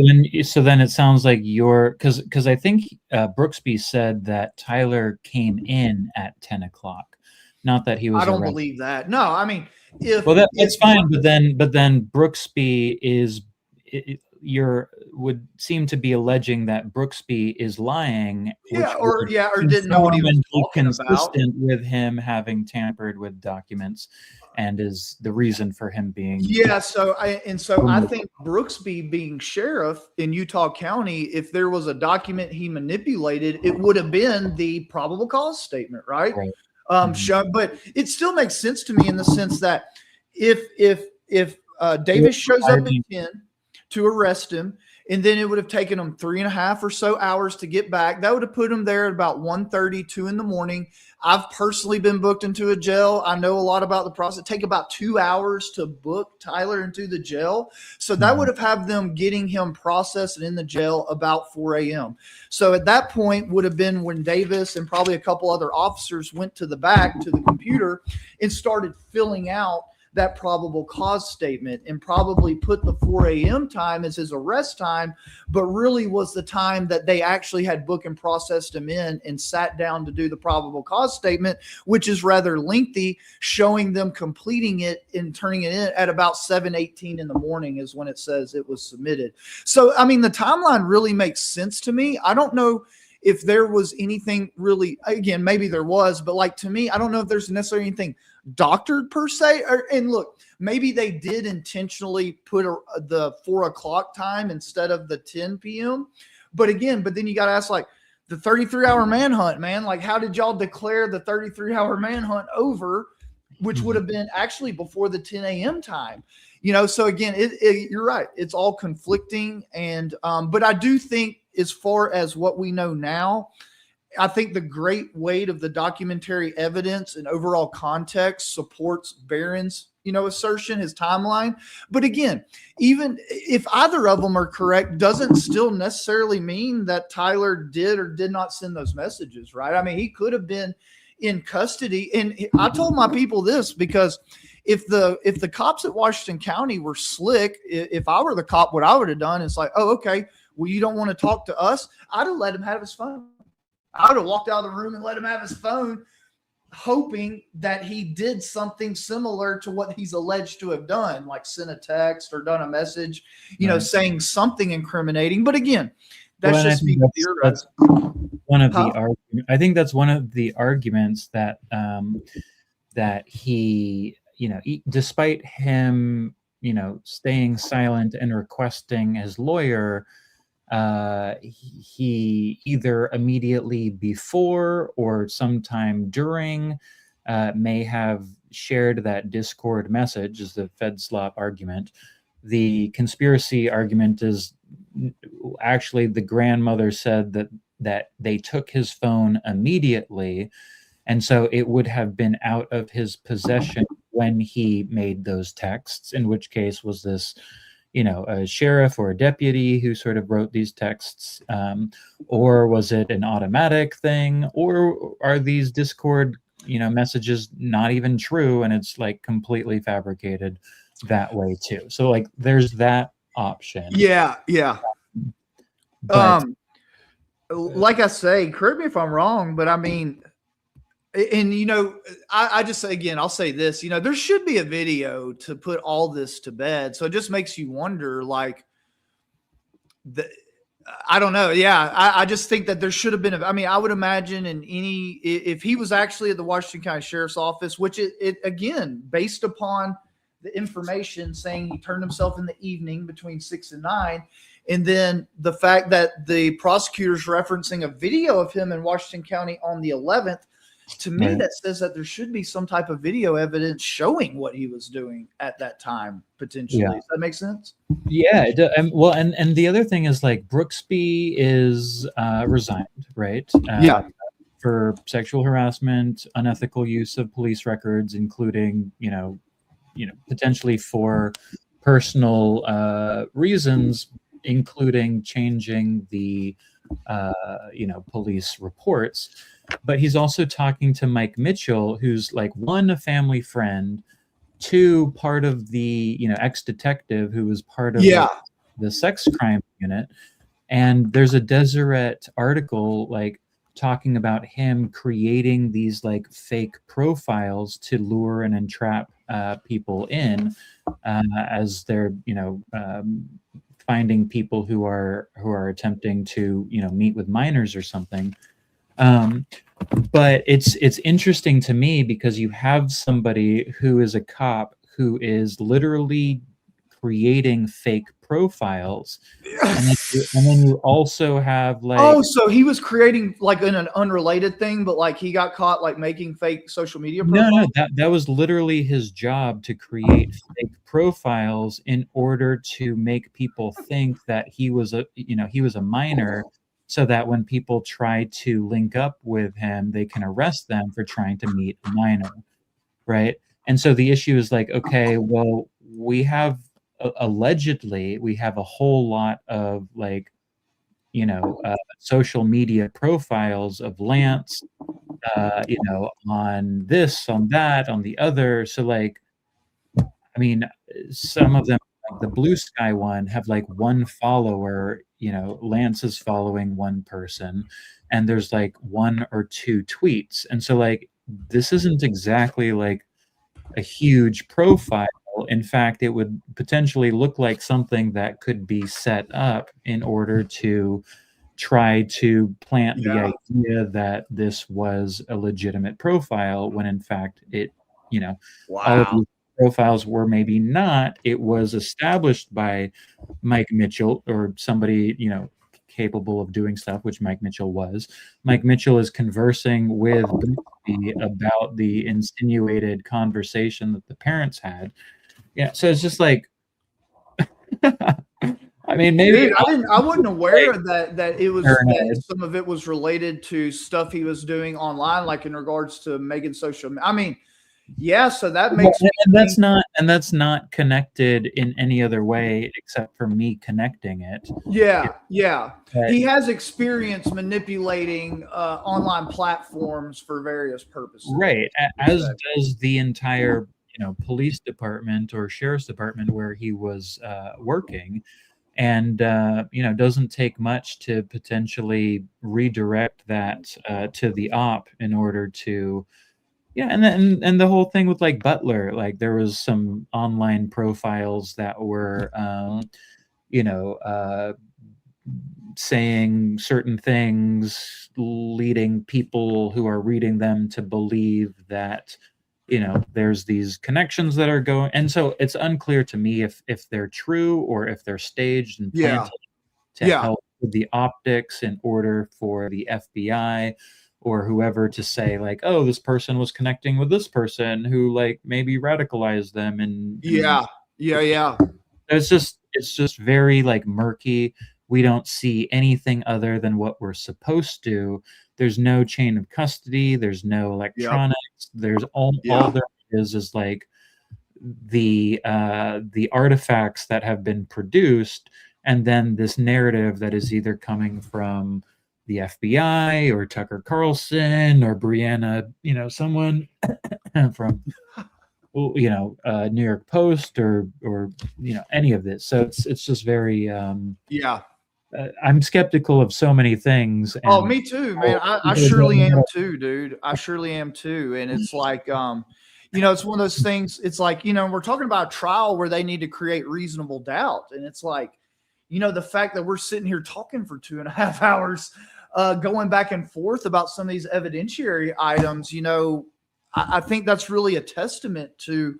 then it sounds like because I think Brooksby said that Tyler came in at 10 o'clock. Not that he was. I don't believe that. No, I mean, that's fine. But then Brooksby would seem to be alleging that Brooksby is lying. Or didn't know what he was talking consistent about. With him having tampered with documents, and is the reason for him being. Yeah. So I think Brooksby being sheriff in Utah County, if there was a document he manipulated, it would have been the probable cause statement, right? Right. But it still makes sense to me in the sense that if Davis shows up at 10 to arrest him, and then it would have taken him 3.5 or so hours to get back, that would have put him there at about 1:30, 2 in the morning. I've personally been booked into a jail. I know a lot about the process. It take about 2 hours to book Tyler into the jail. So that would have had them getting him processed and in the jail about 4 a.m. So at that point would have been when Davis and probably a couple other officers went to the back to the computer and started filling out that probable cause statement, and probably put the 4 a.m. time as his arrest time, but really was the time that they actually had booked and processed him in and sat down to do the probable cause statement, which is rather lengthy, showing them completing it and turning it in at about 7:18 in the morning is when it says it was submitted. So, I mean, the timeline really makes sense to me. I don't know if there was anything really, again, maybe there was, but like, to me, I don't know if there's necessarily anything doctored per se. And look, maybe they did intentionally put the 4 o'clock time instead of the 10 p.m. But then you got to ask, like, the 33-hour manhunt, man, like, how did y'all declare the 33-hour manhunt over, which would have been actually before the 10 a.m. time? So again, you're right. It's all conflicting. And, but I do think, as far as what we know now, I think the great weight of the documentary evidence and overall context supports Barron's, assertion, his timeline. But again, even if either of them are correct, doesn't still necessarily mean that Tyler did or did not send those messages, right? I mean, he could have been in custody. And I told my people this, because if the cops at Washington County were slick, if I were the cop, what I would have done is like, oh, okay, well, you don't want to talk to us? I'd have let him have his phone. I would have walked out of the room and let him have his phone, hoping that he did something similar to what he's alleged to have done, like sent a text or done a message, saying something incriminating. But again, that's just me theorizing. One of I think that's one of the arguments that he, despite him, staying silent and requesting his lawyer, he either immediately before or sometime during may have shared that Discord message, is the FedSlop argument. The conspiracy argument is actually the grandmother said that they took his phone immediately, and so it would have been out of his possession when he made those texts, in which case was this a sheriff or a deputy who sort of wrote these texts, or was it an automatic thing, or are these Discord message is not even true, and it's like completely fabricated that way too. So like there's that option. Yeah. But like I say, correct me if I'm wrong, but I mean, and I just say again, I'll say this, there should be a video to put all this to bed. So it just makes you wonder, like, I don't know. Yeah, I just think that there should have been. I mean, I would imagine if he was actually at the Washington County Sheriff's Office, which it again, based upon the information saying he turned himself in the evening between 6 and 9, and then the fact that the prosecutor's referencing a video of him in Washington County on the 11th, to me, that says that there should be some type of video evidence showing what he was doing at that time, potentially. Yeah. Does that make sense? Yeah. Well, and the other thing is, like, Brooksby is resigned, right? For sexual harassment, unethical use of police records, including, potentially for personal reasons, including changing the, police reports. But he's also talking to Mike Mitchell, who's like, one, a family friend, two, part of the, ex-detective who was part of the sex crime unit. And there's a Deseret article like talking about him creating these like fake profiles to lure and entrap people in as they're, finding people who are attempting to, meet with minors or something. But it's interesting to me because you have somebody who is a cop who is literally creating fake profiles, and then you also have like, so he was creating like an unrelated thing, but like he got caught like making fake social media profiles? No, that was literally his job, to create fake profiles in order to make people think that he was a minor, so that when people try to link up with him, they can arrest them for trying to meet a minor, right? And so the issue is like, okay, well, allegedly we have a whole lot of like, social media profiles of Lance, on this, on that, on the other. So like, I mean, some of them, like the Blue Sky one, have like one follower. Lance is following one person, and there's like one or two tweets. And so like, this isn't exactly like a huge profile. In fact, it would potentially look like something that could be set up in order to try to plant the idea that this was a legitimate profile, when in fact it, all of these profiles were maybe not. It was established by Mike Mitchell or somebody, capable of doing stuff, which Mike Mitchell was. Mike Mitchell is conversing with Brooksby about the insinuated conversation that the parents had. Yeah, so it's just like, I mean, maybe I wasn't aware that it was that some of it was related to stuff he was doing online, like in regards to Megan's social. I mean, yeah, so that makes and that's not connected in any other way except for me connecting it. Yeah. He has experience manipulating online platforms for various purposes. Right, as does the entire police department or sheriff's department where he was working. And doesn't take much to potentially redirect that to the op in order to, and the whole thing with like Butler, like there was some online profiles that were, saying certain things, leading people who are reading them to believe that there's these connections that are going, and so it's unclear to me if they're true or if they're staged and planted to help with the optics in order for the FBI or whoever to say like, oh, this person was connecting with this person who like maybe radicalized them. And it's just very like murky. We don't see anything other than what we're supposed to. There's no chain of custody. There's no electronics. There's all there is like the artifacts that have been produced, and then this narrative that is either coming from the FBI or Tucker Carlson or Brianna, someone from, New York Post or any of this. So it's just very I'm skeptical of so many things. Oh, me too, man. I surely am too, dude. I surely am too. And it's like, it's one of those things. It's like, we're talking about a trial where they need to create reasonable doubt. And it's like, the fact that we're sitting here talking for 2.5 hours, going back and forth about some of these evidentiary items, I think that's really a testament to,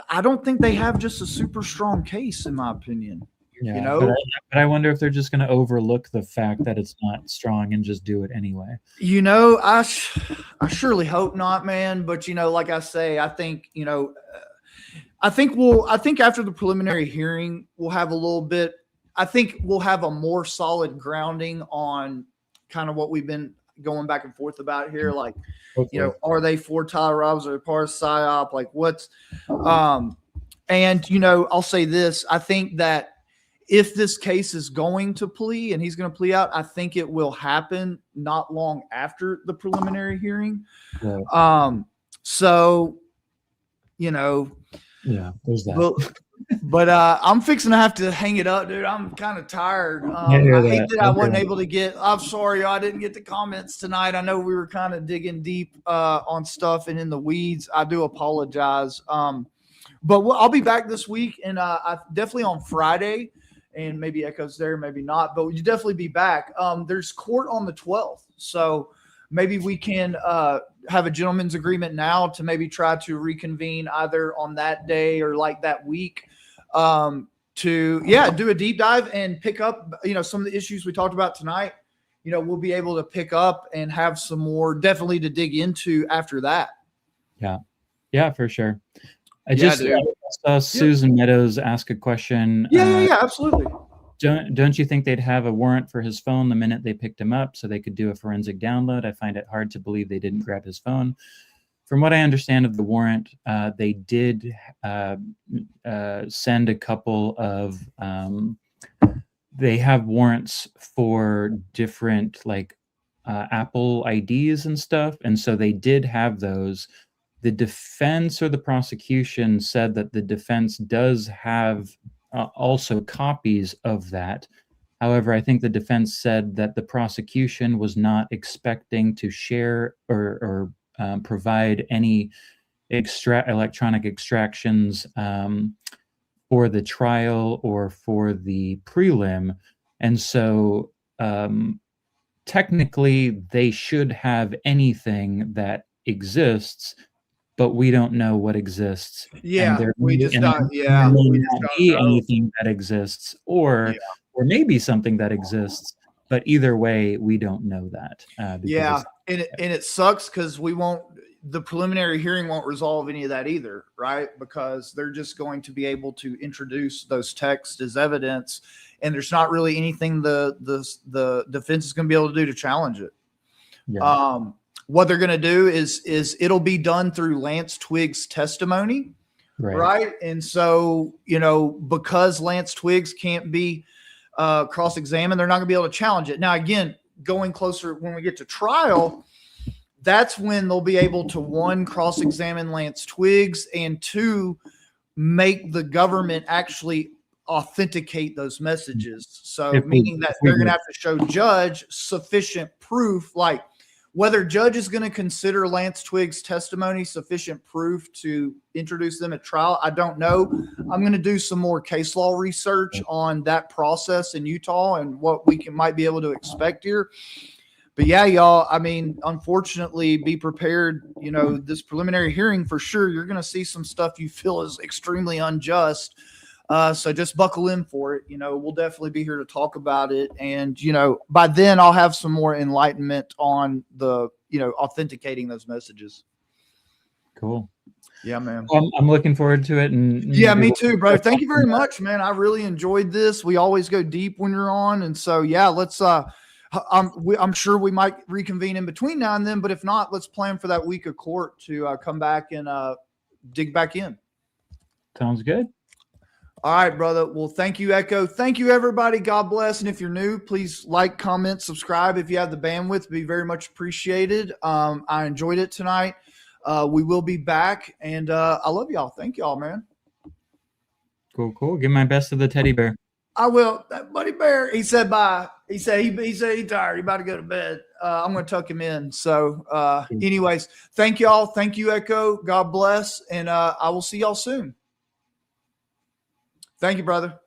I don't think they have just a super strong case, in my opinion. Yeah, but I wonder if they're just going to overlook the fact that it's not strong and just do it anyway. I surely hope not, man. But like I say, I think I think after the preliminary hearing, we'll have a little bit. I think we'll have a more solid grounding on kind of what we've been going back and forth about here. Like, are they for Tyler Robbins or part of PSYOP? Like, what's and I'll say this. I think that if this case is going to plea and he's going to plea out, I think it will happen not long after the preliminary hearing. Right. So, there's that. But I'm fixing to have to hang it up, dude. I'm kind of tired. I hate that I wasn't able to get. I'm sorry, I didn't get the comments tonight. I know we were kind of digging deep on stuff and in the weeds. I do apologize. But I'll be back this week, and I definitely on Friday. And maybe Echo's there, maybe not, but you definitely be back. There's court on the 12th. So maybe we can have a gentleman's agreement now to maybe try to reconvene either on that day or like that week to do a deep dive and pick up, some of the issues we talked about tonight. We'll be able to pick up and have some more definitely to dig into after that. Yeah, for sure. I saw Susan Meadows ask a question. Yeah, absolutely. Don't you think they'd have a warrant for his phone the minute they picked him up so they could do a forensic download? I find it hard to believe they didn't grab his phone. From what I understand of the warrant, they did send a couple of they have warrants for different Apple IDs and stuff. And so they did have those. The defense or the prosecution said that the defense does have also copies of that. However, I think the defense said that the prosecution was not expecting to share or provide any electronic extractions for the trial or for the prelim. And so technically they should have anything that exists, but we don't know what exists. Yeah, we just don't. Yeah, there may not be anything that exists, or maybe something that exists. But either way, we don't know that. And it sucks because the preliminary hearing won't resolve any of that either, right? Because they're just going to be able to introduce those texts as evidence, and there's not really anything the defense is going to be able to do to challenge it. Yeah. What they're going to do is it'll be done through Lance Twiggs' testimony, right? And so, because Lance Twiggs can't be cross-examined, they're not going to be able to challenge it. Now, again, going closer when we get to trial, that's when they'll be able to, one, cross-examine Lance Twiggs, and two, make the government actually authenticate those messages. So meaning that they're going to have to show judge sufficient proof, like whether judge is going to consider Lance Twiggs' testimony sufficient proof to introduce them at trial, I don't know. I'm going to do some more case law research on that process in Utah and what we might be able to expect here. But yeah, y'all, I mean, unfortunately, be prepared. This preliminary hearing, for sure, you're going to see some stuff you feel is extremely unjust. So just buckle in for it. We'll definitely be here to talk about it. And, by then I'll have some more enlightenment on the, authenticating those messages. Cool. Yeah, man. I'm looking forward to it. And yeah, me too, bro. Thank you very much, man. I really enjoyed this. We always go deep when you're on. And so, yeah, let's, I'm sure we might reconvene in between now and then, but if not, let's plan for that week of court to come back and dig back in. Sounds good. All right, brother. Well, thank you, Echo. Thank you, everybody. God bless. And if you're new, please like, comment, subscribe. If you have the bandwidth, it'd be very much appreciated. I enjoyed it tonight. We will be back, and I love y'all. Thank y'all, man. Cool. Give my best to the teddy bear. I will. That buddy bear, he said bye. He said he's tired. He about to go to bed. I'm going to tuck him in. So anyways, thank y'all. Thank you, Echo. God bless. And I will see y'all soon. Thank you, brother.